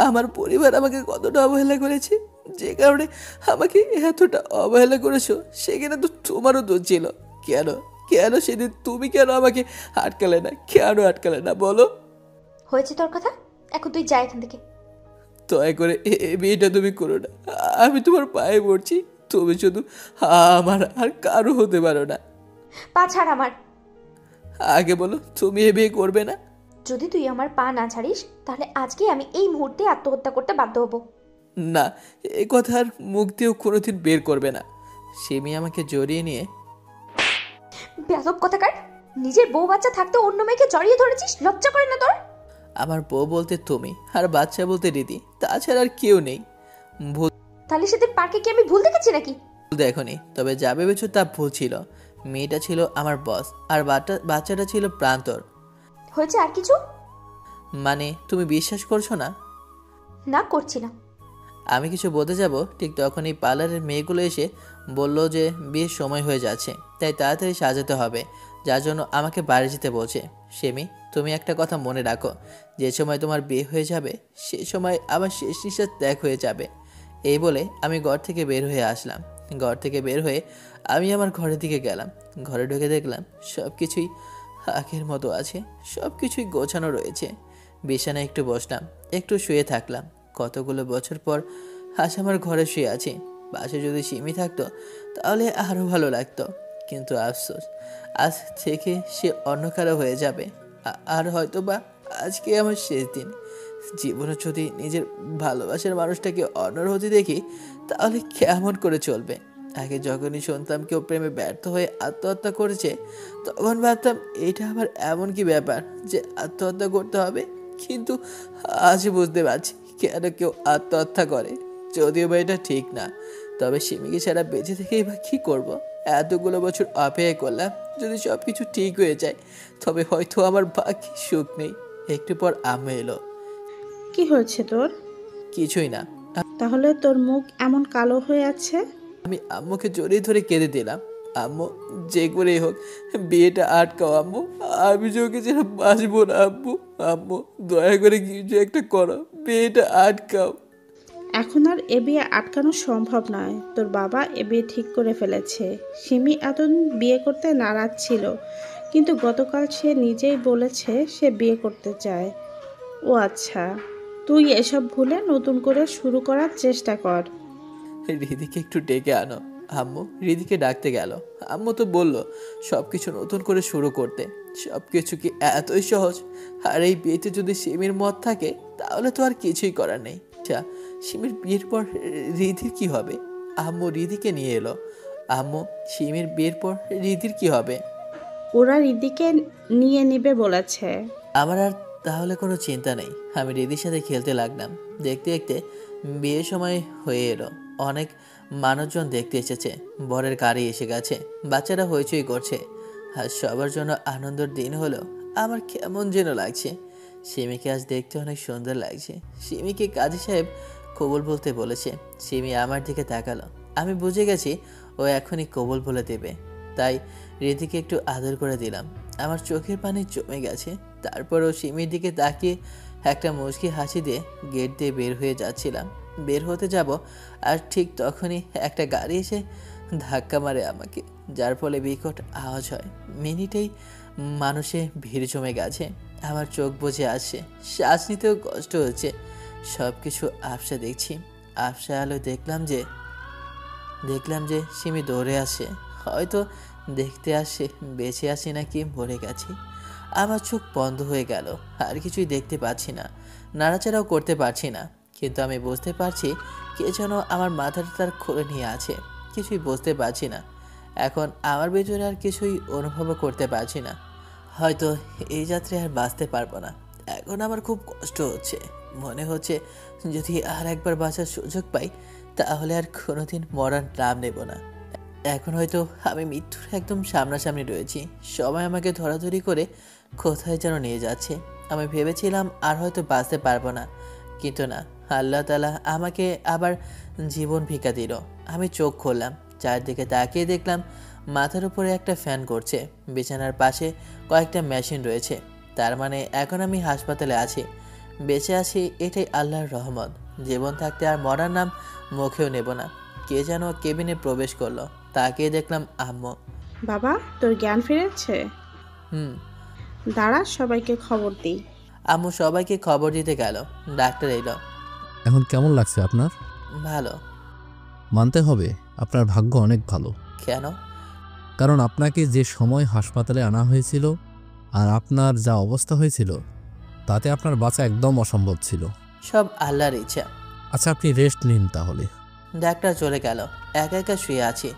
আমার পরিবার আমাকে কতটা অবহেলা করেছে, যে কারণে আমাকে এতটা অবহেলা করেছো। সেখানে তো তোমারও দোষ ছিল। কেন কেন সেদিন তুমি কেন আমাকে আটকালে না? কেন আটকালে না বলো? হয়েছে তোর কথা, এখন তুই যা এখান থেকে। দয়া করে এই বিয়েটা তুমি করো না। আমি তোমার পায়ে পড়ছি। তুমি শুধু আমার, আর কারো হতে পারো না। পা ছাড় আমার। আগে বলো তুমি এ বিয়ে করবে না? যদি তুই আমার পা না ছাড়িস তাহলে আজকে আমি এই মুহূর্তে আত্মহত্যা করতে বাধ্য হব। না, এ কথার মুখ দিয়েও কোনোদিন বের করবে না। সিমি আমাকে জড়িয়ে নিয়ে, বেয়াদব কথাকার, নিজের বউ বাচ্চা থাকতে অন্য মেয়েকে জড়িয়ে ধরেছিস, লজ্জা করে না তোর? আমার বউ বলতে তুমি, আর বাচ্চা বলতে দিদি, তাছাড়া আর কেউ নেই। তাহলে বাঙালির সাথে পার্কে কি আমি ভুল দেখেছি নাকি? দেখনি, তবে যা ভেবেছো তা ভুল ছিল। মেয়েটা ছিল আমার বস, আর বাচ্চাটা ছিল প্রান্তর। হয়েছে আর কিছু? মানে তুমি বিশ্বাস করছো না? না, করছি না। আমি কিছু বলতে যাব, ঠিক তখনই পার্লারের মেয়েগুলো এসে বলল যে বিয়ের সময় হয়ে যাচ্ছে, তাই তাড়াতাড়ি সাজাতে হবে, যার জন্য আমাকে বাড়ি যেতে বলছে। সেমি, তুমি একটা কথা মনে রাখো, যে সময় তোমার বিয়ে হয়ে যাবে সে সময় আমার শেষ নিঃশ্বাস ত্যাগ হয়ে যাবে। এই বলে আমি ঘর থেকে বের হয়ে আসলাম। ঘর থেকে বের হয়ে আমি আমার ঘরের দিকে গেলাম। ঘরে ঢুকে দেখলাম সব কিছুই আগের মতো আছে, সব কিছুই গোছানো রয়েছে। বিছানায় একটু বসলাম, একটু শুয়ে থাকলাম। কতগুলো বছর পর আজ আমার ঘরে শুয়ে আছি। পাশে যদি সিমি থাকতো তাহলে আরও ভালো লাগতো, কিন্তু আফসোস, আজ থেকে সে অন্য কারো হয়ে যাবে। আর হয়তো বা আজকে আমার শেষ দিন। জীবনে যদি নিজের ভালোবাসার মানুষটাকে অন্যর হতে দেখি তাহলে কেমন করে চলবে? আগে যখনই শুনতাম কেউ প্রেমে ব্যর্থ হয়ে আত্মহত্যা করেছে, তখন ভাবতাম এটা আবার এমন কি ব্যাপার যে আত্মহত্যা করতে হবে। কিন্তু আজ বুঝতে পারছি কেন কেউ আত্মহত্যা করে। যদিও বা এটা ঠিক না, তবে সিমিকে ছাড়া বেঁচে থেকেই বা কী করবো? এতগুলো বছর অপেক্ষা করলাম, যদি সব কিছু ঠিক হয়ে যায় তবে হয়তো আমার বাকি সুখ নেই। একটু পর আম্মু এলো। কি হয়েছে তোর? কিছুই না। তাহলে তোর মুখ এমন কালো হয়ে আছে? আমি আম্মুকে জড়িয়ে ধরে কেঁদে দিলাম। আম্মু, যে করেই হোক বিয়েটা আটকাও আম্মু, আমি চোখে যেন বাঁচবো না আম্মু। আম্মু, দয়া করে কিছু একটা করো, বিয়েটা আটকাও। এখন আর এ বিয়ে আটকানো সম্ভব নয়। তোর বাবা এ বিয়ে ঠিক করে ফেলেছে। সিমি এতদিন বিয়ে করতে নারাজ ছিল, কিন্তু গতকাল সে নিজেই বলেছে সে বিয়ে করতে চায়। ও আচ্ছা, তুই এসব ভুলে নতুন করে শুরু করার চেষ্টা কর। রিদিকে একটু ডেকে আনো। আম্মু রিদিকে ডাকতে গেল। আম্মু তো বলল সব কিছু নতুন করে শুরু করতে। সব কিছু কি এতই সহজ? আর এই বিয়েতে যদি সিমির মত থাকে তাহলে তো আর কিছুই করার নেই। আচ্ছা, সিমির বিয়ের পর রিদির কি হবে? আম্মু রিদিকে নিয়ে এলো। আম্মু, সিমির বিয়ের পর রিদির কি হবে? ওরা রিদিকে নিয়ে নেবে বলেছে। আমার আর তাহলে কোনো চিন্তা নেই। আমি রিদির সাথে খেলতে লাগলাম। দেখতে দেখতে বিয়ের সময় হয়ে এলো। অনেক মানুষজন দেখতে এসেছে। বরের গাড়ি এসে গেছে, বাচ্চারা হইচই করছে। আর সবার জন্য আনন্দের দিন হলো। আমার কেমন যেন লাগছে। সিমিকে আজ দেখতে অনেক সুন্দর লাগছে। সিমিকে কাজী সাহেব কবুল বলতে বলেছে। সিমি আমার দিকে তাকালো। আমি বুঝে গেছি ও এখনই কবুল বলে দেবে, তাই রিদিকে একটু আদর করে দিলাম। আমার চোখের পানি জমে গেছে। তারপরও সিমির দিকে তাকিয়ে একটা মুচকি হাসি দিয়ে গেট দিয়ে বের হয়ে যাচ্ছিলাম। বের হতে যাব, আর ঠিক তখনই একটা গাড়ি এসে ধাক্কা মারে আমাকে, যার ফলে বিকট আওয়াজ হয়। মিনিটেই মানুষে ভিড় জমে গেছে। আমার চোখ বুজে আসছে, শ্বাস নিতেও কষ্ট হচ্ছে। সব কিছু আবসা দেখছি। আবসা আলো দেখলাম যে সিমি দৌড়ে আসে। হয়তো দেখতে আসে বেঁচে আছি নাকি মরে গেছি। আমার চোখ বন্ধ হয়ে গেল, আর কিছুই দেখতে পাচ্ছি না, নাড়াচাড়াও করতে পারছি না। কিন্তু আমি বুঝতে পারছি কে যেন আমার মাথাটা তার খুলে নিয়ে আছে। কিছুই বুঝতে পারছি না। এখন আমার ভিতরে আর কিছুই অনুভব করতে পারছি না। হয়তো এই যাত্রায় আর বাঁচতে পারবো না। এখন আমার খুব কষ্ট হচ্ছে। মনে হচ্ছে যদি আর একবার বাঁচার সুযোগ পাই তাহলে আর কোনোদিন মরার নাম নেব না। এখন হয়তো আমি মৃত্যুর একদম সামনাসামনি রয়েছি। সবাই আমাকে ধরাধরি করে কোথায় যেন নিয়ে যাচ্ছে। আমি ভেবেছিলাম আর হয়তো বাঁচতে পারবো না, কিন্তু না, আল্লাহ তাআলা আমাকে আবার জীবন ভিক্ষা দিল। আমি চোখ খুললাম, চারদিকে তাকিয়ে দেখলাম মাথার উপরে একটা ফ্যান ঘুরছে। বিছানার পাশে কয়েকটা মেশিন রয়েছে। তার মানে এখন আমি হাসপাতালে আছি, বেঁচে আছি, এটাই আল্লাহর রহমত। জীবন থাকতে আর মরার নাম মুখেও নেব না। কে যেন কেবিনে প্রবেশ করলো। তাকিয়ে দেখলাম আম্মু। বাবা, তোর জ্ঞান ফিরেছে? দাঁড়া, সবাইকে খবর দিই। আম্মু সবাইকে খবর দিতে গেল। ডাক্তার এলো। এখন কেমন লাগছে আপনার? ভালো। মানতে হবে আপনার ভাগ্য অনেক ভালো। কেন? কারণ আপনাকে যে সময় হাসপাতালে আনা হয়েছিল আর আপনার যা অবস্থা হয়েছিল তাতে আপনার বাঁচা একদম অসম্ভব ছিল। সব আল্লাহর ইচ্ছা। আচ্ছা, আপনি রেস্ট নিন তাহলে। ডাক্তার চলে গেল। একা একা শুয়ে আছি।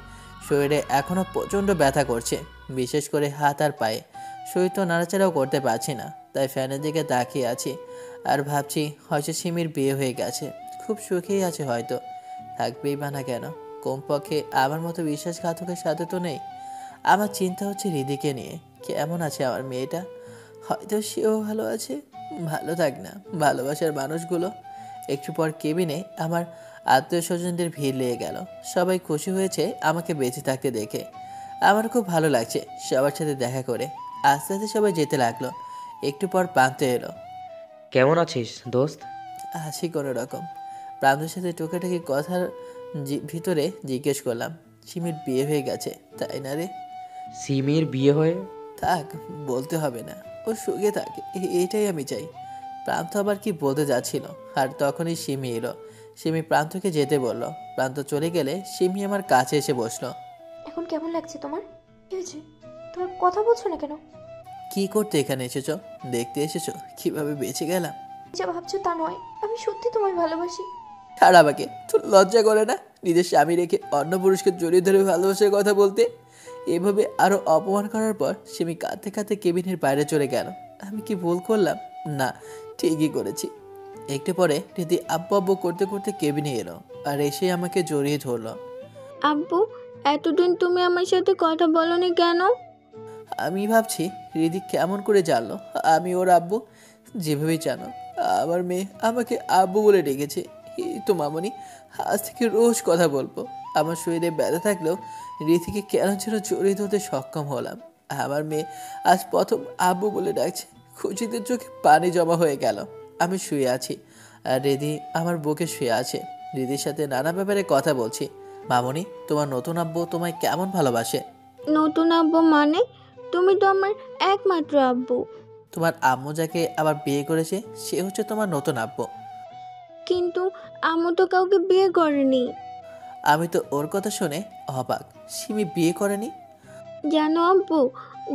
শরীরে এখনো প্রচণ্ড ব্যথা করছে, বিশেষ করে হাত আর পায়ে। শরীর তো নাড়াচাড়াও করতে পারছি না, তাই ফ্যানের দিকে তাকিয়ে আছি আর ভাবছি হয়তো সিমির বিয়ে হয়ে গেছে, খুব সুখেই আছে হয়তো। থাকবেই বা না কেন? কমপক্ষে আমার মতো বিশ্বাসঘাতকের সাথে তো নেই। আমার চিন্তা হচ্ছে হৃদিকে নিয়ে। কেমন আছে আমার মেয়েটা? হয়তো সেও ভালো আছে। ভালো থাক না ভালোবাসার মানুষগুলো। একটু পর কেবিনে আমার আত্মীয় স্বজনদের ভিড় লেগে গেল। সবাই খুশি হয়েছে আমাকে বেঁচে থাকতে দেখে। আমার খুব ভালো লাগছে সবার সাথে দেখা করে। আস্তে আস্তে সবাই যেতে লাগলো। একটু পর প্রান্ত এলো। কেমন আছিস দোস্ত? আছি কোনো রকম। প্রান্তর সাথে টুকাটাকি কথার ভিতরে জিজ্ঞেস করলাম, সিমির বিয়ে হয়ে গেছে তাই না রে? সিমির বিয়ে হয়ে? থাক, বলতে হবে না। ও সুখে থাকে এটাই আমি চাই। প্রান্ত আবার কি বলতে যাচ্ছিল, আর তখনই সিমি এলো। সিমি প্রান্তকে যেতে বলল। প্রান্ত চলে গেলে সিমি আমার কাছে এসে বসলো। এখন কেমন লাগছে তোমার? কি হয়েছে? তোমার কথা বলছো না কেন? কি করতে এখানে এসেছো? দেখতে এসেছো কিভাবে বেঁচে গেলাম? যা ভাবছো তা নয়, আমি সত্যি তোমায় ভালোবাসি। ছাড় আমাকে, তোর লজ্জা করে না নিজের স্বামী রেখে অন্য পুরুষকে জড়িয়ে ধরে ভালোবাসার কথা বলতে? এভাবে আরো অপমান করার পর সিমি কাঁদতে কাঁদতে কেবিনের বাইরে চলে গেল। আমি কি ভুল করলাম? না, ঠিকই করেছি। একটু পরে রীতি আব্বু আব্বু করতে করতে কেবিনে এলো আর এসে আমাকে জড়িয়ে ধরলো। আব্বু, এতদিন তুমি আমার সাথে কথা বলনি কেন? আমি ভাবছি হৃদি কেমন করে জানলো আমি ওর আব্বু। যেভাবেই জানো, আমার মেয়ে আমাকে আব্বু বলে ডেকেছে। এই তো মামনি, আজ থেকে রোজ কথা বলবো। আমার শরীরে ব্যথা থাকলেও রীতিকে কেন যেন জড়িয়ে ধরতে সক্ষম হলাম। আমার মেয়ে আজ প্রথম আব্বু বলে ডাকছে। খুশিতে চোখে পানি জমা হয়ে গেল। আমি শুয়ে আছি আর রিদি আমার বুকে শুয়ে আছে। রিদির সাথে নানা ব্যাপারে কথা বলছি। মামনি, তোমার নতুন আব্বু তোমায় কেমন ভালোবাসে? নতুন আব্বু মানে? তুমি তো আমার একমাত্র আব্বু। তোমার আম্মু যাকে আবার বিয়ে করেছে সে হচ্ছে তোমার নতুন আব্বু। কিন্তু আম্মু তো কাউকে বিয়ে করেনি। আমি তো ওর কথা শুনে অবাক। সিমি বিয়ে করেনি? জানো আব্বু,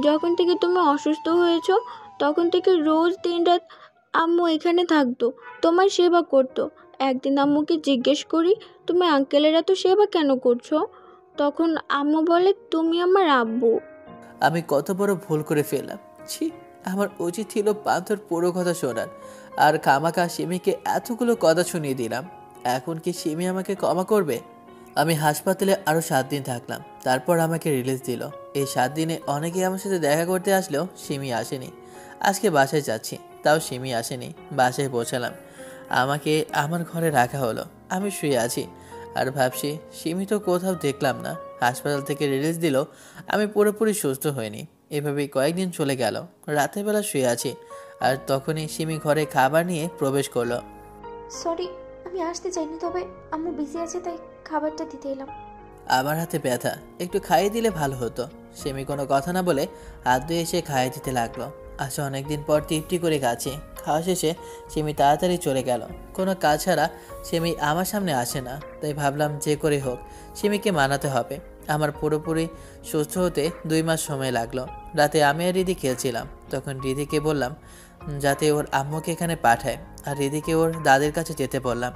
যখন থেকে তুমি অসুস্থ হয়েছো তখন থেকে রোজ দিনরাত আম্মু এখানে থাকতো, তোমার সেবা করতো। একদিন আম্মুকে জিজ্ঞেস করি, তুমি আঙ্কেলের এত সেবা কেন করছো? তখন আম্মু বলে, তুমি আমার আব্বু। আমি কত বড় ভুল করে ফেললাম। ছি, আমার উচিত ছিল পান্থর পুরো কথা শোনার, আর খামাখা সিমিকে এতগুলো কথা শুনিয়ে দিলাম। এখন কি সিমি আমাকে ক্ষমা করবে? আমি হাসপাতালে আরও 7 দিন থাকলাম। তারপর আমাকে রিলিজ দিল। এই 7 দিনে অনেকেই আমার সাথে দেখা করতে আসলেও সিমি আসেনি। আজকে বাসায় যাচ্ছি, তাও সিমি আসেনি। বাসায় পৌঁছালাম, আমাকে আমার ঘরে রাখা হলো। আমি শুয়ে আছি আর ভাবছি সিমি তো কোথাও দেখলাম না। হাসপাতাল থেকে রিলিজ দিল, আমি পুরোপুরি সুস্থ হইনি। এভাবেই কয়েকদিন চলে গেল। রাতের বেলা শুয়ে আছি আর তখনই সিমি ঘরে খাবার নিয়ে প্রবেশ করলো। সরি, আমি আসতে চাইনি, তবে আম্মু বিজি আছে তাই খাবারটা দিতে এলাম। আমার হাতে ব্যথা, একটু খাইয়ে দিলে ভালো হতো। সিমি কোনো কথা না বলে হাত ধুয়ে এসে খাইয়ে দিতে লাগলো। আচ্ছা, অনেকদিন পর তৃপ্তি করে খাচ্ছি। খাওয়া শেষে সিমি তাড়াতাড়ি চলে গেল। কোনো কাজ ছাড়া সিমি আমার সামনে আসে না, তাই ভাবলাম যে করে হোক সিমিকে মানাতে হবে। আমার পুরোপুরি সুস্থ হতে 2 মাস সময় লাগলো। রাতে আমি আর রিদি খেলছিলাম, তখন রিদিকে বললাম যাতে ওর আম্মুকে এখানে পাঠায়, আর রিদিকে ওর দাদের কাছে যেতে বললাম।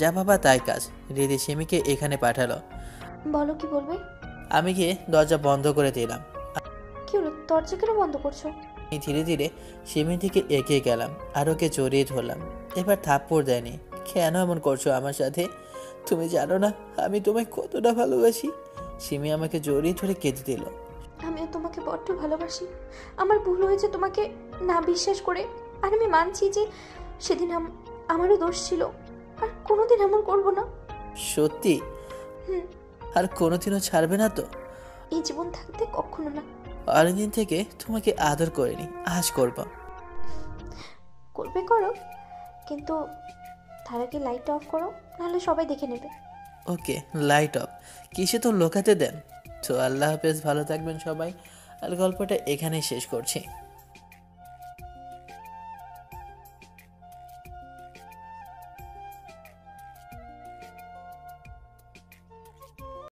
যা বাবা তাই কাজ। রিদি সিমিকে এখানে পাঠালো। বলো, কি বলবে? আমি গিয়ে দরজা বন্ধ করে দিলাম। কি হলো, দরজা কেন বন্ধ করছো? আমি ধীরে ধীরে সিমির দিকে এগিয়ে গেলাম আর ওকে জড়িয়ে ধরলাম। এবার থাপ্পড় দেয়নি। কেন এমন করছো আমার সাথে? তুমি জানো না আমি তোমায় কতটা ভালোবাসি। সিমি আমাকে জড়িয়ে ধরে কেঁদে দিল। আমিও তোমাকে বড্ড ভালোবাসি। আমার ভুল হয়েছে তোমাকে না বিশ্বাস করে, আর আমি মানছি যে সেদিন আমারও দোষ ছিল। আর কোনোদিন এমন করবো না। সত্যি? হুম। আর কোনোদিনও ছাড়বে না তো? এই জীবন থাকতে কখনো না। অনেকদিন থেকে তোমাকে আদর করিনি, আজ করবো। করবে করো, কিন্তু তার আগে লাইটটা অফ করো, নাহলে সবাই দেখে নেবে। ওকে, লাইট অফ। কিসে তো লোকাতে দেন। তো আল্লাহ হাফেজ, ভালো থাকবেন সবাই। আর গল্পটা এখানেই শেষ করছি।